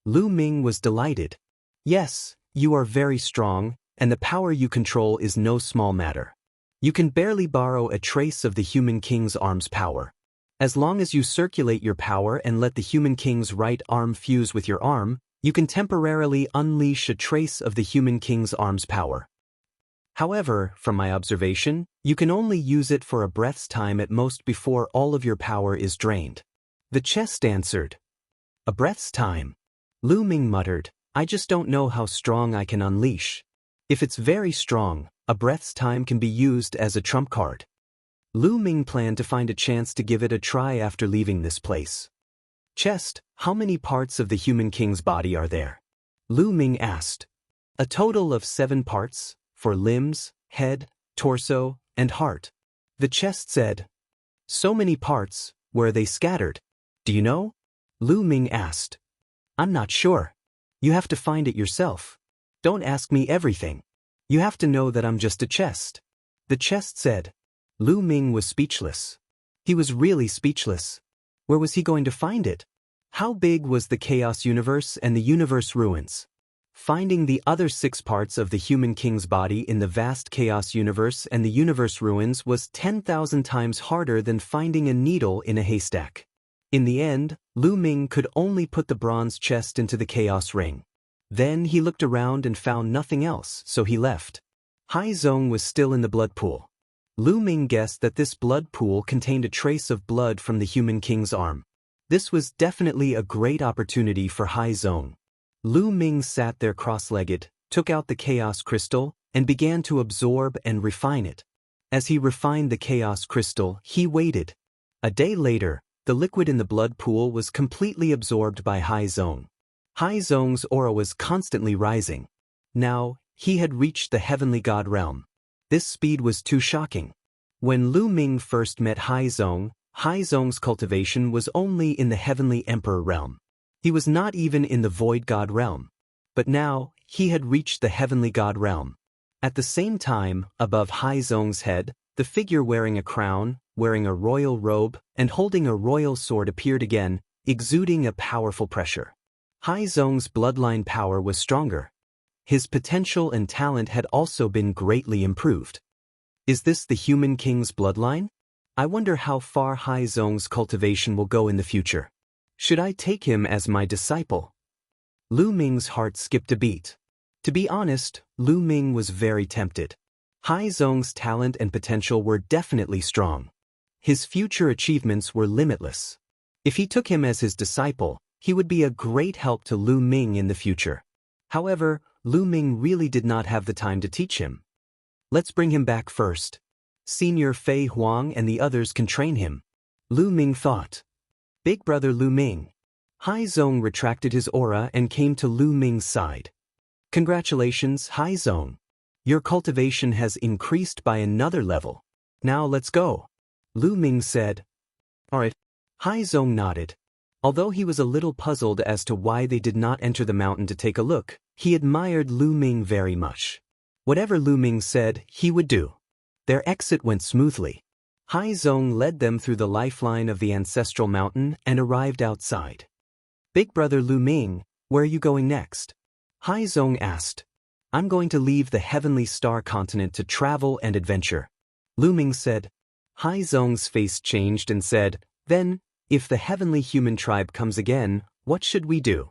Lu Ming was delighted. Yes, you are very strong, and the power you control is no small matter. You can barely borrow a trace of the Human King's arm's power. As long as you circulate your power and let the Human King's right arm fuse with your arm, you can temporarily unleash a trace of the Human King's arm's power. However, from my observation, you can only use it for a breath's time at most before all of your power is drained. The chest answered. A breath's time. Lu Ming muttered, I just don't know how strong I can unleash. If it's very strong, a breath's time can be used as a trump card. Lu Ming planned to find a chance to give it a try after leaving this place. Chest, how many parts of the Human King's body are there? Lu Ming asked. A total of 7 parts. For limbs, head, torso, and heart. The chest said. So many parts, where are they scattered? Do you know? Lu Ming asked. I'm not sure. You have to find it yourself. Don't ask me everything. You have to know that I'm just a chest. The chest said. Lu Ming was speechless. He was really speechless. Where was he going to find it? How big was the chaos universe and the universe ruins? Finding the other 6 parts of the Human King's body in the vast chaos universe and the universe ruins was 10,000 times harder than finding a needle in a haystack. In the end, Lu Ming could only put the bronze chest into the chaos ring. Then he looked around and found nothing else, so he left. Hai Zong was still in the blood pool. Lu Ming guessed that this blood pool contained a trace of blood from the Human King's arm. This was definitely a great opportunity for Hai Zong. Lu Ming sat there cross-legged, took out the chaos crystal, and began to absorb and refine it. As he refined the chaos crystal, he waited. A day later, the liquid in the blood pool was completely absorbed by Hai Zong. Hai Zong's aura was constantly rising. Now, he had reached the heavenly god realm. This speed was too shocking. When Lu Ming first met Hai Zong's cultivation was only in the heavenly emperor realm. He was not even in the void god realm. But now, he had reached the heavenly god realm. At the same time, above Hai Zong's head, the figure wearing a crown, wearing a royal robe, and holding a royal sword appeared again, exuding a powerful pressure. Hai Zong's bloodline power was stronger. His potential and talent had also been greatly improved. Is this the Human King's bloodline? I wonder how far Hai Zong's cultivation will go in the future. Should I take him as my disciple? Lu Ming's heart skipped a beat. To be honest, Lu Ming was very tempted. Hai Zong's talent and potential were definitely strong. His future achievements were limitless. If he took him as his disciple, he would be a great help to Lu Ming in the future. However, Lu Ming really did not have the time to teach him. Let's bring him back first. Senior Fei Huang and the others can train him. Lu Ming thought. Big brother Lu Ming. Hai Zong retracted his aura and came to Lu Ming's side. Congratulations, Hai Zong. Your cultivation has increased by another level. Now let's go. Lu Ming said. Alright. Hai Zong nodded. Although he was a little puzzled as to why they did not enter the mountain to take a look, he admired Lu Ming very much. Whatever Lu Ming said, he would do. Their exit went smoothly. Hai Zong led them through the lifeline of the ancestral mountain and arrived outside. Big brother Lu Ming, where are you going next? Hai Zong asked. I'm going to leave the heavenly star continent to travel and adventure. Lu Ming said. Hai Zong's face changed and said, Then, if the heavenly human tribe comes again, what should we do?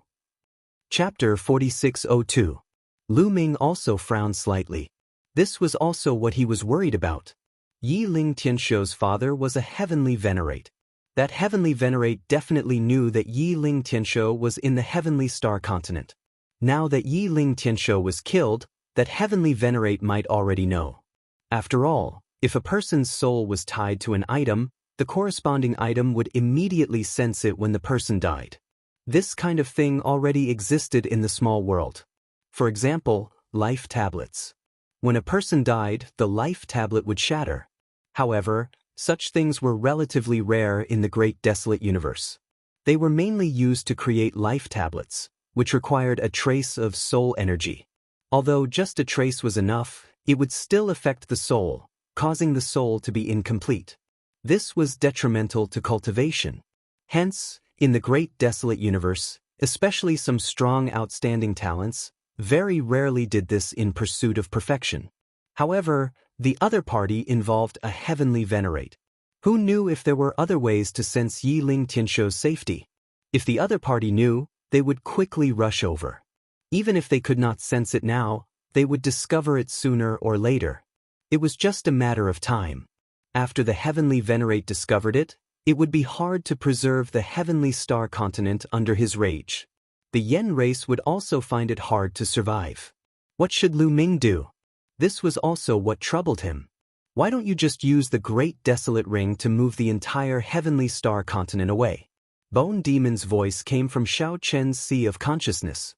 Chapter 4602. Lu Ming also frowned slightly. This was also what he was worried about. Yi Ling Tianshou's father was a heavenly venerate. That heavenly venerate definitely knew that Yi Ling Tianshou was in the heavenly star continent. Now that Yi Ling Tianshou was killed, that heavenly venerate might already know. After all, if a person's soul was tied to an item, the corresponding item would immediately sense it when the person died. This kind of thing already existed in the small world. For example, life tablets. When a person died, the life tablet would shatter. However, such things were relatively rare in the great desolate universe. They were mainly used to create life tablets, which required a trace of soul energy. Although just a trace was enough, it would still affect the soul, causing the soul to be incomplete. This was detrimental to cultivation. Hence, in the great desolate universe, especially some strong outstanding talents, very rarely did this in pursuit of perfection. However, the other party involved a heavenly venerate. Who knew if there were other ways to sense Yi Ling Tianshou's safety? If the other party knew, they would quickly rush over. Even if they could not sense it now, they would discover it sooner or later. It was just a matter of time. After the heavenly venerate discovered it, it would be hard to preserve the heavenly star continent under his rage. The Yen race would also find it hard to survive. What should Lu Ming do? This was also what troubled him. Why don't you just use the Great Desolate Ring to move the entire heavenly star continent away? Bone Demon's voice came from Xiao Chen's Sea of Consciousness.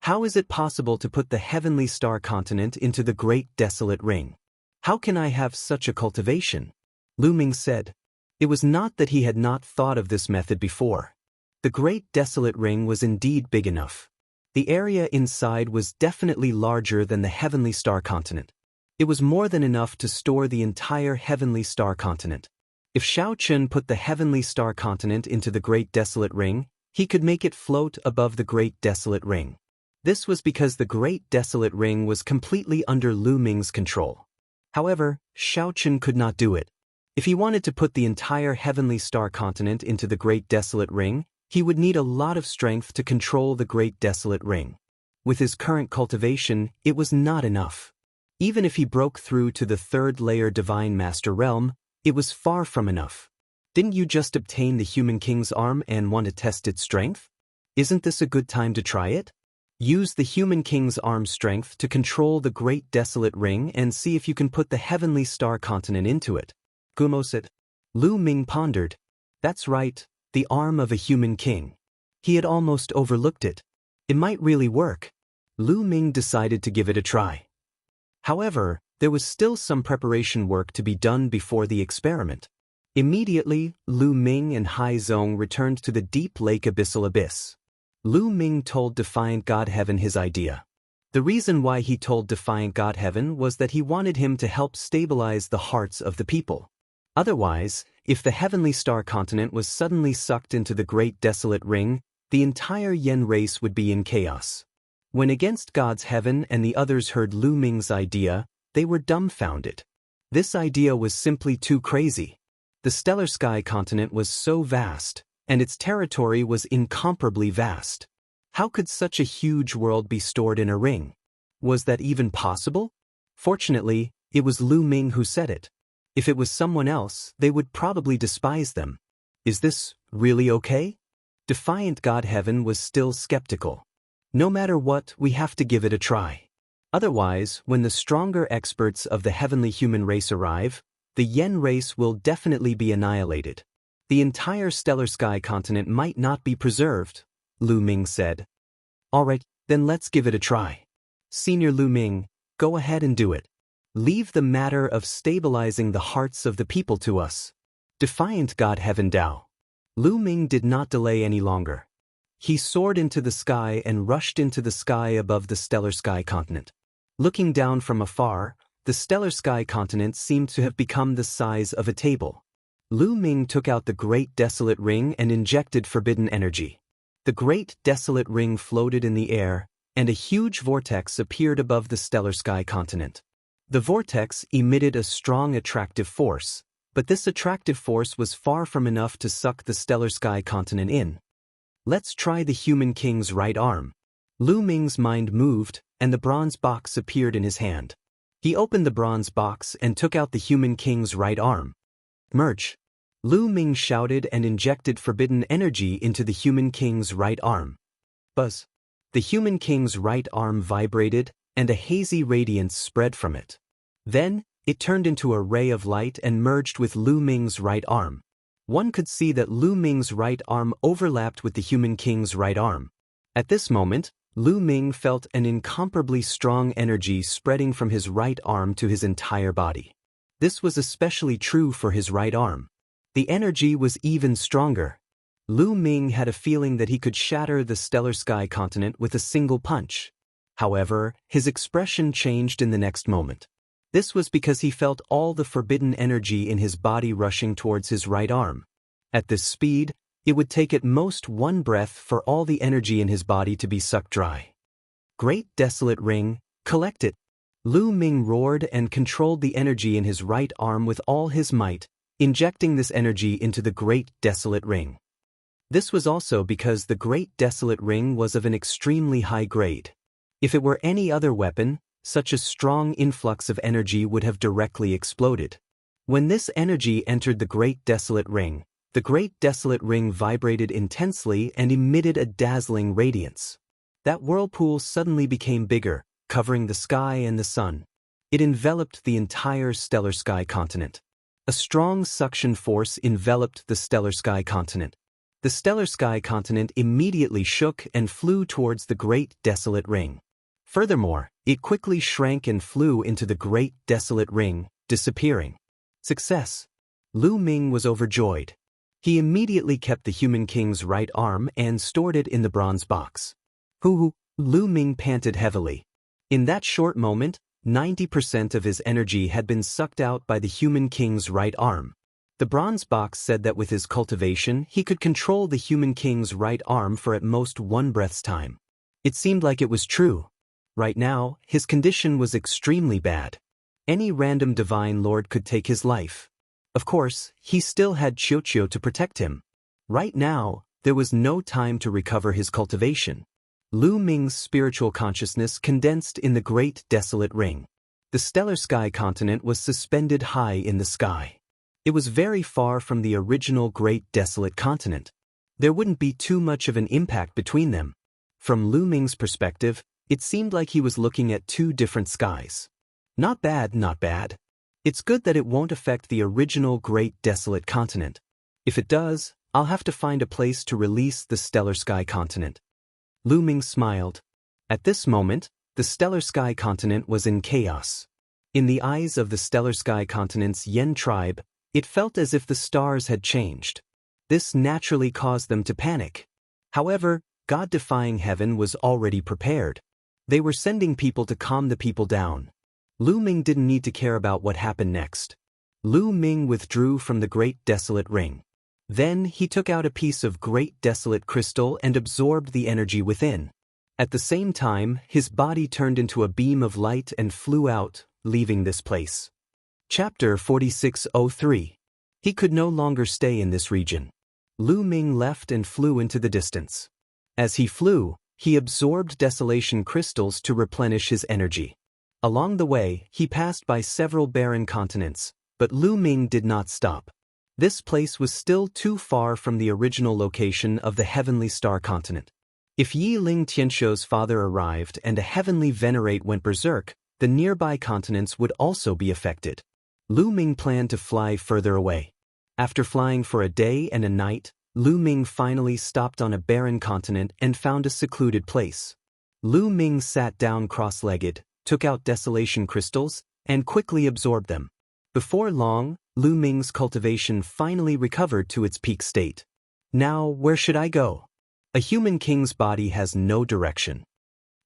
How is it possible to put the heavenly star continent into the Great Desolate Ring? How can I have such a cultivation? Lu Ming said. It was not that he had not thought of this method before. The Great Desolate Ring was indeed big enough. The area inside was definitely larger than the heavenly star continent. It was more than enough to store the entire heavenly star continent. If Xiao Chen put the heavenly star continent into the Great Desolate Ring, he could make it float above the Great Desolate Ring. This was because the Great Desolate Ring was completely under Lu Ming's control. However, Xiao Chen could not do it. If he wanted to put the entire heavenly star continent into the Great Desolate Ring, he would need a lot of strength to control the Great Desolate Ring. With his current cultivation, it was not enough. Even if he broke through to the third layer Divine Master Realm, it was far from enough. Didn't you just obtain the Human King's arm and want to test its strength? Isn't this a good time to try it? Use the Human King's arm strength to control the Great Desolate Ring and see if you can put the heavenly star continent into it. Gumo said. Lu Ming pondered. That's right. The arm of a human king. He had almost overlooked it. It might really work. Lu Ming decided to give it a try. However, there was still some preparation work to be done before the experiment. Immediately, Lu Ming and Hai Zong returned to the deep lake abyssal abyss. Lu Ming told Defiant God Heaven his idea. The reason why he told Defiant God Heaven was that he wanted him to help stabilize the hearts of the people. Otherwise, if the heavenly star continent was suddenly sucked into the Great Desolate Ring, the entire Yen race would be in chaos. When Against God's Heaven and the others heard Lu Ming's idea, they were dumbfounded. This idea was simply too crazy. The stellar sky continent was so vast, and its territory was incomparably vast. How could such a huge world be stored in a ring? Was that even possible? Fortunately, it was Lu Ming who said it. If it was someone else, they would probably despise them. Is this really okay? Defiant God Heaven was still skeptical. No matter what, we have to give it a try. Otherwise, when the stronger experts of the heavenly human race arrive, the Yen race will definitely be annihilated. The entire stellar sky continent might not be preserved, Lu Ming said. Alright, then let's give it a try. Senior Lu Ming, go ahead and do it. Leave the matter of stabilizing the hearts of the people to us. Defiant God Heaven Dao. Lu Ming did not delay any longer. He soared into the sky and rushed into the sky above the stellar sky continent. Looking down from afar, the stellar sky continent seemed to have become the size of a table. Lu Ming took out the Great Desolate Ring and injected forbidden energy. The Great Desolate Ring floated in the air, and a huge vortex appeared above the stellar sky continent. The vortex emitted a strong attractive force, but this attractive force was far from enough to suck the stellar sky continent in. Let's try the human king's right arm. Lu Ming's mind moved, and the bronze box appeared in his hand. He opened the bronze box and took out the human king's right arm. Merge. Lu Ming shouted and injected forbidden energy into the human king's right arm. Buzz. The human king's right arm vibrated, and a hazy radiance spread from it. Then, it turned into a ray of light and merged with Lu Ming's right arm. One could see that Lu Ming's right arm overlapped with the human king's right arm. At this moment, Lu Ming felt an incomparably strong energy spreading from his right arm to his entire body. This was especially true for his right arm. The energy was even stronger. Lu Ming had a feeling that he could shatter the stellar sky continent with a single punch. However, his expression changed in the next moment. This was because he felt all the forbidden energy in his body rushing towards his right arm. At this speed, it would take at most one breath for all the energy in his body to be sucked dry. Great Desolate Ring, collect it. Lu Ming roared and controlled the energy in his right arm with all his might, injecting this energy into the Great Desolate Ring. This was also because the Great Desolate Ring was of an extremely high grade. If it were any other weapon, such a strong influx of energy would have directly exploded. When this energy entered the Great Desolate Ring, the Great Desolate Ring vibrated intensely and emitted a dazzling radiance. That whirlpool suddenly became bigger, covering the sky and the sun. It enveloped the entire stellar sky continent. A strong suction force enveloped the stellar sky continent. The stellar sky continent immediately shook and flew towards the Great Desolate Ring. Furthermore, it quickly shrank and flew into the Great Desolate Ring, disappearing. Success! Lu Ming was overjoyed. He immediately kept the human king's right arm and stored it in the bronze box. Hoo-hoo! Lu Ming panted heavily. In that short moment, 90% of his energy had been sucked out by the human king's right arm. The bronze box said that with his cultivation, he could control the human king's right arm for at most one breath's time. It seemed like it was true. Right now, his condition was extremely bad. Any random divine lord could take his life. Of course, he still had Qiuqiu to protect him. Right now, there was no time to recover his cultivation. Lu Ming's spiritual consciousness condensed in the Great Desolate Ring. The stellar sky continent was suspended high in the sky. It was very far from the original Great Desolate Continent. There wouldn't be too much of an impact between them. From Lu Ming's perspective, it seemed like he was looking at two different skies. Not bad, not bad. It's good that it won't affect the original Great Desolate Continent. If it does, I'll have to find a place to release the stellar sky continent. Lu Ming smiled. At this moment, the stellar sky continent was in chaos. In the eyes of the stellar sky continent's Yen tribe, it felt as if the stars had changed. This naturally caused them to panic. However, God-defying heaven was already prepared. They were sending people to calm the people down. Lu Ming didn't need to care about what happened next. Lu Ming withdrew from the Great Desolate Ring. Then he took out a piece of Great Desolate Crystal and absorbed the energy within. At the same time, his body turned into a beam of light and flew out, leaving this place. Chapter 4603. He could no longer stay in this region. Lu Ming left and flew into the distance. As he flew, He absorbed desolation crystals to replenish his energy. Along the way, he passed by several barren continents, but Lu Ming did not stop. This place was still too far from the original location of the Heavenly Star continent. If Yi Ling Tianshou's father arrived and a heavenly venerate went berserk, the nearby continents would also be affected. Lu Ming planned to fly further away. After flying for a day and a night, Lu Ming finally stopped on a barren continent and found a secluded place. Lu Ming sat down cross-legged, took out desolation crystals, and quickly absorbed them. Before long, Lu Ming's cultivation finally recovered to its peak state. Now, where should I go? A human king's body has no direction.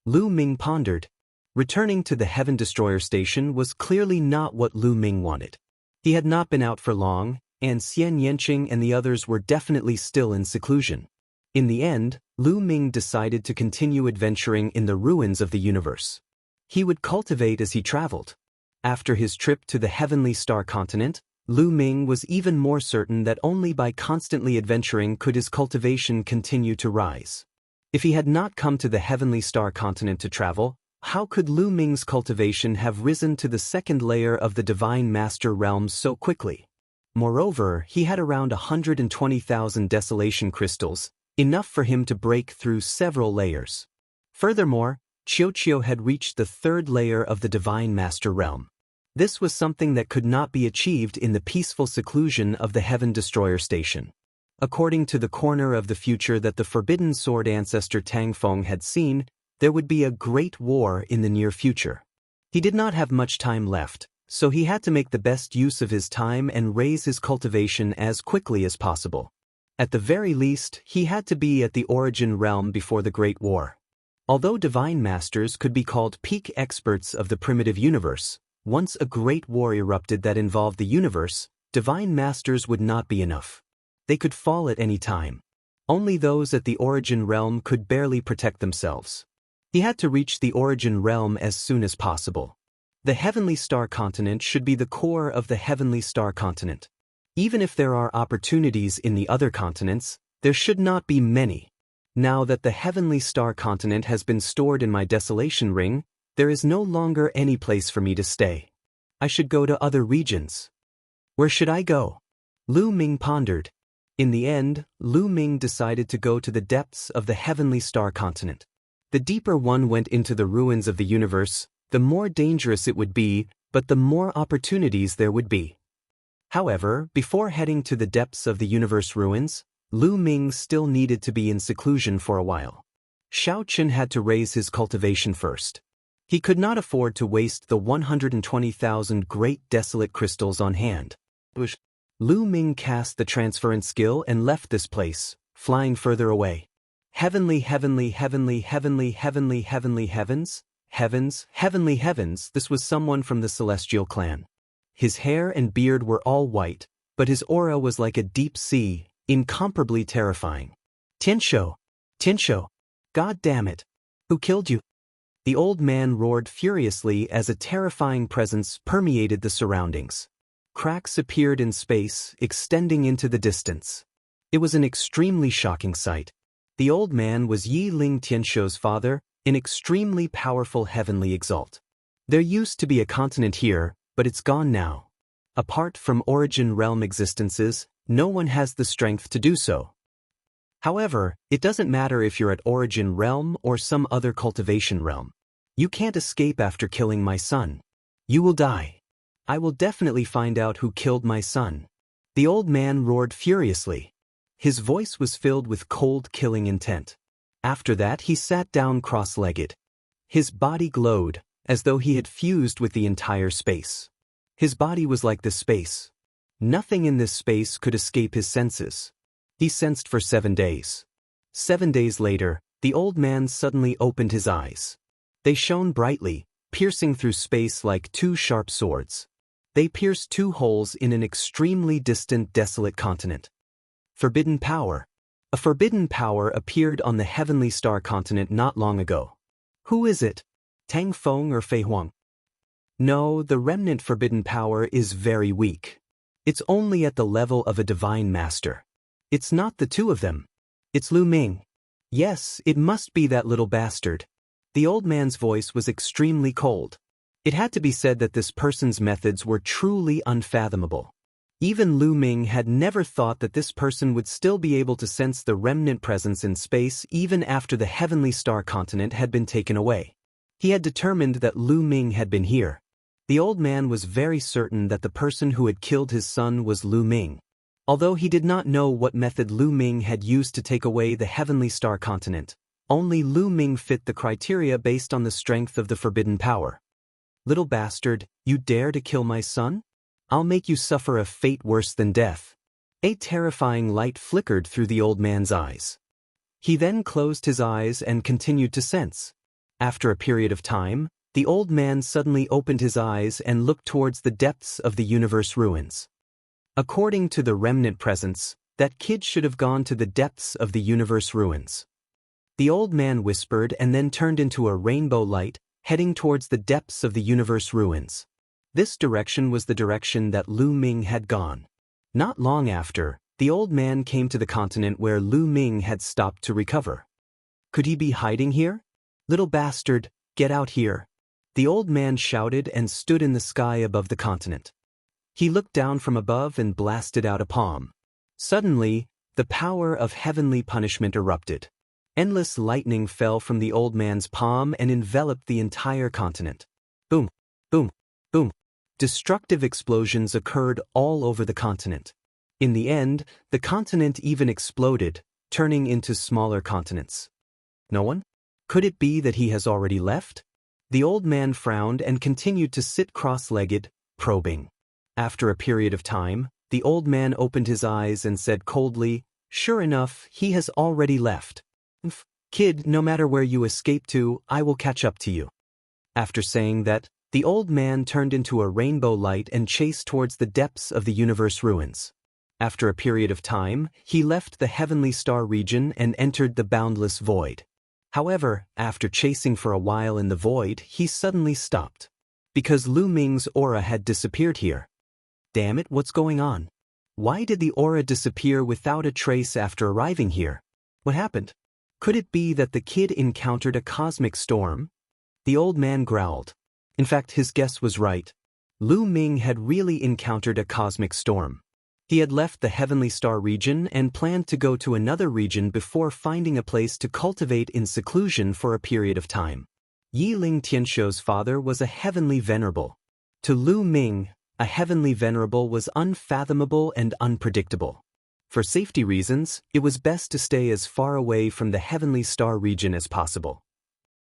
Lu Ming pondered. Returning to the Heaven Destroyer station was clearly not what Lu Ming wanted. He had not been out for long, and Xian Yanqing and the others were definitely still in seclusion. In the end, Lu Ming decided to continue adventuring in the ruins of the universe. He would cultivate as he traveled. After his trip to the Heavenly Star continent, Lu Ming was even more certain that only by constantly adventuring could his cultivation continue to rise. If he had not come to the Heavenly Star continent to travel, how could Lu Ming's cultivation have risen to the second layer of the Divine Master realms so quickly? Moreover, he had around 120,000 desolation crystals, enough for him to break through several layers. Furthermore, Qiuqiu had reached the third layer of the Divine Master realm. This was something that could not be achieved in the peaceful seclusion of the Heaven Destroyer station. According to the corner of the future that the Forbidden Sword ancestor Tang Feng had seen, there would be a great war in the near future. He did not have much time left, so he had to make the best use of his time and raise his cultivation as quickly as possible. At the very least, he had to be at the origin realm before the Great War. Although Divine Masters could be called peak experts of the primitive universe, once a great war erupted that involved the universe, Divine Masters would not be enough. They could fall at any time. Only those at the origin realm could barely protect themselves. He had to reach the origin realm as soon as possible. The Heavenly Star continent should be the core of the Heavenly Star continent. Even if there are opportunities in the other continents, there should not be many. Now that the Heavenly Star continent has been stored in my desolation ring, there is no longer any place for me to stay. I should go to other regions. Where should I go? Lu Ming pondered. In the end, Lu Ming decided to go to the depths of the Heavenly Star continent. The deeper one went into the ruins of the universe, the more dangerous it would be, but the more opportunities there would be. However, before heading to the depths of the universe ruins, Lu Ming still needed to be in seclusion for a while. Shao Chen had to raise his cultivation first. He could not afford to waste the 120,000 great desolate crystals on hand. Lu Ming cast the transference skill and left this place, flying further away. Heavenly, heavenly, heavenly, heavenly, heavenly, heavenly heavens, heavenly heavens, this was someone from the celestial clan. His hair and beard were all white, but his aura was like a deep sea, incomparably terrifying. Tianshou! God damn it! Who killed you? The old man roared furiously as a terrifying presence permeated the surroundings. Cracks appeared in space, extending into the distance. It was an extremely shocking sight. The old man was Yi Ling Tianshou's father, an extremely powerful heavenly exalt. There used to be a continent here, but it's gone now. Apart from origin realm existences, no one has the strength to do so. However, it doesn't matter if you're at origin realm or some other cultivation realm. You can't escape after killing my son. You will die. I will definitely find out who killed my son. The old man roared furiously. His voice was filled with cold, killing intent. After that, he sat down cross-legged. His body glowed, as though he had fused with the entire space. His body was like the space. Nothing in this space could escape his senses. He sensed for 7 days. 7 days later, the old man suddenly opened his eyes. They shone brightly, piercing through space like 2 sharp swords. They pierced 2 holes in an extremely distant, desolate continent. Forbidden power. A forbidden power appeared on the Heavenly Star continent not long ago. Who is it? Tang Feng or Fei Huang? No, the remnant forbidden power is very weak. It's only at the level of a divine master. It's not the 2 of them. It's Lu Ming. Yes, it must be that little bastard. The old man's voice was extremely cold. It had to be said that this person's methods were truly unfathomable. Even Lu Ming had never thought that this person would still be able to sense the remnant presence in space even after the heavenly star continent had been taken away. He had determined that Lu Ming had been here. The old man was very certain that the person who had killed his son was Lu Ming. Although he did not know what method Lu Ming had used to take away the heavenly star continent, only Lu Ming fit the criteria based on the strength of the forbidden power. Little bastard, you dare to kill my son? I'll make you suffer a fate worse than death. A terrifying light flickered through the old man's eyes. He then closed his eyes and continued to sense. After a period of time, the old man suddenly opened his eyes and looked towards the depths of the universe ruins. According to the remnant presence, that kid should have gone to the depths of the universe ruins. The old man whispered and then turned into a rainbow light, heading towards the depths of the universe ruins. This direction was the direction that Lu Ming had gone. Not long after, the old man came to the continent where Lu Ming had stopped to recover. Could he be hiding here? Little bastard, get out here. The old man shouted and stood in the sky above the continent. He looked down from above and blasted out a palm. Suddenly, the power of heavenly punishment erupted. Endless lightning fell from the old man's palm and enveloped the entire continent. Boom, boom, boom. Destructive explosions occurred all over the continent. In the end, the continent even exploded, turning into smaller continents. No one? Could it be that he has already left? The old man frowned and continued to sit cross-legged, probing. After a period of time, the old man opened his eyes and said coldly, "Sure enough, he has already left. Kid, no matter where you escape to, I will catch up to you." After saying that, the old man turned into a rainbow light and chased towards the depths of the universe ruins. After a period of time, he left the heavenly star region and entered the boundless void. However, after chasing for a while in the void, he suddenly stopped. Because Lu Ming's aura had disappeared here. Damn it, what's going on? Why did the aura disappear without a trace after arriving here? What happened? Could it be that the kid encountered a cosmic storm? The old man growled. In fact, his guess was right. Lu Ming had really encountered a cosmic storm. He had left the heavenly star region and planned to go to another region before finding a place to cultivate in seclusion for a period of time. Yi Ling Tianshou's father was a heavenly venerable. To Lu Ming, a heavenly venerable was unfathomable and unpredictable. For safety reasons, it was best to stay as far away from the heavenly star region as possible.